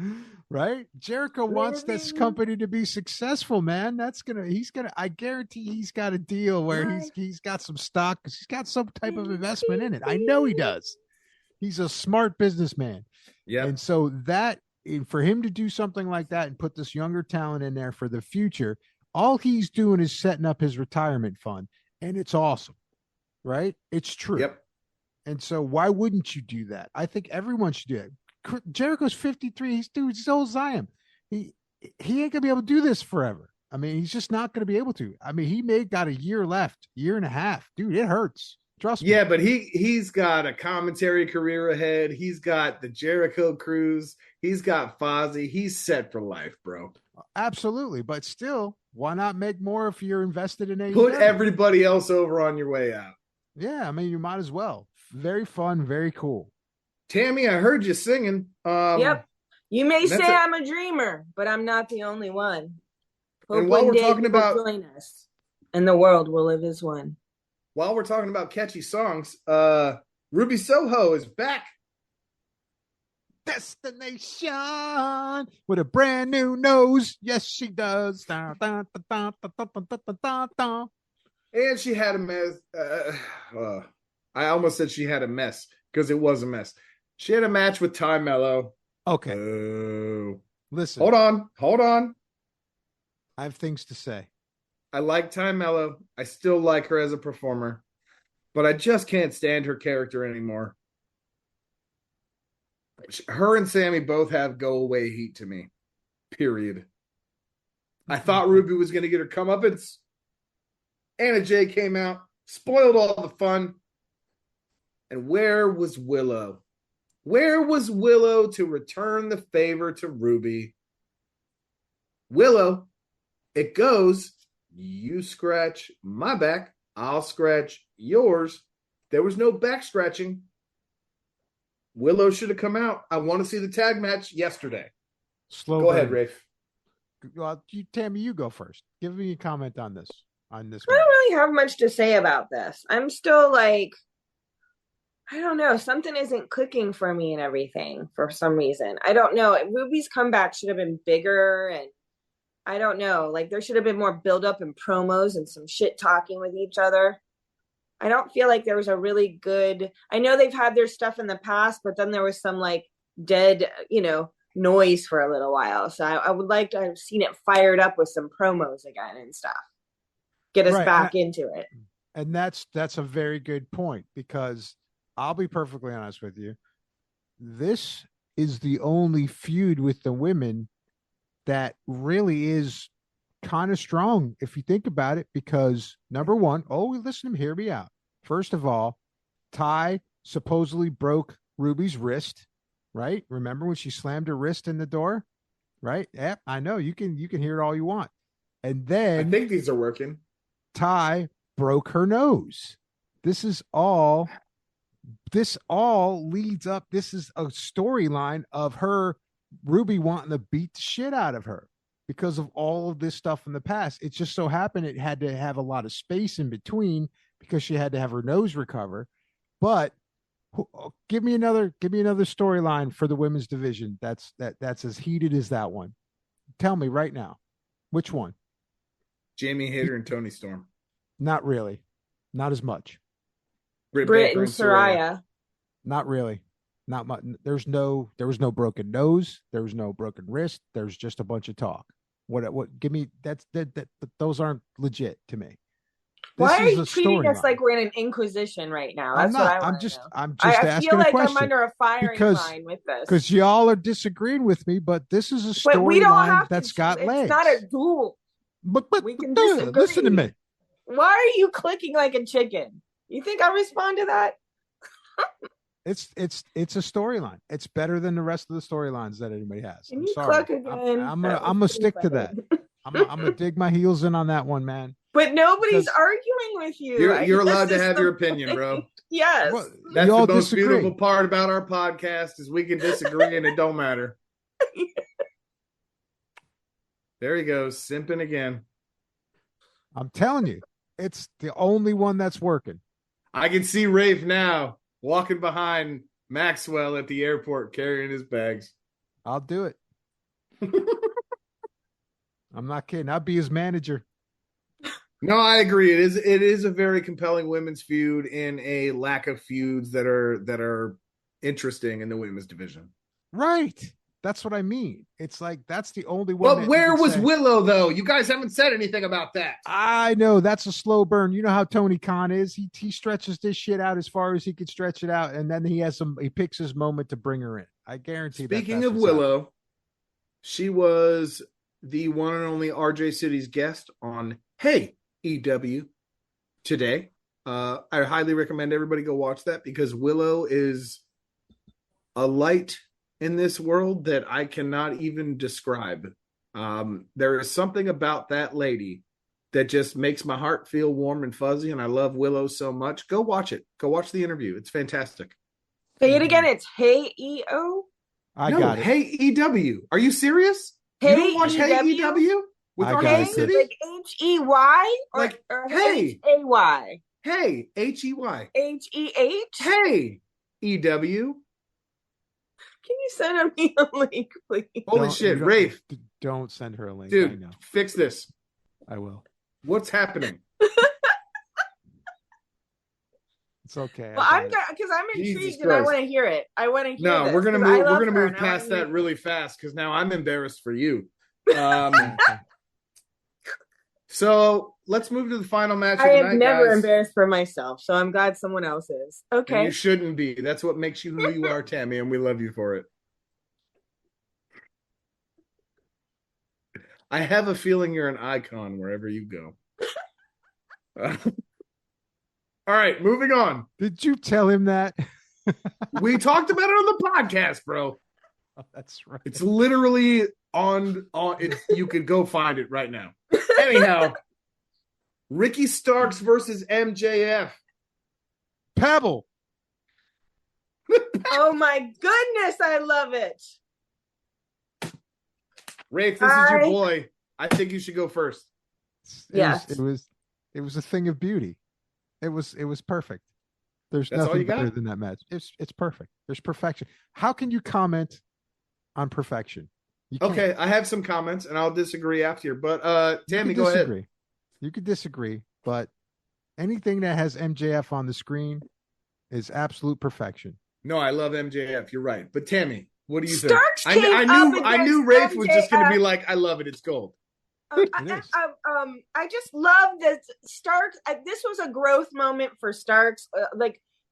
Right? Jericho wants this company to be successful, man. I guarantee he's got a deal where he's got some stock because he's got some type of investment in it. I know he does. He's a smart businessman. Yeah. And so for him to do something like that and put this younger talent in there for the future, all he's doing is setting up his retirement fund. And it's awesome. Right? It's true. Yep. And so why wouldn't you do that? I think everyone should do it. Jericho's 53. He's old as I am. He ain't gonna be able to do this forever. I mean, he's just not gonna be able to. I mean, he got a year left, year and a half. Dude, it hurts. Trust me. Yeah, but he's got a commentary career ahead. He's got the Jericho Cruise. He's got Fozzy. He's set for life, bro. Absolutely. But still, why not make more if you're invested in AEW? Put everybody else over on your way out. Yeah, I mean, you might as well. Very fun, very cool. Tammy, I heard you singing. Yep. You may say I'm a dreamer, but I'm not the only one. Hope and while we're talking about join us, and the world will live as one. While we're talking about catchy songs, Ruby Soho is back. Destination with a brand new nose. Yes, she does. And she had a mess. I almost said she had a mess because it was a mess. She had a match with Ty Mello. Okay. Listen. Hold on. I have things to say. I like Ty Mello. I still like her as a performer, but I just can't stand her character anymore. Her and Sammy both have go away heat to me. Period. I thought Ruby was going to get her comeuppance. Anna Jay came out, spoiled all the fun. And where was Willow? Where was Willow to return the favor to Ruby? Willow, it goes, you scratch my back, I'll scratch yours. There was no back scratching. Willow should have come out. I want to see the tag match yesterday. Go ahead, Rafe. Well, Tammy, you go first. Give me a comment on this. I don't really have much to say about this. I'm still like, I don't know. Something isn't clicking for me and everything for some reason. I don't know. Ruby's comeback should have been bigger, and I don't know. Like, there should have been more build-up and promos and some shit talking with each other. I don't feel like there was a really good... I know they've had their stuff in the past, but then there was some, like, dead, noise for a little while. So I would like to have seen it fired up with some promos again and stuff. Get us back into it. And that's a very good point, because I'll be perfectly honest with you. This is the only feud with the women that really is kind of strong if you think about it, because number one, listen, hear me out. First of all, Ty supposedly broke Ruby's wrist, right? Remember when she slammed her wrist in the door, right? Yeah, I know. You can hear it all you want. And then I think these are working. Ty broke her nose. This all leads up. This is a storyline of Ruby wanting to beat the shit out of her because of all of this stuff in the past. It just so happened it had to have a lot of space in between because she had to have her nose recover. But give me another storyline for the women's division that's as heated as that one. Tell me right now, which one? Jamie Hayter and Toni Storm. Not really. Not as much. Britt and Saraya. Not really. Not much. There was no broken nose. There was no broken wrist. There's just a bunch of talk. What give me that those aren't legit to me. Why are you treating us like we're in an inquisition right now? That's I'm just asking a question. I feel like I'm under a firing line with this. Because y'all are disagreeing with me, but this is a storyline that's got legs. It's not a duel. But we can disagree. Listen to me. Why are you clicking like a chicken? You think I respond to that? It's a storyline. It's better than the rest of the storylines that anybody has. Can you click again? I'm gonna stick to that. I'm gonna dig my heels in on that one, man. But nobody's arguing with you. You're allowed to have your opinion, bro. Yes. Well, that's the most beautiful part about our podcast is we can disagree and it don't matter. There he goes, simping again. I'm telling you, it's the only one that's working. I can see Rafe now walking behind Maxwell at the airport carrying his bags. I'll do it. I'm not kidding. I'll be his manager. No, I agree. It is a very compelling women's feud in a lack of feuds that are interesting in the women's division. Right. That's what I mean. It's like that's the only one. But where was Willow though? You guys haven't said anything about that. I know that's a slow burn. You know how Tony Khan is. He stretches this shit out as far as he could stretch it out, and then he picks his moment to bring her in. I guarantee. Speaking of Willow, she was the one and only RJ City's guest on Hey EW today. I highly recommend everybody go watch that because Willow is a light in this world that I cannot even describe. There is something about that lady that just makes my heart feel warm and fuzzy, and I love Willow so much. Go watch it. Go watch the interview. It's fantastic. Say it again. It's Hey EO. Got it. Hey EW. Are you serious? Hey, you don't watch Hey EW with Arcade City? Like HEY or Hey HAY? Hey HEY. HEH? Hey EW. Can you send me a link, please? Holy shit, Rafe. Don't send her a link. Dude, I know. Fix this. I will. What's happening? It's okay. Well, I'm intrigued and I want to hear it. I want to hear. No, we're gonna move. We're gonna move past that really fast because now I'm embarrassed for you. So let's move to the final match. I am never embarrassed for myself, so I'm glad someone else is. Okay, and you shouldn't be. That's what makes you who you are, Tammy, and we love you for it. I have a feeling you're an icon wherever you go. All right, moving on. Did you tell him that? We talked about it on the podcast, bro. Oh, that's right. It's literally on it. You could go find it right now. Anyhow, Ricky Starks versus MJF. Pebble. Oh my goodness, I love it. Rafe, this is your boy. I think you should go first. It was a thing of beauty. It was perfect. That's nothing better than that match. It's perfect. There's perfection. How can you comment on perfection? Okay, I have some comments and I'll disagree after. But Tammy, go ahead. You could disagree, but anything that has MJF on the screen is absolute perfection. No, I love MJF. You're right. But Tammy, what do you Starks think? I knew Rafe was just going to be like, I love it. It's gold. I just love that Starks. This was a growth moment for Starks.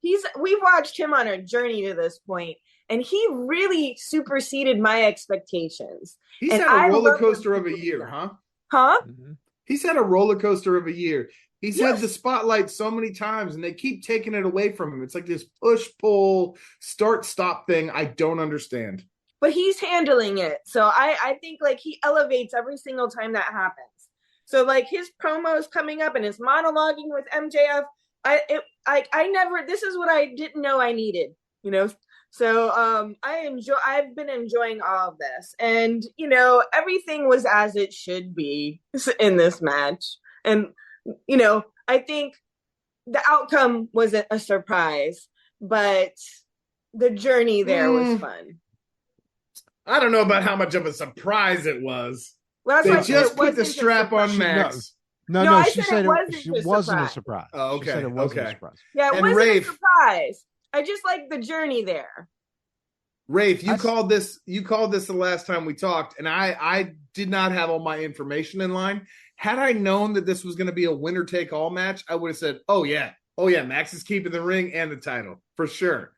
We've watched him on a journey to this point, and he really superseded my expectations. He's had a roller coaster of a year, huh? Huh? Mm-hmm. He's had a roller coaster of a year. He's had the spotlight so many times, and they keep taking it away from him. It's like this push-pull, start-stop thing I don't understand. But he's handling it. So I think he elevates every single time that happens. So his promos coming up and his monologuing with MJF, this is what I didn't know I needed, So I've been enjoying all of this. And, everything was as it should be in this match. And, I think the outcome wasn't a surprise, but the journey there was fun. I don't know about how much of a surprise it was. Well, they just put the strap on Max. No, she said it wasn't a surprise. Oh, okay. She said it wasn't a surprise. Yeah, it wasn't a surprise. I just like the journey there. Rafe, you called this the last time we talked, and I did not have all my information in line. Had I known that this was going to be a winner-take-all match, I would have said, oh yeah, Max is keeping the ring and the title, for sure.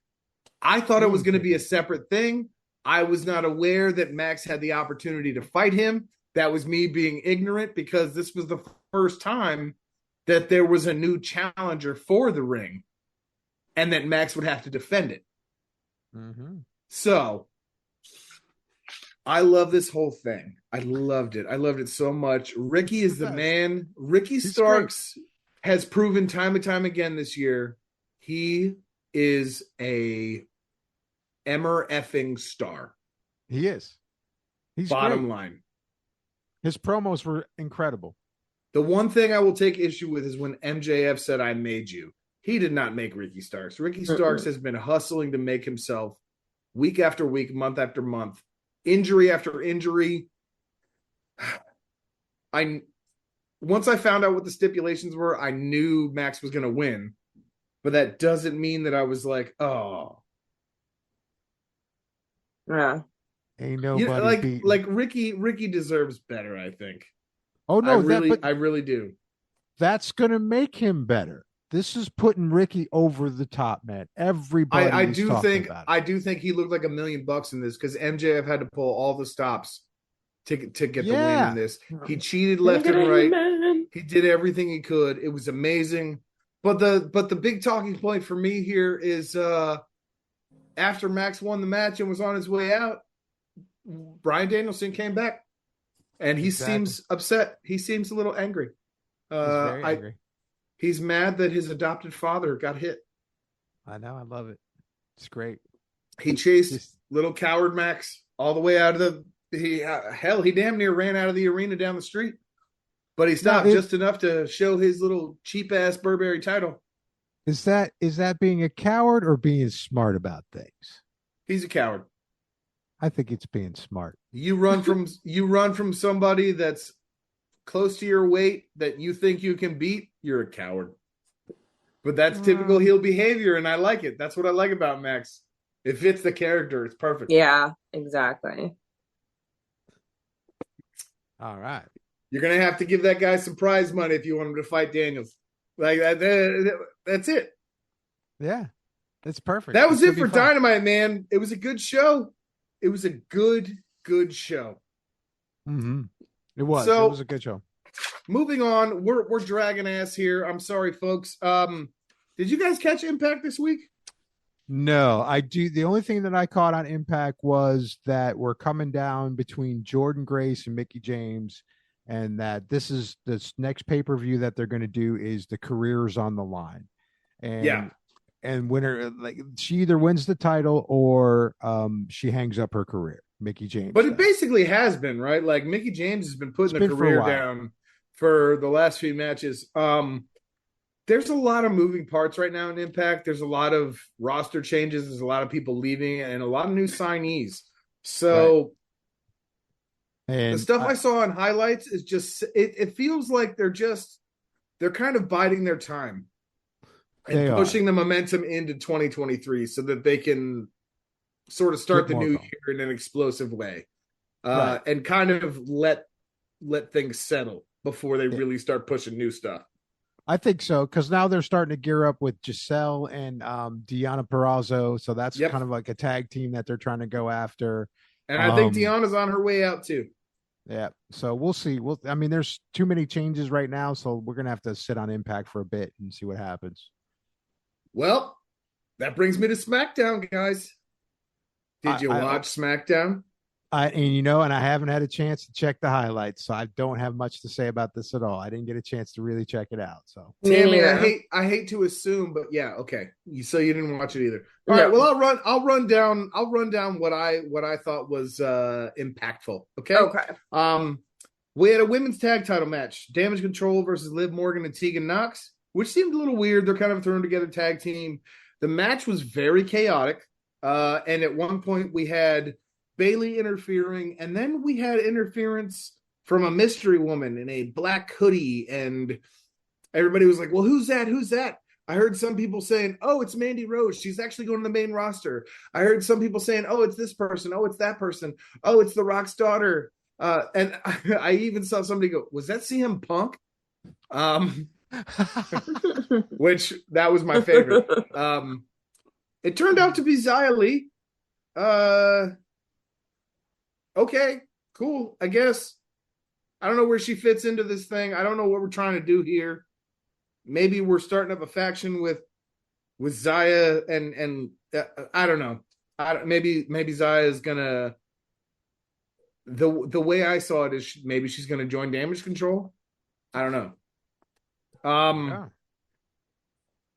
I thought it was going to be a separate thing. I was not aware that Max had the opportunity to fight him. That was me being ignorant because this was the first time that there was a new challenger for the ring and that Max would have to defend it. Mm-hmm. So I love this whole thing. I loved it. I loved it so much. Ricky is the man. Ricky Starks has proven time and time again this year he is a effing star. He is. He's bottom great. line. His promos were incredible. The one thing I will take issue with is when MJF said, I made you. He did not make Ricky Starks. Ricky Starks has been hustling to make himself week after week, month after month, injury after injury. Once I found out what the stipulations were, I knew Max was going to win. But that doesn't mean that I was like, oh. Yeah. Ain't nobody like Ricky deserves better, I think. Oh no, I really do. That's gonna make him better. This is putting Ricky over the top, man. Everybody I do think he looked like $1 million in this because MJF had to pull all the stops to get the win in this. He cheated left and right. He did everything he could. It was amazing. But the big talking point for me here is after Max won the match and was on his way out, Bryan Danielson came back, and he seems upset. He seems a little angry. He's very angry. He's mad that his adopted father got hit. I know. I love it. It's great. He chased little coward Max all the way out of he damn near ran out of the arena down the street. But he stopped just enough to show his little cheap ass Burberry title. Is that being a coward or being smart about things? He's a coward. I think it's being smart. You run from somebody that's close to your weight that you think you can beat, you're a coward. But that's typical heel behavior, and I like it. That's what I like about Max. It fits the character. It's perfect. Yeah, exactly. All right. You're going to have to give that guy some prize money if you want him to fight Daniels. Like that's it. Yeah, that's perfect. That was it for Dynamite, man. It was a good show. It was a good show. Mm-hmm. It was a good show. Moving on, we're dragging ass here. I'm sorry, folks. Did you guys catch Impact this week? No, I do. The only thing that I caught on Impact was that we're coming down between Jordynne Grace and Mickie James, and that this next pay-per-view that they're going to do is the careers on the line. And winner, like, she either wins the title or she hangs up her career, Mickie James. But it basically has been, right? Like, Mickie James has been putting the career down for the last few matches. There's a lot of moving parts right now in Impact. There's a lot of roster changes. There's a lot of people leaving and a lot of new signees. So the stuff I saw in highlights is just, it feels like they're kind of biding their time and pushing the momentum into 2023 so that they can sort of start the new year in an explosive way and kind of let things settle before they really start pushing new stuff. I think so, because now they're starting to gear up with Giselle and Deonna Purrazzo, so that's kind of like a tag team that they're trying to go after. And I think Deonna's on her way out too. Yeah, so we'll see. I mean, there's too many changes right now, so we're gonna have to sit on Impact for a bit and see what happens. Well, that brings me to SmackDown, guys. Did you watch SmackDown? And I haven't had a chance to check the highlights, so I don't have much to say about this at all. I didn't get a chance to really check it out. So, Tammy, I hate to assume, but yeah, okay. So you didn't watch it either. All right. Well, I'll run down what I thought was impactful. Okay. We had a women's tag title match: Damage Control versus Liv Morgan and Tegan Nox, which seemed a little weird. They're kind of thrown together tag team. The match was very chaotic, and at one point we had Bayley interfering, and then we had interference from a mystery woman in a black hoodie, and everybody was like, well, who's that? I heard some people saying, oh, it's Mandy Rose, she's actually going to the main roster. I heard some people saying, oh, it's this person, oh, it's that person, oh, it's The Rock's daughter, and I even saw somebody go, was that CM Punk? Which that was my favorite. It turned out to be Xia Li. Okay, cool. I guess. I don't know where she fits into this thing. I don't know what we're trying to do here. Maybe we're starting up a faction with Xia and I don't know. Maybe Xia is gonna. The way I saw it is maybe she's gonna join Damage Control. I don't know.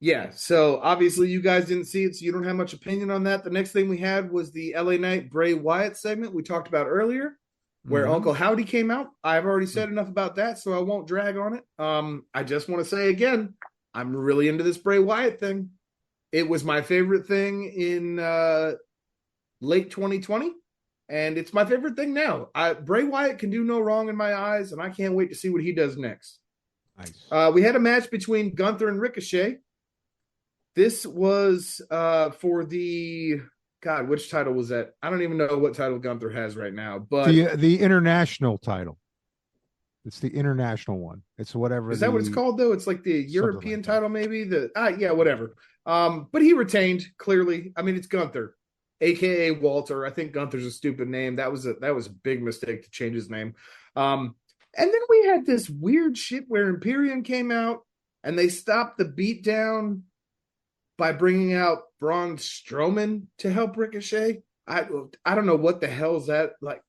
Yeah, so obviously you guys didn't see it, so you don't have much opinion on that. The next thing we had was the LA Knight Bray Wyatt segment we talked about earlier, where Uncle Howdy came out. I've already said enough about that, so I won't drag on it. I just want to say again, I'm really into this Bray Wyatt thing. It was my favorite thing in late 2020, and it's my favorite thing now. Bray Wyatt can do no wrong in my eyes, and I can't wait to see what he does next. Nice. We had a match between Gunther and Ricochet. This was for the which title was that? I don't even know what title Gunther has right now, but the international title. It's the international one. It's whatever. Is that what it's called though? It's like the European title, maybe whatever. But he retained clearly. I mean, it's Gunther, aka Walter. I think Gunther's a stupid name. That was a big mistake to change his name. And then we had this weird shit where Imperium came out and they stopped the beatdown by bringing out Braun Strowman to help Ricochet. I don't know what the hell's that like.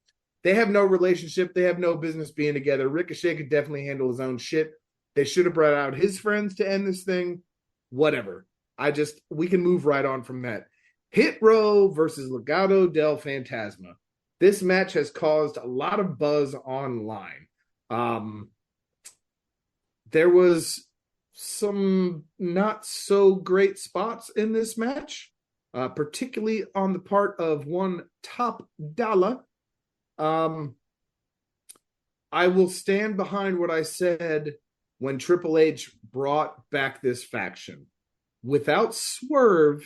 They have no relationship. They have no business being together. Ricochet could definitely handle his own shit. They should have brought out his friends to end this thing. Whatever. We can move right on from that. Hit Row versus Legado del Fantasma. This match has caused a lot of buzz online. There was some not so great spots in this match, particularly on the part of one Top Dollar. I will stand behind what I said when Triple H brought back this faction. Without Swerve,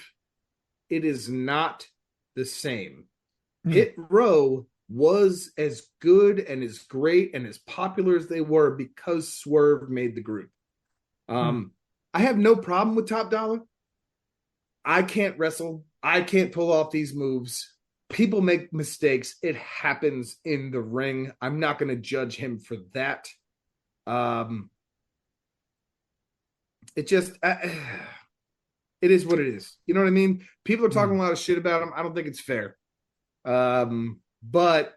it is not the same. Hit Row was as good and as great and as popular as they were because Swerve made the group. I have no problem with Top Dollar. I can't wrestle. I can't pull off these moves. People make mistakes. It happens in the ring. I'm not going to judge him for that. It is what it is. You know what I mean? People are talking a lot of shit about him. I don't think it's fair. But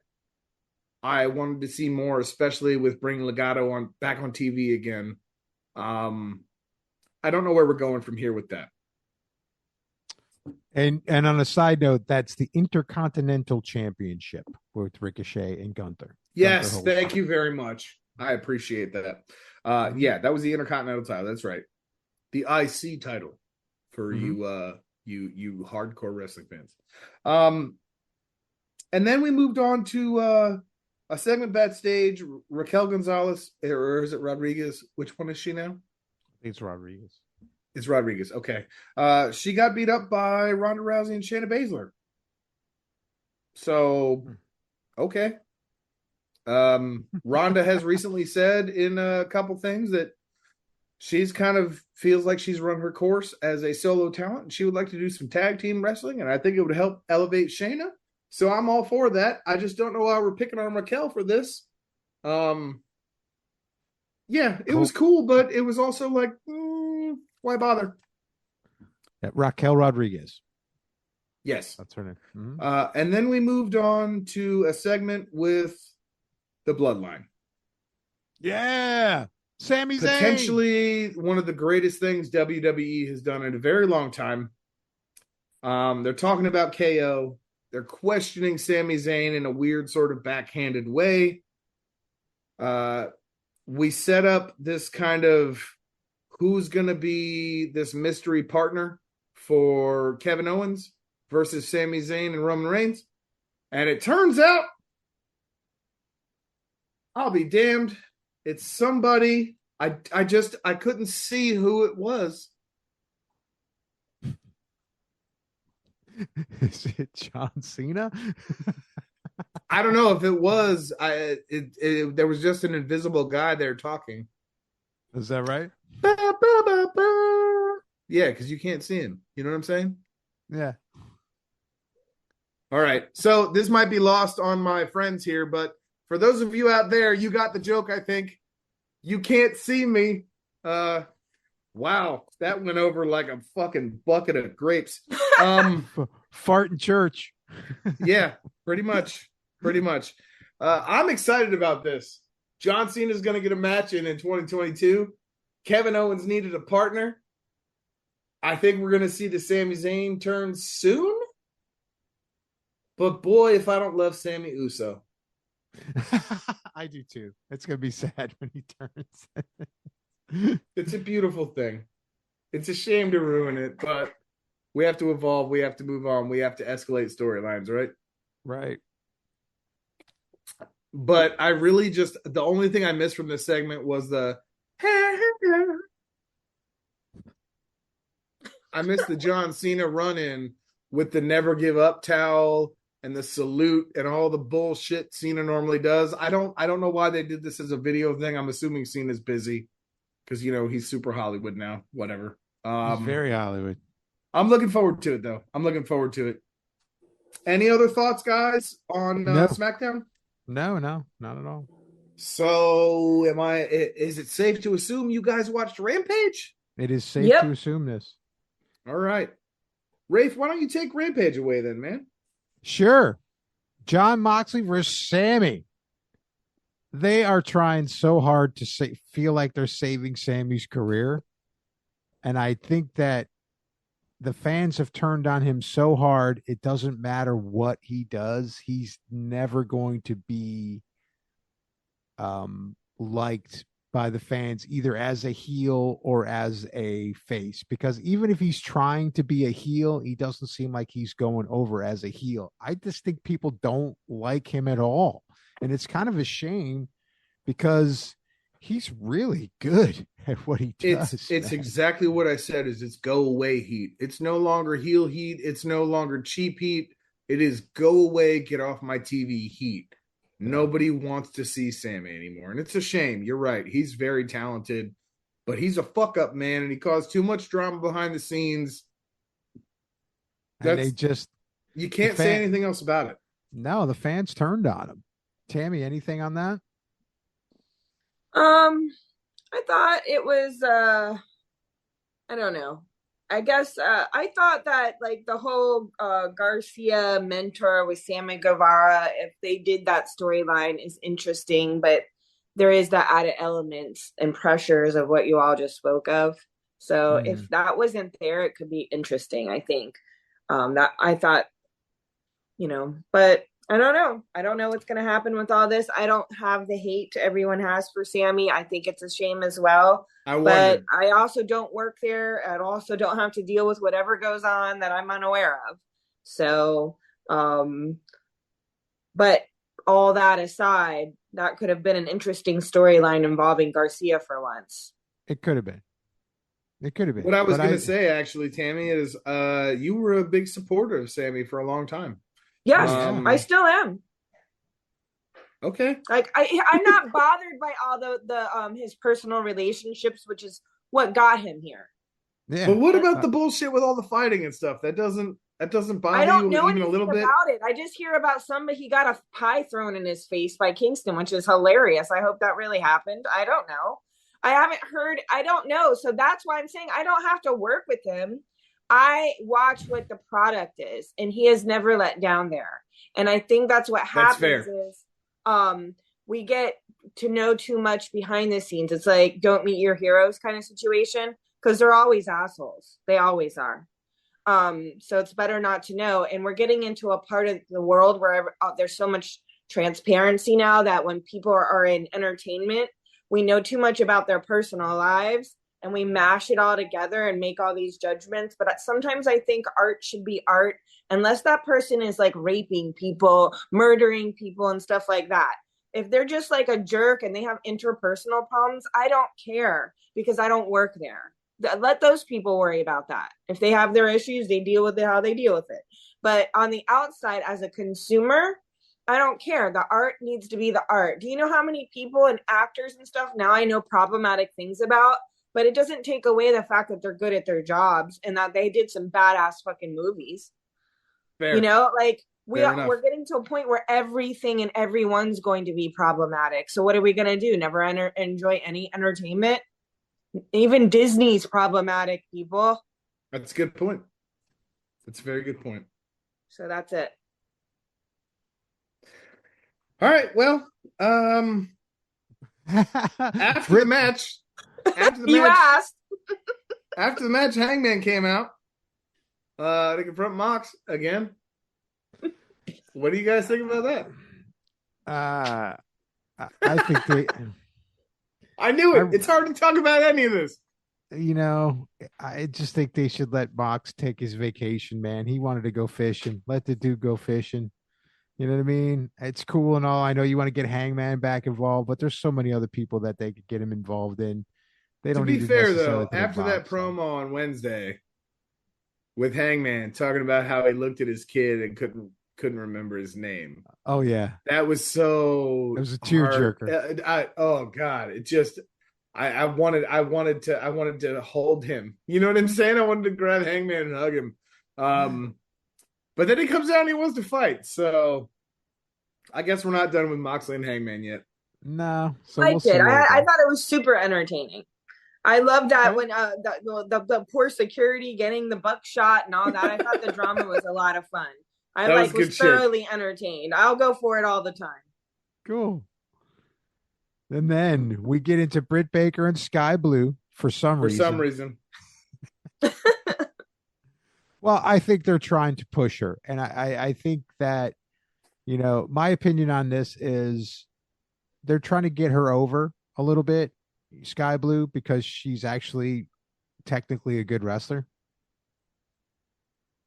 I wanted to see more, especially with bringing Legado back on TV again. I don't know where we're going from here with that. And on a side note, that's the Intercontinental Championship with Ricochet and Gunther. Yes, thank you very much. I appreciate that. Yeah, that was the Intercontinental title. That's right. The IC title for you hardcore wrestling fans. And then we moved on to a segment backstage. Raquel Gonzalez, or is it Rodriguez? Which one is she now? I think it's Rodriguez. It's Rodriguez. Okay. She got beat up by Ronda Rousey and Shayna Baszler. So, okay. Ronda has recently said in a couple things that she's kind of feels like she's run her course as a solo talent, and she would like to do some tag team wrestling, and I think it would help elevate Shayna. So I'm all for that. I just don't know why we're picking on Raquel for this. Yeah, it was cool, but it was also like, why bother? Raquel Rodriguez. Yes. That's her name. And then we moved on to a segment with the Bloodline. Yeah. Sami Zayn. Potentially one of the greatest things WWE has done in a very long time. They're talking about KO. They're questioning Sami Zayn in a weird sort of backhanded way. We set up this kind of who's going to be this mystery partner for Kevin Owens versus Sami Zayn and Roman Reigns. And it turns out, I'll be damned, it's somebody. I couldn't see who it was. Is it John Cena? I don't know if it was. There was just an invisible guy there talking. Is that right? Yeah, because you can't see him. You know what I'm saying? Yeah. All right. So this might be lost on my friends here, but for those of you out there, you got the joke, I think. You can't see me. Wow, that went over like a fucking bucket of grapes. Fart in church. Yeah, pretty much. I'm excited about this. John Cena is going to get a match in 2022. Kevin Owens needed a partner. I think we're going to see the Sami Zayn turn soon. But boy, if I don't love Sammy Uso. I do too. It's going to be sad when he turns. It's a beautiful thing. It's a shame to ruin it, but we have to evolve. We have to move on. We have to escalate storylines, right? Right. But I really just, the only thing I missed from this segment was I missed the John Cena run-in with the never give up towel and the salute and all the bullshit Cena normally does. I don't know why they did this as a video thing. I'm assuming Cena's busy because, you know, he's super Hollywood now. Whatever. He's very Hollywood. I'm looking forward to it, though. I'm looking forward to it. Any other thoughts, guys, on SmackDown? No, not at all. So, is it safe to assume you guys watched Rampage? It is safe to assume this. All right. Rafe, why don't you take Rampage away then, man? Sure. Jon Moxley versus Sammy. They are trying so hard to feel like they're saving Sammy's career. And I think that the fans have turned on him so hard, it doesn't matter what he does. He's never going to be liked by the fans, either as a heel or as a face, because even if he's trying to be a heel, he doesn't seem like he's going over as a heel. I just think people don't like him at all. And it's kind of a shame because he's really good at what he does. It's exactly what I said. It's go away heat. It's no longer heel heat. It's no longer cheap heat. It is go away, get off my TV heat. Nobody wants to see Sammy anymore. And it's a shame. You're right. He's very talented, but he's a fuck up, man. And he caused too much drama behind the scenes. You can't say anything else about it. No, the fans turned on him. Tammy, anything on that? I thought it was I don't know. I guess I thought that like the whole Garcia mentor with Sammy Guevara, if they did that storyline, is interesting, but there is that added elements and pressures of what you all just spoke of. So if that wasn't there, it could be interesting, I think. That I thought, but I don't know. I don't know what's going to happen with all this. I don't have the hate everyone has for Sammy. I think it's a shame as well. But I also don't work there. I also don't have to deal with whatever goes on that I'm unaware of. So, but all that aside, that could have been an interesting storyline involving Garcia for once. It could have been. What I was going to say, actually, Tammy, is you were a big supporter of Sammy for a long time. Yes, I still am. Okay. Like I'm not bothered by all the his personal relationships, which is what got him here. Yeah. But what about the bullshit with all the fighting and stuff? That doesn't bother you? I don't know even a little bit about it. I just hear about somebody he got a pie thrown in his face by Kingston, which is hilarious. I hope that really happened. I don't know. I haven't heard. I don't know. So that's why I'm saying I don't have to work with him. I watch what the product is, and he has never let down there. And I think that's what happens is we get to know too much behind the scenes. It's like don't meet your heroes kind of situation because they're always assholes. They always are. So it's better not to know. And we're getting into a part of the world where there's so much transparency now that when people are in entertainment, we know too much about their personal lives. And we mash it all together and make all these judgments. But sometimes I think art should be art unless that person is like raping people, murdering people and stuff like that. If they're just like a jerk and they have interpersonal problems, I don't care because I don't work there. Let those people worry about that. If they have their issues, they deal with it how they deal with it. But on the outside, as a consumer, I don't care. The art needs to be the art. Do you know how many people and actors and stuff now I know problematic things about? But it doesn't take away the fact that they're good at their jobs and that they did some badass fucking movies. Fair. Like we're getting to a point where everything and everyone's going to be problematic. So what are we going to do? Never enjoy any entertainment? Even Disney's problematic, people. That's a good point. That's a very good point. So that's it. All right. Well, after the match... After the match, Hangman came out to confront Mox again. What do you guys think about that? I think I knew it. It's hard to talk about any of this. I just think they should let Mox take his vacation, man. He wanted to go fishing. Let the dude go fishing. You know what I mean? It's cool and all. I know you want to get Hangman back involved, but there's so many other people that they could get him involved in. They don't. To be fair, though, after that promo on Wednesday with Hangman talking about how he looked at his kid and couldn't remember his name. Oh yeah, that was so. It was a tearjerker. Oh god, it just. I wanted to hold him. You know what I'm saying? I wanted to grab Hangman and hug him. But then he comes out and he wants to fight. So I guess we're not done with Moxley and Hangman yet. No, so I did. I thought it was super entertaining. I loved that when the poor security getting the buckshot and all that. I thought the drama was a lot of fun. I was thoroughly entertained. I'll go for it all the time. Cool. And then we get into Britt Baker and Sky Blue for some reason. Well, I think they're trying to push her. And I think that, my opinion on this is they're trying to get her over a little bit, Sky Blue, because she's actually technically a good wrestler.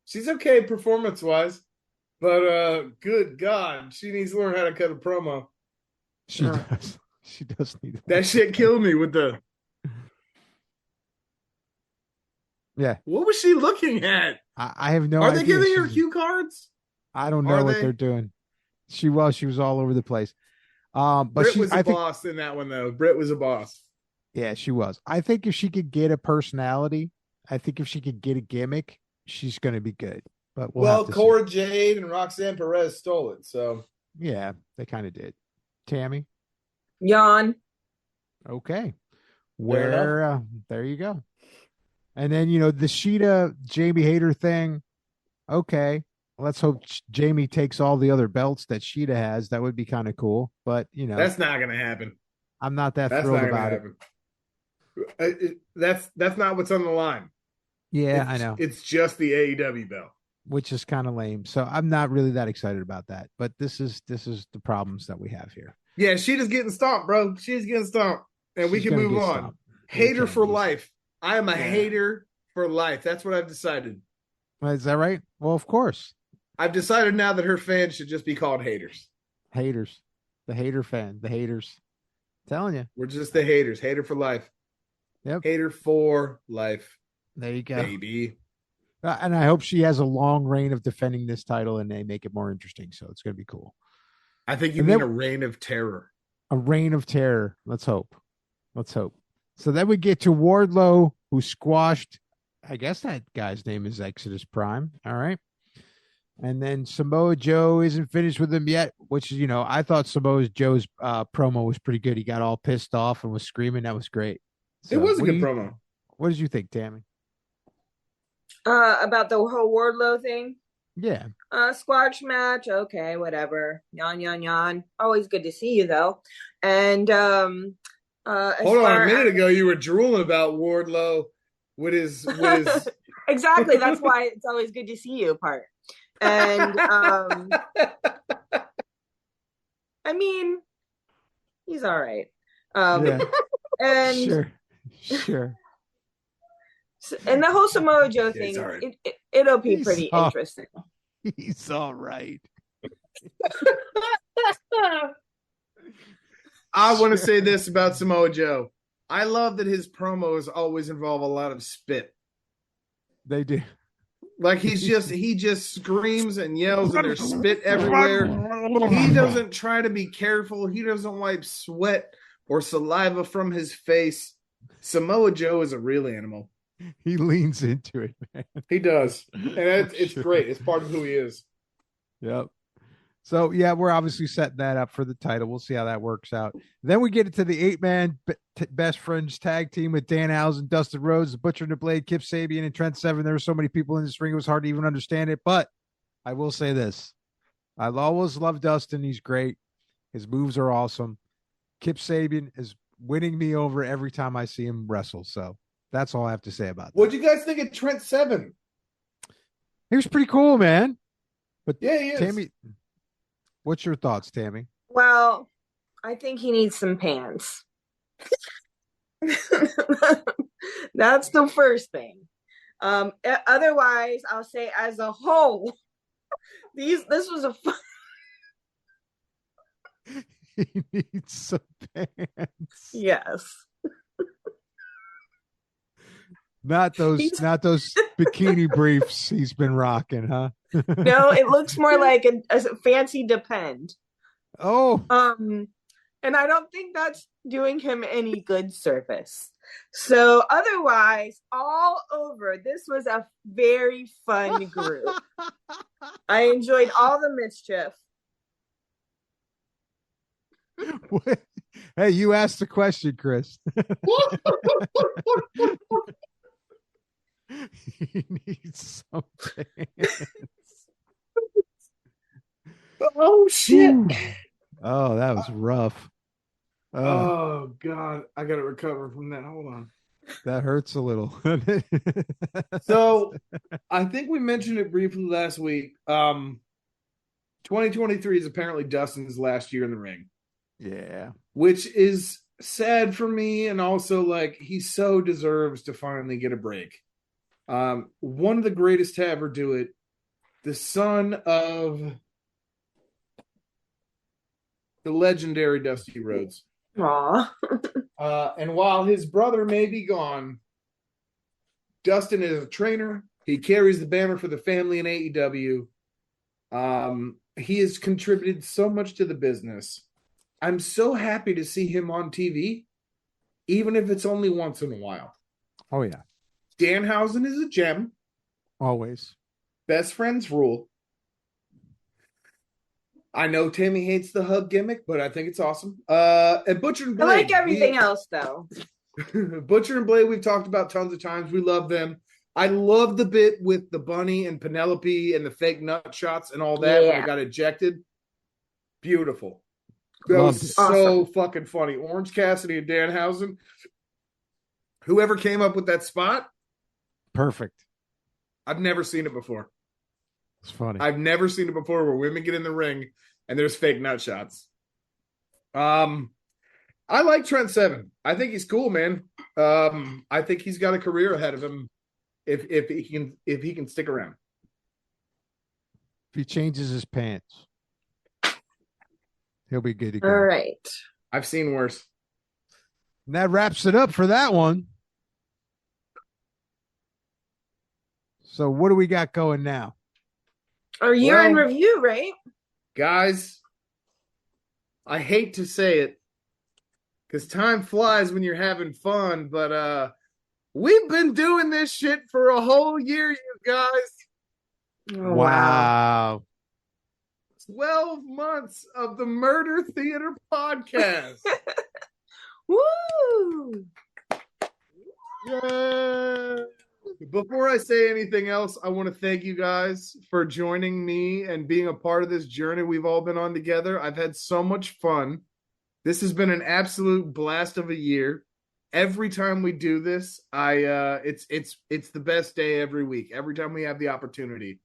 She's okay performance-wise, but good God, she needs to learn how to cut a promo. She does. She does need that shit killed me with the. Yeah. What was she looking at? I have no idea. Are they giving her cue cards? I don't know what they're doing. She was all over the place. But Britt was a boss in that one, though. Britt was a boss. Yeah, she was. I think if she could get a personality, I think if she could get a gimmick, she's going to be good. But Cora Jade and Roxanne Perez stole it, so. Yeah, they kind of did. Tammy? Yawn. Okay. There you go. And then, the Sheeta Jamie Hayter thing. Okay. Let's hope Jamie takes all the other belts that Sheeta has. That would be kind of cool. But, that's not going to happen. I'm not thrilled about it. That's not what's on the line. Yeah, I know. It's just the AEW belt, which is kind of lame. So I'm not really that excited about that. But this is the problems that we have here. Yeah, Sheeta's getting stomped, bro. She's getting stomped, and we can move on. Hater for life. I am a hater for life. That's what I've decided. Is that right? Well, of course. I've decided now that her fans should just be called haters. Haters. The hater fan. The haters. I'm telling you. We're just the haters. Hater for life. Yep. Hater for life. There you go. Baby. And I hope she has a long reign of defending this title and they make it more interesting. So it's going to be cool. I think you mean a reign of terror. A reign of terror. Let's hope. So then we get to Wardlow, who squashed, I guess that guy's name is Exodus Prime. All right. And then Samoa Joe isn't finished with him yet, which, I thought Samoa Joe's promo was pretty good. He got all pissed off and was screaming. That was great. So, it was a good promo. What did you think, Tammy? About the whole Wardlow thing? Yeah. Squash match. Okay, whatever. Yawn. Always good to see you, though. And hold on, a minute ago you were drooling about Wardlow with his exactly. That's why it's always good to see you part. And I mean, he's all right. And sure. And the whole Samoa Joe thing, it'll be pretty interesting. He's all right. I want to say this about Samoa Joe. I love that his promos always involve a lot of spit. They do. Like he just screams and yells and there's spit everywhere. He doesn't try to be careful. He doesn't wipe sweat or saliva from his face. Samoa Joe is a real animal. He leans into it, man. He does. And it's great. It's part of who he is. Yep. So, yeah, we're obviously setting that up for the title. We'll see how that works out. Then we get into the 8-man best friends tag team with Dan Allen, Dustin Rhodes, the Butcher and the Blade, Kip Sabian, and Trent Seven. There were so many people in this ring. It was hard to even understand it. But I will say this. I've always loved Dustin. He's great. His moves are awesome. Kip Sabian is winning me over every time I see him wrestle. So that's all I have to say about that. What'd you guys think of Trent Seven? He was pretty cool, man. But yeah, he is. Tammy, what's your thoughts, Tammy? Well, I think he needs some pants. That's the first thing. Otherwise, I'll say as a whole, this was a fun. He needs some pants. Yes. Not those bikini briefs he's been rocking, huh? No, it looks more like a fancy Depend. Oh. And I don't think that's doing him any good service. So otherwise, all over, this was a very fun group. I enjoyed all the mischief. Hey, you asked the question, Chris. He needs something. Oh shit. Oh, that was rough. Oh God. I gotta recover from that. Hold on. That hurts a little. So I think we mentioned it briefly last week. 2023 is apparently Dustin's last year in the ring. Yeah. Which is sad for me, and also like he so deserves to finally get a break. One of the greatest to ever do it, the son of the legendary Dusty Rhodes. Aw. And while his brother may be gone, Dustin is a trainer. He carries the banner for the family in AEW. He has contributed so much to the business. I'm so happy to see him on TV, even if it's only once in a while. Oh, yeah. Danhausen is a gem. Always. Best friends rule. I know Tammy hates the hug gimmick, but I think it's awesome. And Butcher and Blade. I like everything else, though. Butcher and Blade, we've talked about tons of times. We love them. I love the bit with the bunny and Penelope and the fake nut shots and all that when it got ejected. Beautiful. That was so fucking funny. Orange Cassidy and Danhausen. Whoever came up with that spot. Perfect. I've never seen it before. It's funny. I've never seen it before where women get in the ring and there's fake nut shots. I like Trent Seven. I think he's cool, man. I think he's got a career ahead of him if he can stick around. If he changes his pants, he'll be good to go. All right. I've seen worse. And that wraps it up for that one. So what do we got going now? Our year in review, right? Guys, I hate to say it because time flies when you're having fun, but we've been doing this shit for a whole year, you guys. Oh, wow. 12 months of the Murder Theater podcast. Woo! Yay! Before I say anything else, I want to thank you guys for joining me and being a part of this journey we've all been on together. I've had so much fun. This has been an absolute blast of a year. Every time we do this, it's the best day every week. Every time we have the opportunity.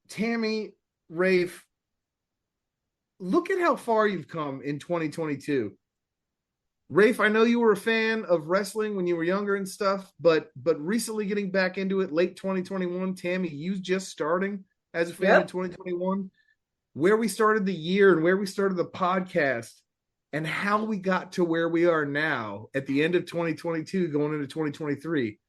Tammy, Rafe, look at how far you've come in 2022. Rafe, I know you were a fan of wrestling when you were younger and stuff, but recently getting back into it, late 2021. Tammy, you just starting as a fan in 2021. Where we started the year and where we started the podcast and how we got to where we are now at the end of 2022 going into 2023.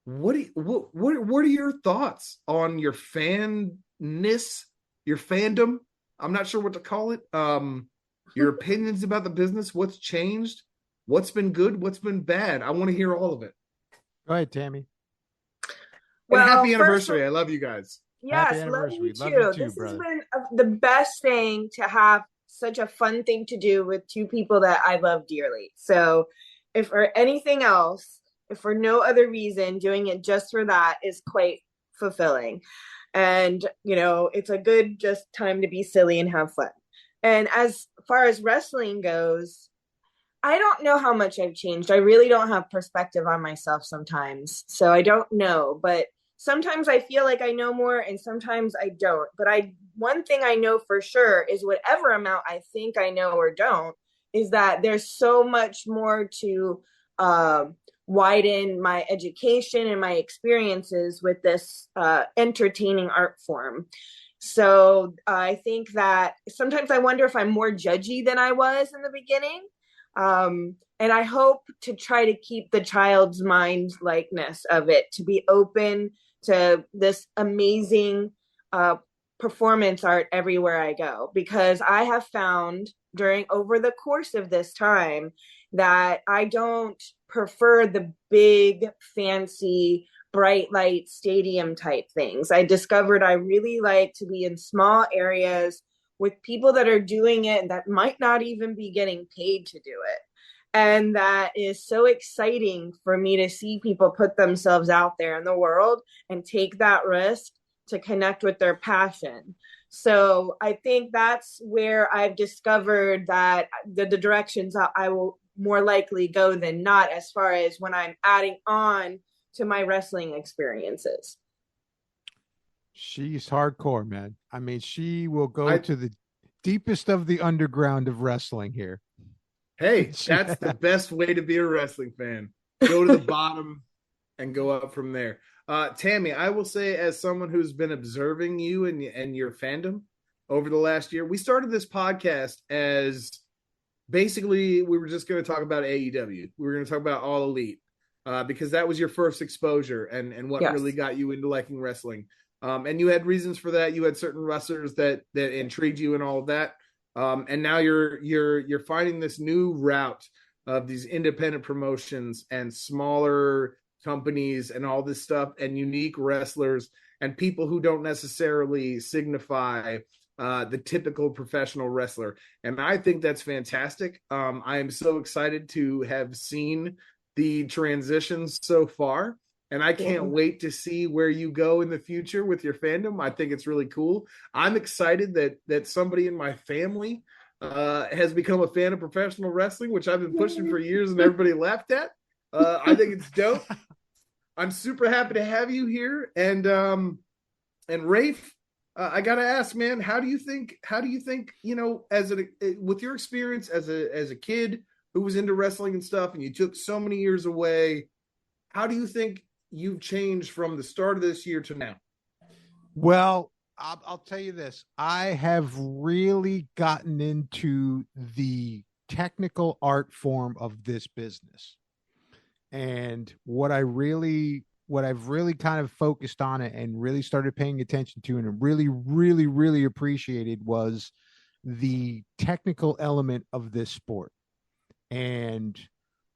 What are your thoughts on your fanness, your fandom? I'm not sure what to call it. Your opinions about the business, what's changed, what's been good, what's been bad. I want to hear all of it. Go ahead, Tammy. Well, and happy anniversary. I love you guys. Yes, love you too. This has been the best thing to have such a fun thing to do with two people that I love dearly. So if for anything else, if for no other reason, doing it just for that is quite fulfilling. And, it's a good just time to be silly and have fun. And as far as wrestling goes, I don't know how much I've changed. I really don't have perspective on myself sometimes. So I don't know. But sometimes I feel like I know more and sometimes I don't. But one thing I know for sure is whatever amount I think I know or don't, is that there's so much more to widen my education and my experiences with this entertaining art form. So I think that sometimes I wonder if I'm more judgy than I was in the beginning. And I hope to try to keep the child's mind likeness of it, to be open to this amazing performance art everywhere I go, because I have found over the course of this time that I don't prefer the big, fancy, bright light stadium type things. I discovered I really like to be in small areas with people that are doing it that might not even be getting paid to do it. And that is so exciting for me to see people put themselves out there in the world and take that risk to connect with their passion. So I think that's where I've discovered that the directions I will more likely go than not, as far as when I'm adding on to my wrestling experiences. She's hardcore, man. I mean, she will go to the deepest of the underground of wrestling here. Hey, that's the best way to be a wrestling fan. Go to the bottom and go up from there. Tammy, I will say, as someone who's been observing you and your fandom over the last year, we started this podcast as basically we were just going to talk about AEW. We were going to talk about All Elite because that was your first exposure and what really got you into liking wrestling. And you had reasons for that. You had certain wrestlers that intrigued you and all of that. And now you're finding this new route of these independent promotions and smaller companies and all this stuff and unique wrestlers and people who don't necessarily signify the typical professional wrestler. And I think that's fantastic. I am so excited to have seen the transitions so far. And I can't wait to see where you go in the future with your fandom. I think it's really cool. I'm excited that somebody in my family has become a fan of professional wrestling, which I've been pushing for years and everybody laughed at. I think it's dope. I'm super happy to have you here. And Rafe, I got to ask, man, how do you think, you know, with your experience as a kid who was into wrestling and stuff, and you took so many years away, how do you think you've changed from the start of this year to now? Well, I'll tell you this. I have really gotten into the technical art form of this business. And what I've really kind of focused on it and really started paying attention to and really, really, really appreciated was the technical element of this sport and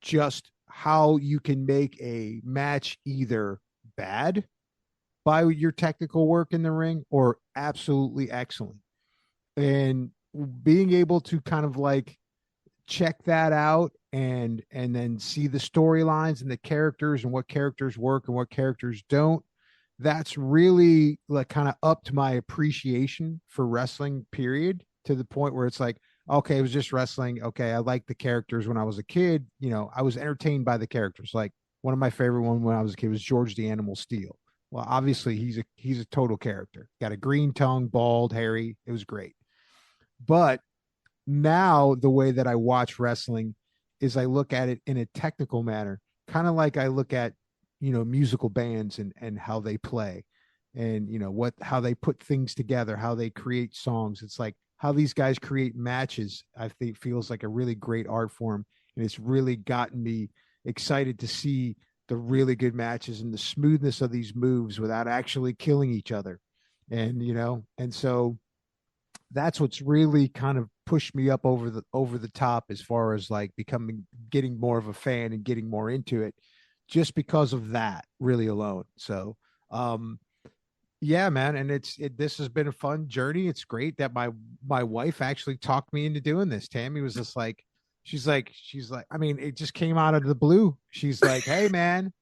just how you can make a match either bad by your technical work in the ring or absolutely excellent. And being able to kind of like check that out and then see the storylines and the characters and what characters work and what characters don't, that's really like kind of upped my appreciation for wrestling, period, to the point where it's like, okay, it was just wrestling. Okay, I liked the characters when I was a kid. You know, I was entertained by the characters. Like one of my favorite ones when I was a kid was George the Animal Steel. Well, obviously he's a total character. Got a green tongue, bald, hairy. It was great. But now the way that I watch wrestling is I look at it in a technical manner, kind of like I look at, you know, musical bands and how they play and, you know, how they put things together, how they create songs. It's like how these guys create matches. I think feels like a really great art form. And it's really gotten me excited to see the really good matches and the smoothness of these moves without actually killing each other. And, you know, and so that's what's really kind of pushed me up over the top as far as like getting more of a fan and getting more into it just because of that really alone. So, yeah, man. And this has been a fun journey. It's great that my wife actually talked me into doing this. Tammy was just like, she's like, I mean, it just came out of the blue. She's like, hey man,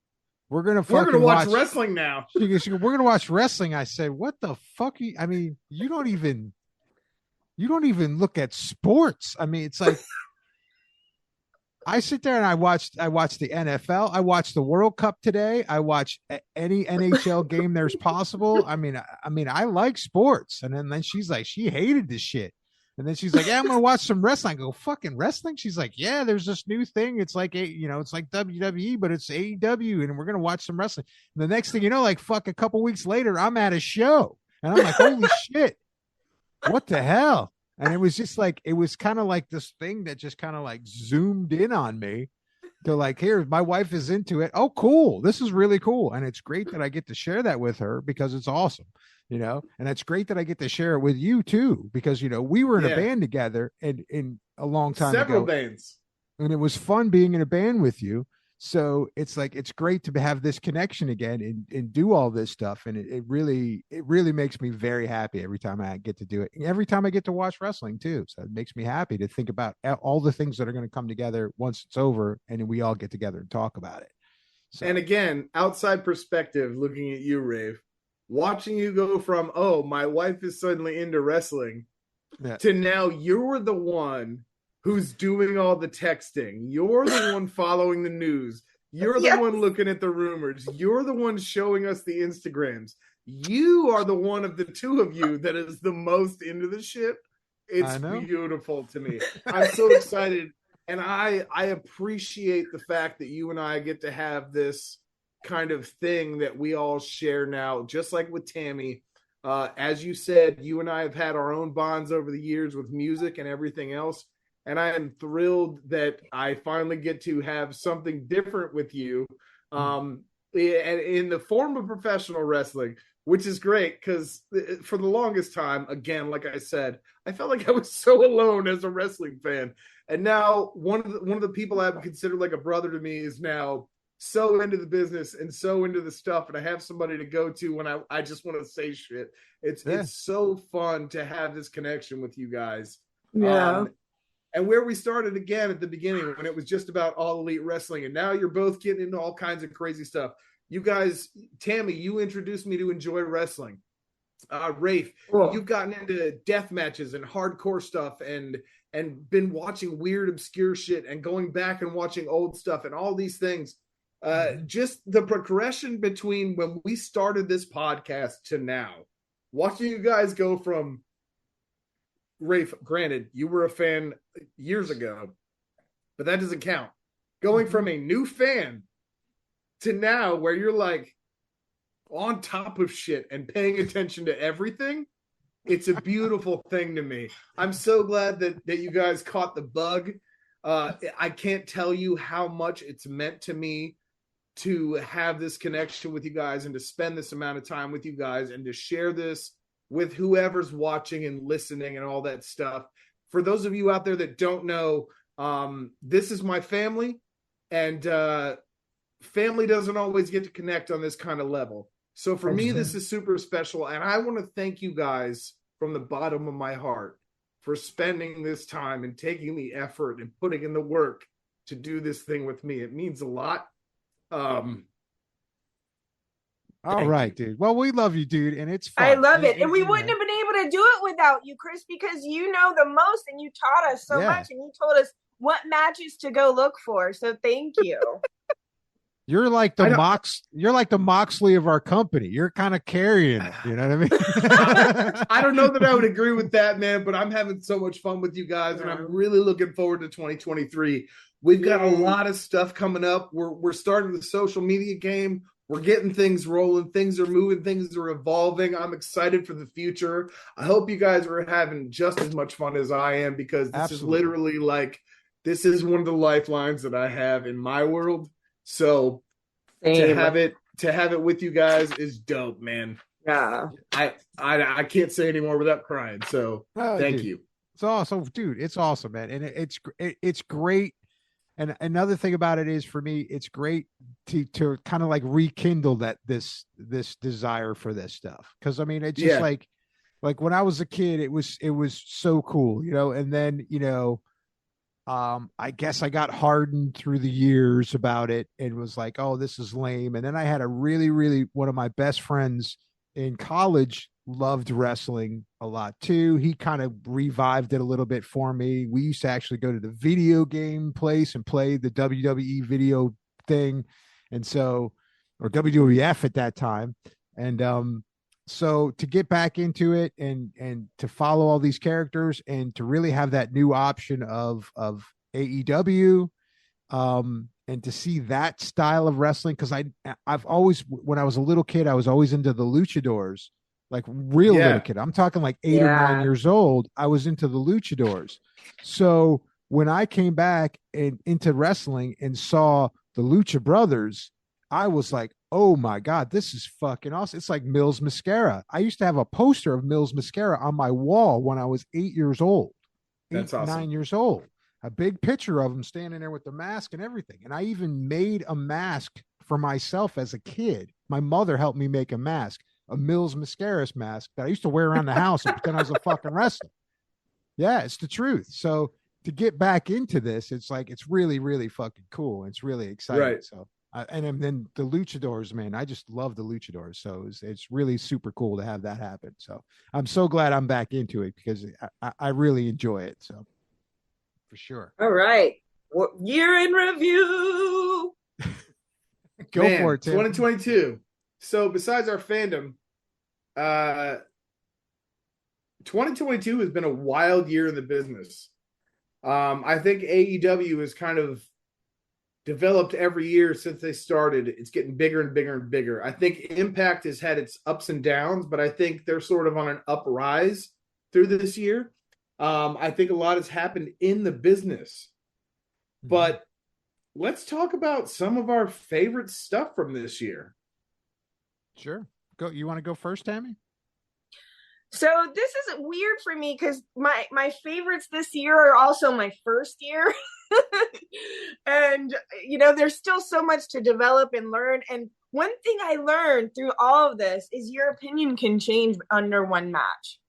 we're going to watch wrestling now. She goes, we're going to watch wrestling. I said, what the fuck? I mean, you don't even look at sports. I mean, it's like, I sit there and I watch the NFL. I watch the World Cup today. I watch any NHL game there's possible. I mean, I like sports. And then she's like, she hated this shit. And then she's like, yeah, I'm going to watch some wrestling. I go, fucking wrestling? She's like, yeah, there's this new thing. It's like, it's like WWE, but it's AEW. And we're going to watch some wrestling. And the next thing you know, like a couple weeks later, I'm at a show. And I'm like, holy shit, what the hell? And it was just like, it was kind of like this thing that just kind of like zoomed in on me to like, here, my wife is into it. Oh, cool. This is really cool. And it's great that I get to share that with her because it's awesome, you know, and it's great that I get to share it with you too, because, you know, we were in a band together and in a long time Several ago. bands. And it was fun being in a band with you. So it's like it's great to have this connection again and do all this stuff, and it really makes me very happy every time I get to do it. And every time I get to watch wrestling too, so it makes me happy to think about all the things that are going to come together once it's over, and then we all get together and talk about it. So. And again, outside perspective, looking at you, Rave, watching you go from my wife is suddenly into wrestling to now you're the one who's doing all the texting. You're the one following the news. You're the one looking at the rumors. You're the one showing us the Instagrams. You are the one of the two of you that is the most into the shit. It's beautiful to me. I'm so excited. And I appreciate the fact that you and I get to have this kind of thing that we all share now, just like with Tammy. As you said, you and I have had our own bonds over the years with music and everything else. And I am thrilled that I finally get to have something different with you in the form of professional wrestling, which is great because for the longest time, again, like I said, I felt like I was so alone as a wrestling fan. And now one of the people I would consider like a brother to me is now so into the business and so into the stuff. And I have somebody to go to when I just want to say shit. It's so fun to have this connection with you guys. Yeah. And where we started again at the beginning when it was just about All Elite Wrestling. And now you're both getting into all kinds of crazy stuff. You guys, Tammy, you introduced me to enjoy wrestling. Rafe, you've gotten into death matches and hardcore stuff and been watching weird, obscure shit and going back and watching old stuff and all these things. Just the progression between when we started this podcast to now, watching you guys go from Rafe, granted, you were a fan years ago, but that doesn't count. Going from a new fan to now where you're like on top of shit and paying attention to everything, it's a beautiful thing to me. I'm so glad that you guys caught the bug. I can't tell you how much it's meant to me to have this connection with you guys and to spend this amount of time with you guys and to share this with whoever's watching and listening and all that stuff. For those of you out there that don't know, this is my family, and family doesn't always get to connect on this kind of level. So for me, this is super special, and I want to thank you guys from the bottom of my heart for spending this time and taking the effort and putting in the work to do this thing with me. It means a lot. All right, dude. Well, we love you, dude, and it's fun. I love it. And we wouldn't have been able to do it without you, Chris, because you know the most and you taught us so much and you told us what matches to go look for. So thank you. You're like the Moxley of our company. You're kind of carrying it. You know what I mean? I don't know that I would agree with that, man, but I'm having so much fun with you guys, and I'm really looking forward to 2023. We've got a lot of stuff coming up. We're starting the social media game. We're getting things rolling. Things are moving. Things are evolving. I'm excited for the future. I hope you guys are having just as much fun as I am, because this is literally like, this is one of the lifelines that I have in my world. So to have it with you guys is dope, man. Yeah. I can't say anymore without crying. So thank you. It's awesome, dude. It's awesome, man. And it's great. And another thing about it is, for me, it's great to kind of like rekindle this desire for this stuff. Cause I mean, it's just like when I was a kid, it was so cool, you know? And then, you know, I guess I got hardened through the years about it and was like, oh, this is lame. And then I had a really, really, one of my best friends in college loved wrestling a lot too. He kind of revived it a little bit for me. We used to actually go to the video game place and play the WWE video thing. And so, or WWF at that time. And, so to get back into it and to follow all these characters and to really have that new option of AEW, and to see that style of wrestling, because I've always, when I was a little kid, I was always into the luchadors, like real little kid. I'm talking like 8 or 9 years old. I was into the luchadors. So when I came back and into wrestling and saw the Lucha Brothers, I was like, oh my God, this is fucking awesome. It's like Mills Mascara. I used to have a poster of Mills Mascara on my wall when I was 8 years old. That's awesome. 9 years old. a big picture of him standing there with the mask and everything. And I even made a mask for myself as a kid. My mother helped me make a mask, a Mills Mascaras mask that I used to wear around the house and pretend I was a fucking wrestler. Yeah, it's the truth. So to get back into this, it's like, it's really, really fucking cool. It's really exciting. Right. So, and then the luchadors, man, I just love the luchadors. So it's really super cool to have that happen. So I'm so glad I'm back into it because I really enjoy it. So for sure. All right. Year in review. Go for it, Tim. 2022. So besides our fandom, 2022 has been a wild year in the business. I think AEW has kind of developed every year since they started. It's getting bigger and bigger and bigger. I think Impact has had its ups and downs, but I think they're sort of on an uprise through this year. I think a lot has happened in the business. But let's talk about some of our favorite stuff from this year. Sure. Go. You want to go first, Tammy? So this is weird for me because my favorites this year are also my first year. And, there's still so much to develop and learn. And one thing I learned through all of this is your opinion can change under one match.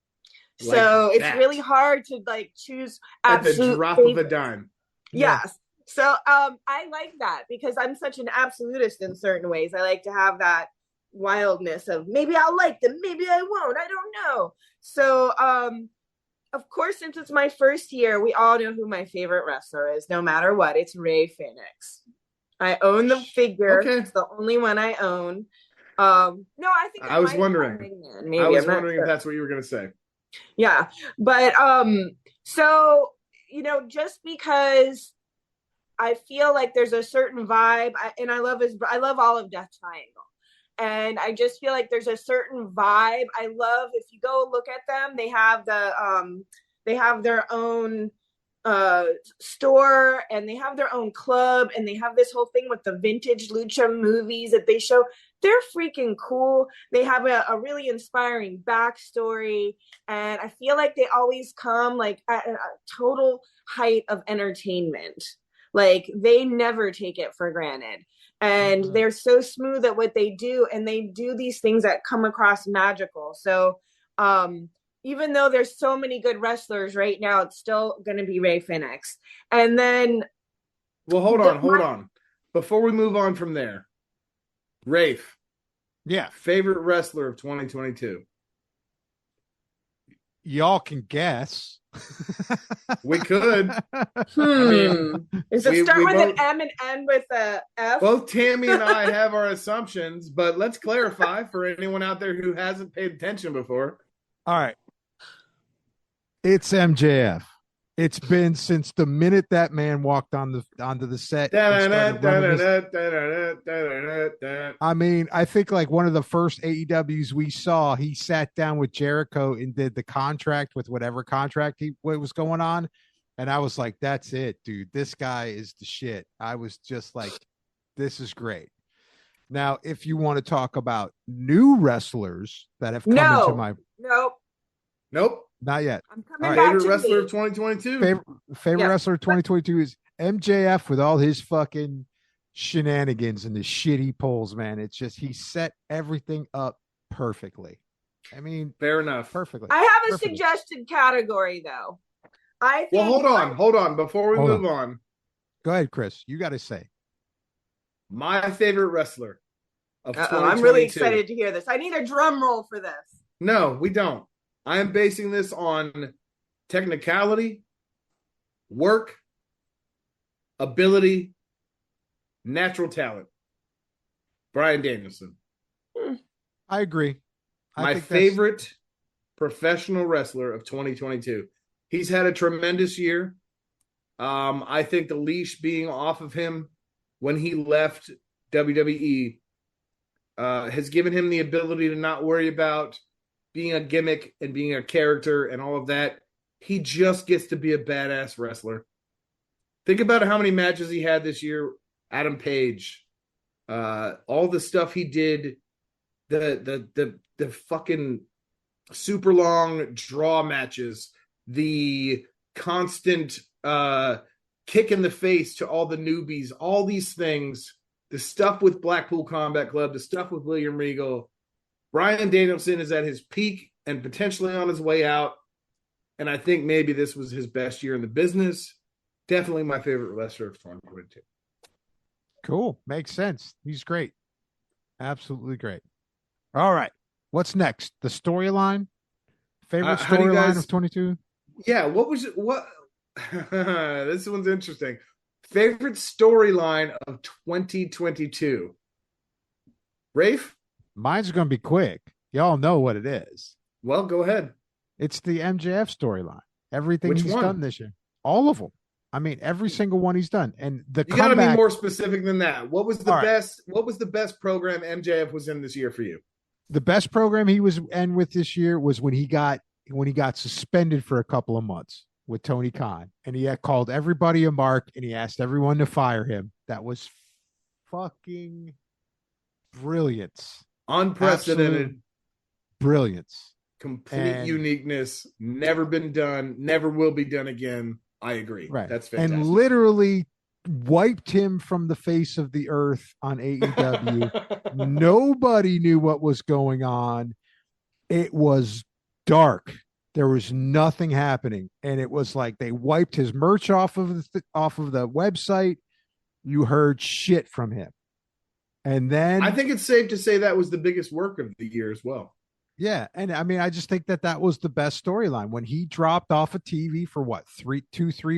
Like so that. It's really hard to choose absolute at the drop of a dime. Yes. Yeah. So I like that because I'm such an absolutist in certain ways. I like to have that wildness of maybe I'll like them, maybe I won't, I don't know. So of course, since it's my first year, we all know who my favorite wrestler is, no matter what. It's Rey Fenix. I own the figure. Okay. It's the only one I own. No, I think I was wondering. I was wondering if that's what you were gonna say. Yeah, but so just because I feel like there's a certain vibe, and I love all of Death Triangle. And I just feel like there's a certain vibe. I love, if you go look at them, they have they have their own store and they have their own club and they have this whole thing with the vintage lucha movies that they show. They're freaking cool. They have a really inspiring backstory. And I feel like they always come at a total height of entertainment. Like they never take it for granted. And they're so smooth at what they do, and they do these things that come across magical. So even though there's so many good wrestlers right now, it's still going to be Rey Fenix. And then... Well, hold on. Before we move on from there, Rafe. Yeah. Favorite wrestler of 2022? Y'all can guess. We could. Does it start with an M and end with a F? Both Tammy and I have our assumptions, but let's clarify for anyone out there who hasn't paid attention before. All right. It's MJF. It's been since the minute that man walked onto the set. I mean, I think one of the first AEWs we saw, he sat down with Jericho and did the contract with whatever contract what was going on. And I was like, that's it, dude. This guy is the shit. I was just like, this is great. Now, if you want to talk about new wrestlers that have come into my... Nope. Not yet. I'm coming back favorite wrestler of 2022. Favorite wrestler of 2022 is MJF with all his fucking shenanigans and the shit he pulls, man. It's just he set everything up perfectly. I mean, fair enough. Perfectly. I have a suggested category though. Well, hold on. Before we move on. Go ahead, Chris. You got to say. My favorite wrestler of 2022. I'm really excited to hear this. I need a drum roll for this. No, we don't. I am basing this on technicality, work, ability, natural talent. Bryan Danielson. I agree. My favorite professional wrestler of 2022. He's had a tremendous year. I think the leash being off of him when he left WWE has given him the ability to not worry about being a gimmick and being a character and all of that. He just gets to be a badass wrestler. Think about how many matches he had this year. Adam Page, all the stuff he did, the fucking super long draw matches, the constant kick in the face to all the newbies, all these things, the stuff with Blackpool Combat Club, the stuff with William Regal. Bryan Danielson is at his peak and potentially on his way out. And I think maybe this was his best year in the business. Definitely my favorite wrestler of 2022. Cool. Makes sense. He's great. Absolutely great. All right. What's next? The storyline? Favorite storyline of 22? Yeah. What? This one's interesting. Favorite storyline of 2022? Rafe? Mine's going to be quick. Y'all know what it is. Well, go ahead. It's the MJF storyline. Everything he's done this year. All of them. I mean, every single one he's done. And the you got to be more specific than that. What was the best? What was the best program MJF was in this year for you? The best program he was in with this year was when he got suspended for a couple of months with Tony Khan, and he had called everybody a mark, and he asked everyone to fire him. That was fucking brilliance, unprecedented absolute brilliance, complete uniqueness. Never been done. Never will be done again. I agree. Right. That's fantastic. And literally wiped him from the face of the earth on AEW. Nobody knew what was going on. It was dark. There was nothing happening. And it was like they wiped his merch off of the website. You heard shit from him. And then I think it's safe to say that was the biggest work of the year as well. Yeah. And I mean, I just think that was the best storyline when he dropped off of TV for what, 3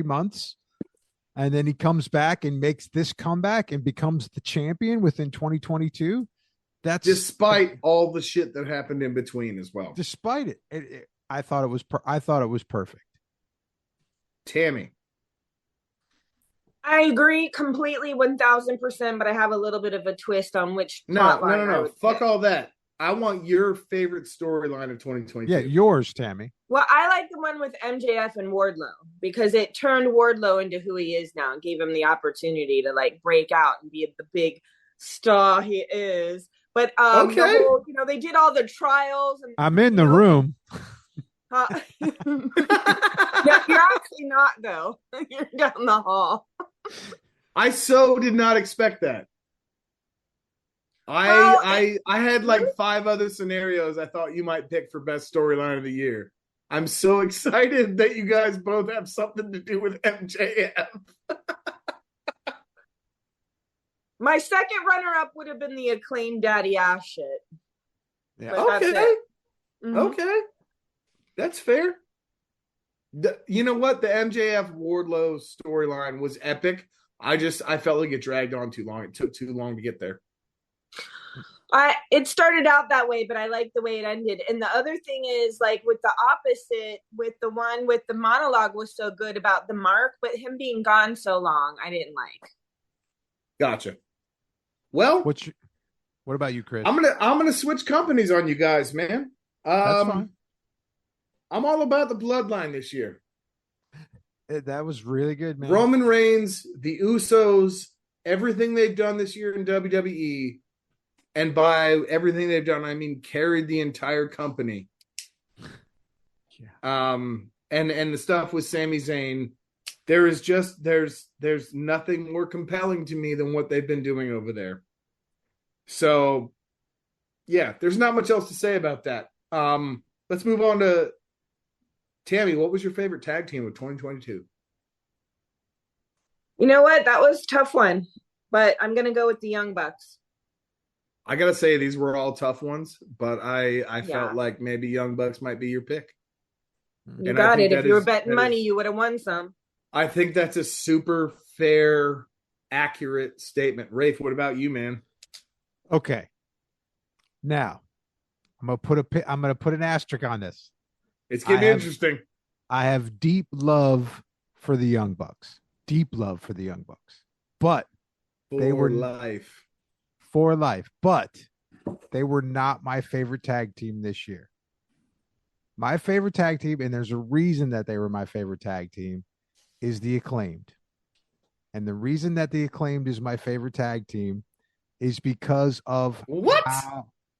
months. And then he comes back and makes this comeback and becomes the champion within 2022. That's despite all the shit that happened in between as well. Despite it, I thought it was perfect. Tammy. I agree completely 1000%, but I have a little bit of a twist on which. No. Fuck all that. I want your favorite storyline of 2022. Yeah, yours, Tammy. Well, I like the one with MJF and Wardlow because it turned Wardlow into who he is now and gave him the opportunity to like break out and be the big star he is. But okay, they did all the trials. And I'm in the room. No, you're actually not though. You're down the hall. I so did not expect that. I had like 5 other scenarios I thought you might pick for best storyline of the year. I'm so excited that you guys both have something to do with MJF. My second runner-up would have been the Acclaimed Daddy Ash shit. Yeah. Okay. Mm-hmm. Okay. That's fair. You know what? The MJF Wardlow storyline was epic. I felt like it dragged on too long. It took too long to get there. It started out that way, but I like the way it ended. And the other thing is, like, with the opposite, with the one with the monologue was so good about the mark, but him being gone so long, I didn't like. Gotcha. Well, what about you, Chris? I'm gonna switch companies on you guys, man. That's fine. I'm all about the bloodline this year. That was really good, man. Roman Reigns, the Usos, everything they've done this year in WWE. And by everything they've done, I mean carried the entire company. Yeah. And the stuff with Sami Zayn, there's nothing more compelling to me than what they've been doing over there. So, yeah, there's not much else to say about that. Let's move on to Tammy. What was your favorite tag team of 2022? You know what? That was a tough one, but I'm gonna go with the Young Bucks. I gotta say these were all tough ones, but I felt like maybe Young Bucks might be your pick. You got it. If you were betting money, you would have won some. I think that's a super fair, accurate statement. Rafe, what about you, man? Okay. Now, I'm gonna put an asterisk on this. It's getting interesting. I have deep love for the Young Bucks. Deep love for the Young Bucks. But they were life. For life, but they were not my favorite tag team this year. My favorite tag team, and there's a reason that they were my favorite tag team, is the Acclaimed. And the reason that the Acclaimed is my favorite tag team is because of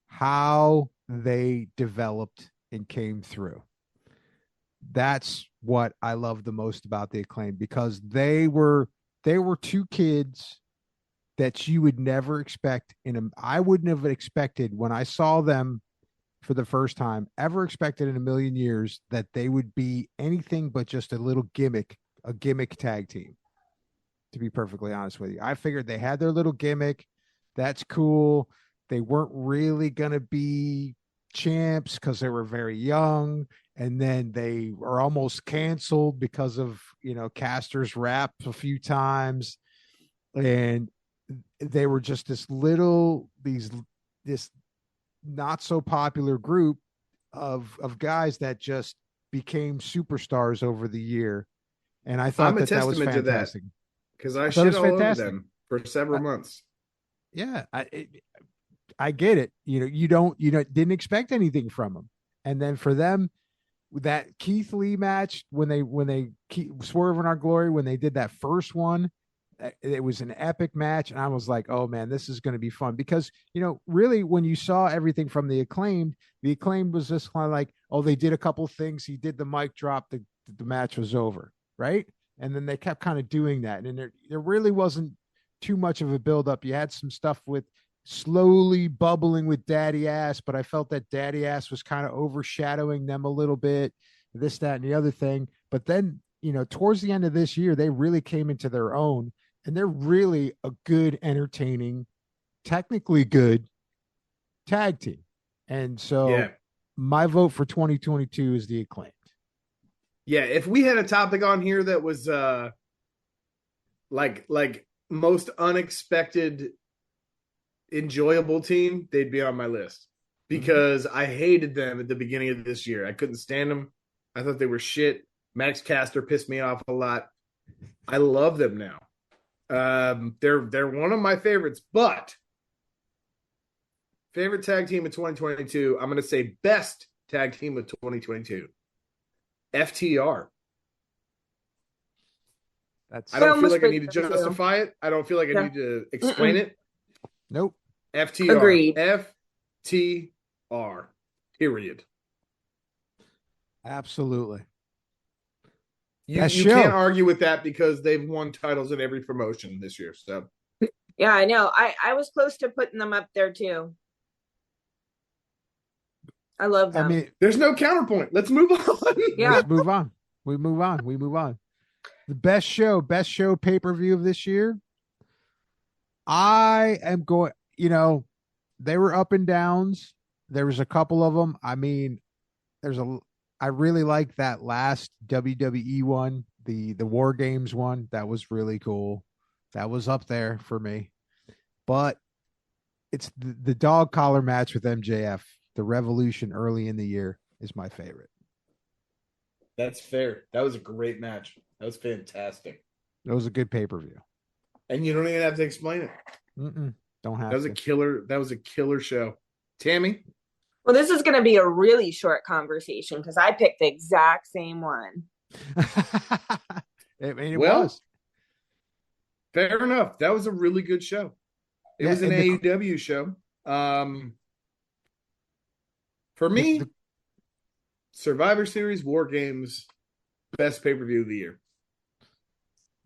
how they developed and came through. that's what I love the most about the Acclaim, because they were two kids that you would never expect I wouldn't have expected when I saw them for the first time, ever expected in a million years that they would be anything but just a gimmick tag team. To be perfectly honest with you, I figured they had their little gimmick. That's cool. They weren't really going to be champs because they were very young. And then they were almost canceled because of, Caster's rap a few times. And they were just this not so popular group of guys that just became superstars over the year. And I thought that was fantastic. Because I shit all over them for several months. Yeah, I get it. You didn't expect anything from them, and then for them, that Keith Lee match when they Swerve in Our Glory, when they did that first one, it was an epic match, and I was like, oh man, this is going to be fun, because really when you saw everything from the Acclaimed was just kind of like, oh, they did a couple things, he did the mic drop, the match was over, right? And then they kept kind of doing that. And there really wasn't too much of a buildup. You had some stuff with slowly bubbling with Daddy Ass, but I felt that Daddy Ass was kind of overshadowing them a little bit, this, that, and the other thing. But then, towards the end of this year, they really came into their own, and they're really a good, entertaining, technically good tag team. And so my vote for 2022 is the Acclaimed. Yeah, if we had a topic on here that was like most unexpected enjoyable team, they'd be on my list, because I hated them at the beginning of this year. I couldn't stand them. I thought they were shit. Max Caster pissed me off a lot. I love them now. They're one of my favorites, but favorite tag team of 2022, I'm going to say best tag team of 2022. FTR. I don't feel like I need to justify it. I don't feel like I need to explain it. Nope. FTR. Agreed. FTR. Period. Absolutely. You can't argue with that, because they've won titles in every promotion this year. So yeah, I know. I was close to putting them up there too. I love them. I mean, there's no counterpoint. Let's move on. Yeah. Let's move on. We move on. The best show pay-per-view of this year. I am going, they were up and downs. There was a couple of them. I mean, I really like that last WWE one, the War Games one. That was really cool. That was up there for me. But it's the dog collar match with MJF. The Revolution early in the year is my favorite. That's fair. That was a great match. That was fantastic. That was a good pay-per-view. And you don't even have to explain it. Don't have That was a killer show. Tammy? Well, this is going to be a really short conversation, because I picked the exact same one. It was. Fair enough. That was a really good show. It was an AEW show. For me, Survivor Series, War Games, best pay-per-view of the year.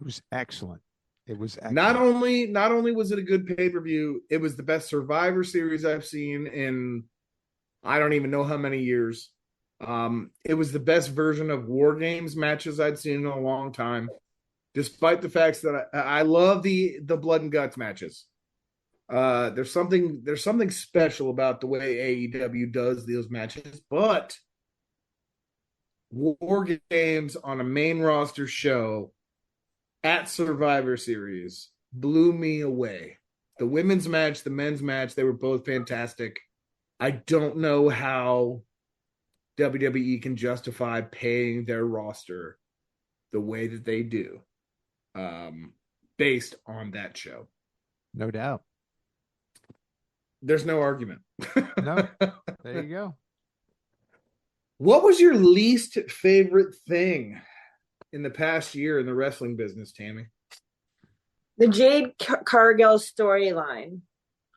It was excellent. Not only was it a good pay-per-view, it was the best Survivor Series I've seen in I don't even know how many years. It was the best version of War Games matches I'd seen in a long time, despite the facts that I love the blood and guts matches. There's something special about the way AEW does those matches, but War Games on a main roster show at Survivor Series blew me away. The women's match, the men's match, they were both fantastic. I don't know how WWE can justify paying their roster the way that they do, based on that show. No doubt. There's no argument. No. There you go. What was your least favorite thing in the past year in the wrestling business, Tammy? The Jade Cargill storyline.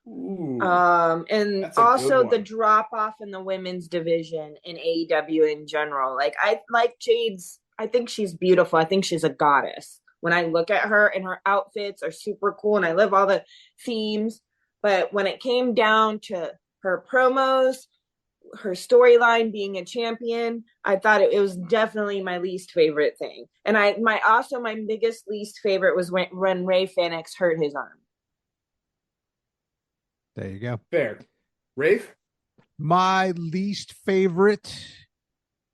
Ooh, and also the drop off in the women's division in AEW in general. Like I like Jade's. I think she's beautiful. I think she's a goddess. When I look at her and her outfits are super cool, and I love all the themes. But when it came down to her promos, her storyline being a champion, I thought it was definitely my least favorite thing. And my biggest least favorite was when Rey Fenix hurt his arm. There you go. Fair. Rafe? My least favorite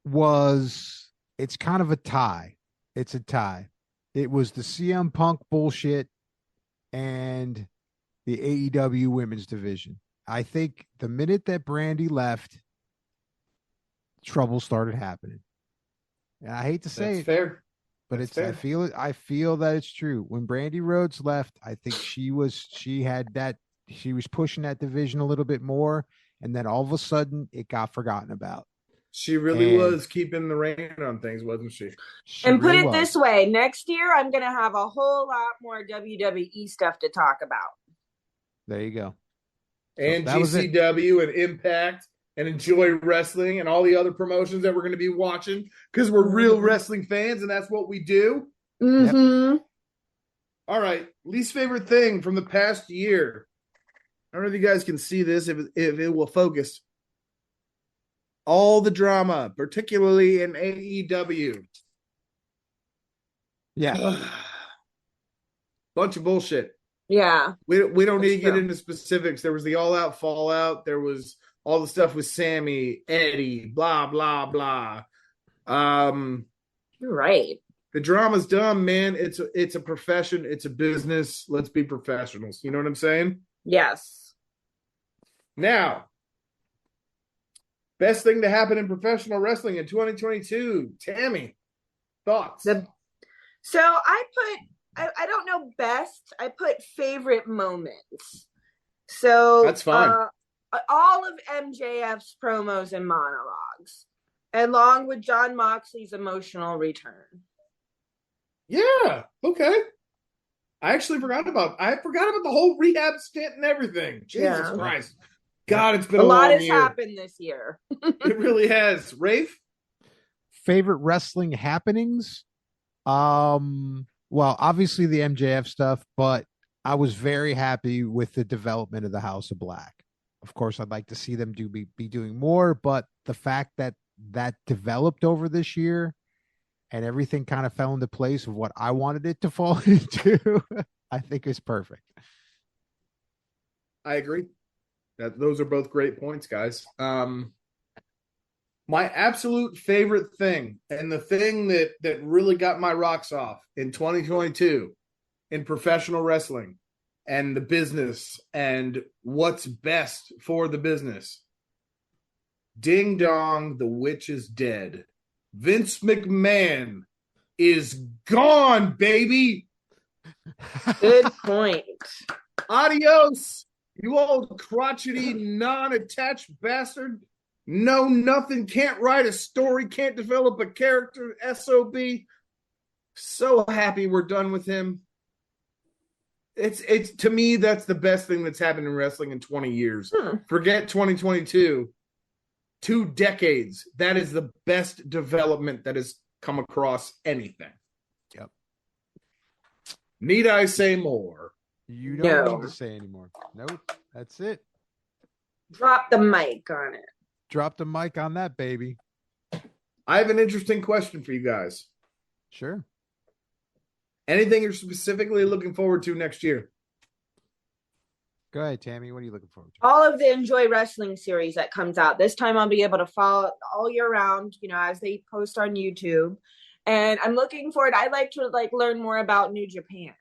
was, it's kind of a tie. It's a tie. It was the CM Punk bullshit and the AEW women's division. I think the minute that Brandy left, trouble started happening. And I hate to say That's fair. But That's it's fair. I feel that it's true. When Brandy Rhodes left, I think she was pushing that division a little bit more, and then all of a sudden it got forgotten about. She really was keeping the rein on things, wasn't she? And put it this way, next year I'm going to have a whole lot more WWE stuff to talk about. There you go. And GCW and Impact and Enjoy Wrestling and all the other promotions that we're going to be watching because we're real wrestling fans and that's what we do. Mm-hmm. Yep. All right. Least favorite thing from the past year. I don't know if you guys can see this, if it will focus. All the drama, particularly in AEW. Yeah. Bunch of bullshit. Yeah. We don't need to get into specifics. There was the All Out Fallout. There was all the stuff with Sammy, Eddie, blah, blah, blah. You're right. The drama's dumb, man. It's a profession. It's a business. Let's be professionals. You know what I'm saying? Yes. Now, best thing to happen in professional wrestling in 2022. Tammy, thoughts? So I don't know best. I put favorite moments. So that's fine. All of MJF's promos and monologues, along with Jon Moxley's emotional return. Yeah. Okay. I forgot about the whole rehab stint and everything. Jesus Christ. God, it's been a lot has year. Happened this year. It really has. Rafe? Favorite wrestling happenings? Well, obviously the MJF stuff, but I was very happy with the development of the House of Black. Of course, I'd like to see them be doing more, but the fact that developed over this year and everything kind of fell into place of what I wanted it to fall into, I think is perfect. I agree. Those are both great points, guys. My absolute favorite thing, and the thing that really got my rocks off in 2022 in professional wrestling and the business and what's best for the business. Ding dong, the witch is dead. Vince McMahon is gone, baby. Good point. Adios, you old crotchety, non-attached bastard. No, nothing. Can't write a story. Can't develop a character. SOB. So happy we're done with him. It's to me, that's the best thing that's happened in wrestling in 20 years. Forget 2022. 2 decades. That is the best development that has come across anything. Yep. Need I say more? You don't need to say anymore. Nope. That's it. Drop the mic on it. Drop the mic on that, baby. I have an interesting question for you guys. Sure. Anything you're specifically looking forward to next year? Go ahead, Tammy. What are you looking forward to? All of the Enjoy Wrestling series that comes out. This time I'll be able to follow all year round, as they post on YouTube. And I'm looking forward. I like to learn more about New Japan.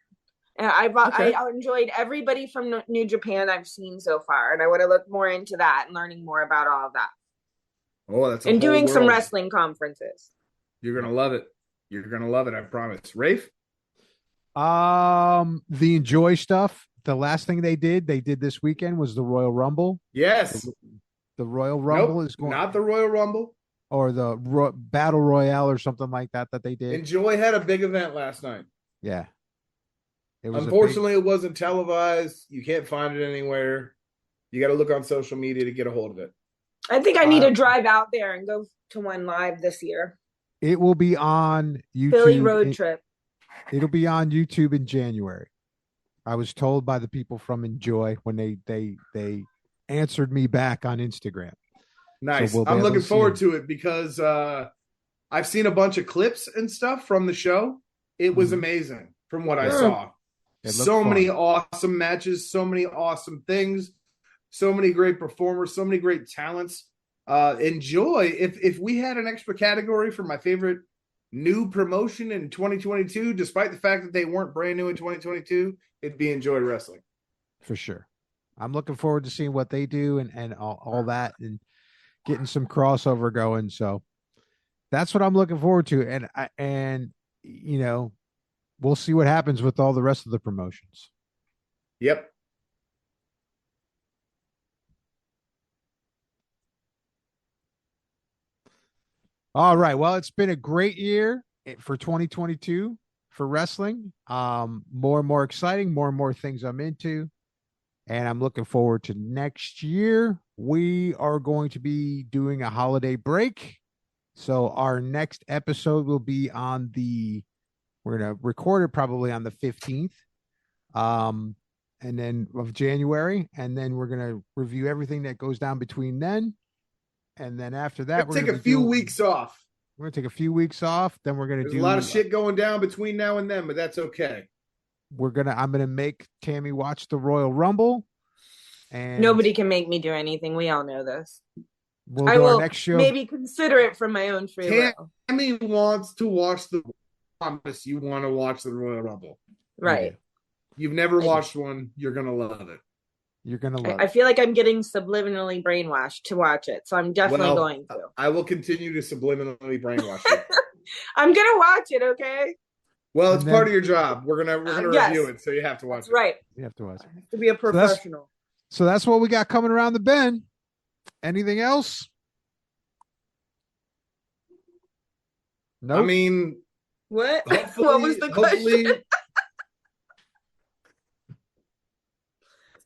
And I enjoyed everybody from New Japan I've seen so far. And I want to look more into that and learning more about all of that. Oh, that's and doing some wrestling conferences. You're going to love it. You're going to love it. I promise. Rafe? The Enjoy stuff. The last thing they did this weekend was the Royal Rumble. Yes. The Royal Rumble is going. Not the Royal Rumble. Or the Battle Royale or something like that they did. Enjoy had a big event last night. Yeah. Unfortunately, it wasn't televised. You can't find it anywhere. You got to look on social media to get a hold of it. I think I need to drive out there and go to one live this year. It will be on YouTube. Philly road trip. It'll be on YouTube in January. I was told by the people from Enjoy when they answered me back on Instagram. Nice. So I'm looking forward to it because I've seen a bunch of clips and stuff from the show. It was amazing from what I saw. So many awesome matches, so many awesome things, so many great performers, so many great talents. Enjoy. If we had an extra category for my favorite new promotion in 2022, despite the fact that they weren't brand new in 2022, it'd be Enjoy Wrestling. For sure. I'm looking forward to seeing what they do and all that and getting some crossover going. So that's what I'm looking forward to. And you know, we'll see what happens with all the rest of the promotions. Yep. All right. Well, it's been a great year for 2022 for wrestling. More and more exciting, more and more things I'm into. And I'm looking forward to next year. We are going to be doing a holiday break. So our next episode will be we're going to record it probably on the 15th. And then of January. And then we're going to review everything that goes down between then. And then after that, we're going to take a few weeks off. We're going to take a few weeks off. Then we're going to do a lot of shit going down between now and then, but that's okay. I'm going to make Tammy watch the Royal Rumble. And nobody can make me do anything. We all know this. We'll do our next show. Maybe consider it from my own free will. Tammy wants to watch promise you want to watch the Royal Rumble. Right. You've never watched one. You're going to love it. You're going to love it. I feel like I'm getting subliminally brainwashed to watch it. So I'm definitely going to. I will continue to subliminally brainwash you. I'm going to watch it, okay? Well, it's part of your job. We're gonna review it, so you have to watch it. Right. You have to watch it. I have to be a professional. So that's what we got coming around the bend. Anything else? No. Nope. I mean, what? What was the question?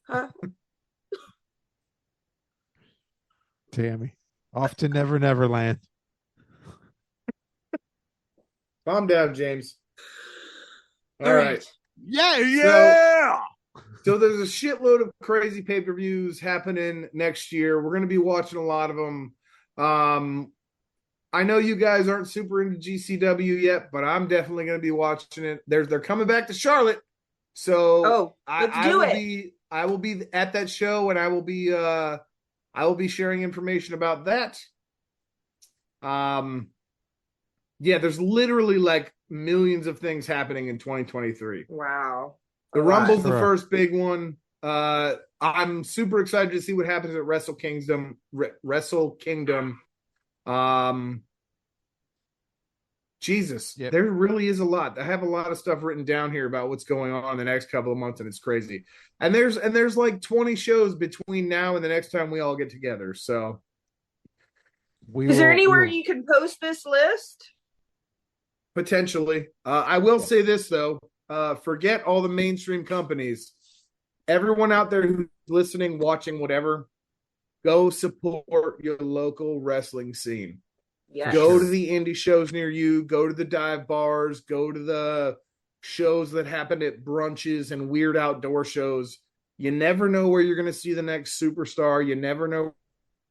Huh? Tammy, off to Never Never Land. Calm down, James. All right. Yeah. So there's a shitload of crazy pay-per-views happening next year. We're going to be watching a lot of them. I know you guys aren't super into GCW yet, but I'm definitely going to be watching it. They're coming back to Charlotte. So I will be at that show, and I will be sharing information about that. Yeah, there's literally like millions of things happening in 2023. Wow. The Rumble's the first big one. I'm super excited to see what happens at Wrestle Kingdom. Jesus, there really is a lot. I have a lot of stuff written down here about what's going on in the next couple of months, and it's crazy. And there's like 20 shows between now and the next time we all get together. So, is there anywhere you can post this list? Potentially. I will say this though. Forget all the mainstream companies. Everyone out there who's listening, watching, whatever, go support your local wrestling scene. Yes. Go to the indie shows near you. Go to the dive bars. Go to the shows that happen at brunches and weird outdoor shows. You never know where you're going to see the next superstar. You never know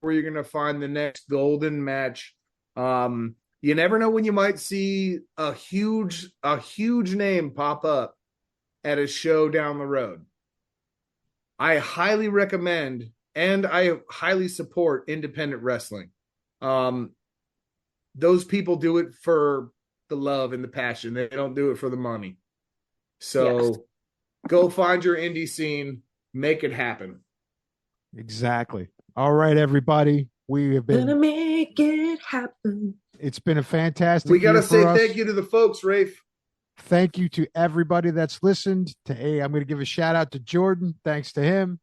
where you're going to find the next golden match. You never know when you might see a huge name pop up at a show down the road. I highly recommend and I highly support independent wrestling. Those people do it for the love and the passion. They don't do it for the money. So go find your indie scene, make it happen. Exactly. All right, everybody. We have been gonna make it happen. It's been a fantastic. We got to say thank you to the folks, Rafe. Thank you to everybody that's listened. I'm going to give a shout out to Jordan. Thanks to him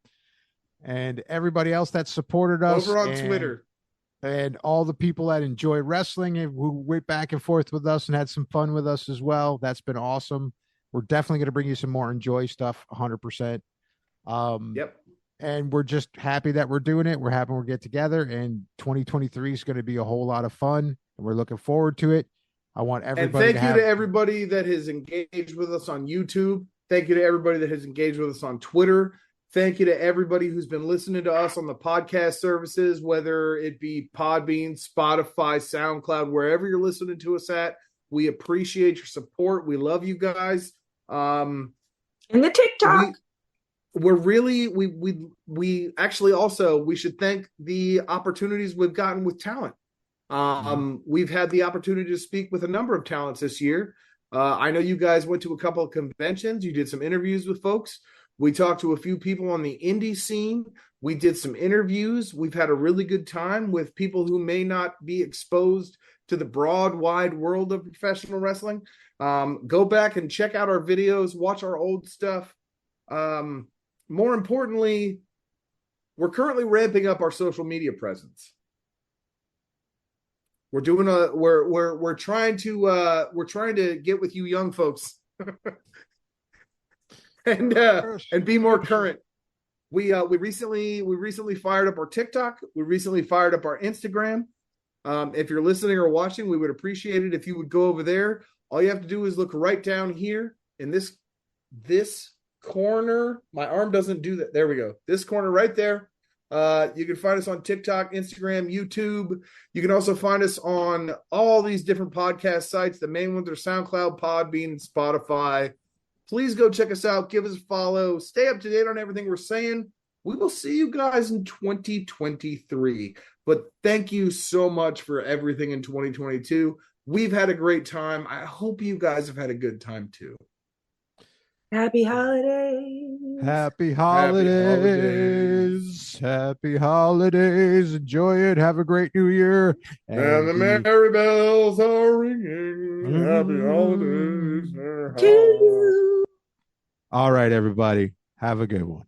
and everybody else that supported us over on Twitter, and all the people that enjoy wrestling and who went back and forth with us and had some fun with us as well. That's been awesome. We're definitely going to bring you some more Enjoy stuff. 100%. Yep. And we're just happy that we're doing it. We're happy we're get together, and 2023 is going to be a whole lot of fun, and we're looking forward to it. I want everybody. And thank you to everybody that has engaged with us on YouTube. Thank you to everybody that has engaged with us on Twitter. Thank you to everybody who's been listening to us on the podcast services, whether it be Podbean, Spotify, SoundCloud, wherever you're listening to us at. We appreciate your support. We love you guys. And the TikTok. We actually also, we should thank the opportunities we've gotten with talent. We've had the opportunity to speak with a number of talents this year. I know you guys went to a couple of conventions. You did some interviews with folks. We talked to a few people on the indie scene. We did some interviews. We've had a really good time with people who may not be exposed to the broad, wide world of professional wrestling. Go back and check out our videos, watch our old stuff. More importantly, we're currently ramping up our social media presence. We're doing we're trying to get with you young folks and be more current. We recently fired up our TikTok. We recently fired up our Instagram. If you're listening or watching, we would appreciate it if you would go over there. All you have to do is look right down here in this corner. My arm doesn't do that. There we go. This corner right there. You can find us on TikTok, Instagram, YouTube. You can also find us on all these different podcast sites. The main ones are SoundCloud, Podbean, Spotify. Please go check us out. Give us a follow. Stay up to date on everything we're saying. We will see you guys in 2023. But thank you so much for everything in 2022. We've had a great time. I hope you guys have had a good time too. Happy holidays. Happy holidays. Happy holidays. Enjoy it. Have a great new year. And the merry bells are ringing. Happy holidays. To you. All right, everybody. Have a good one.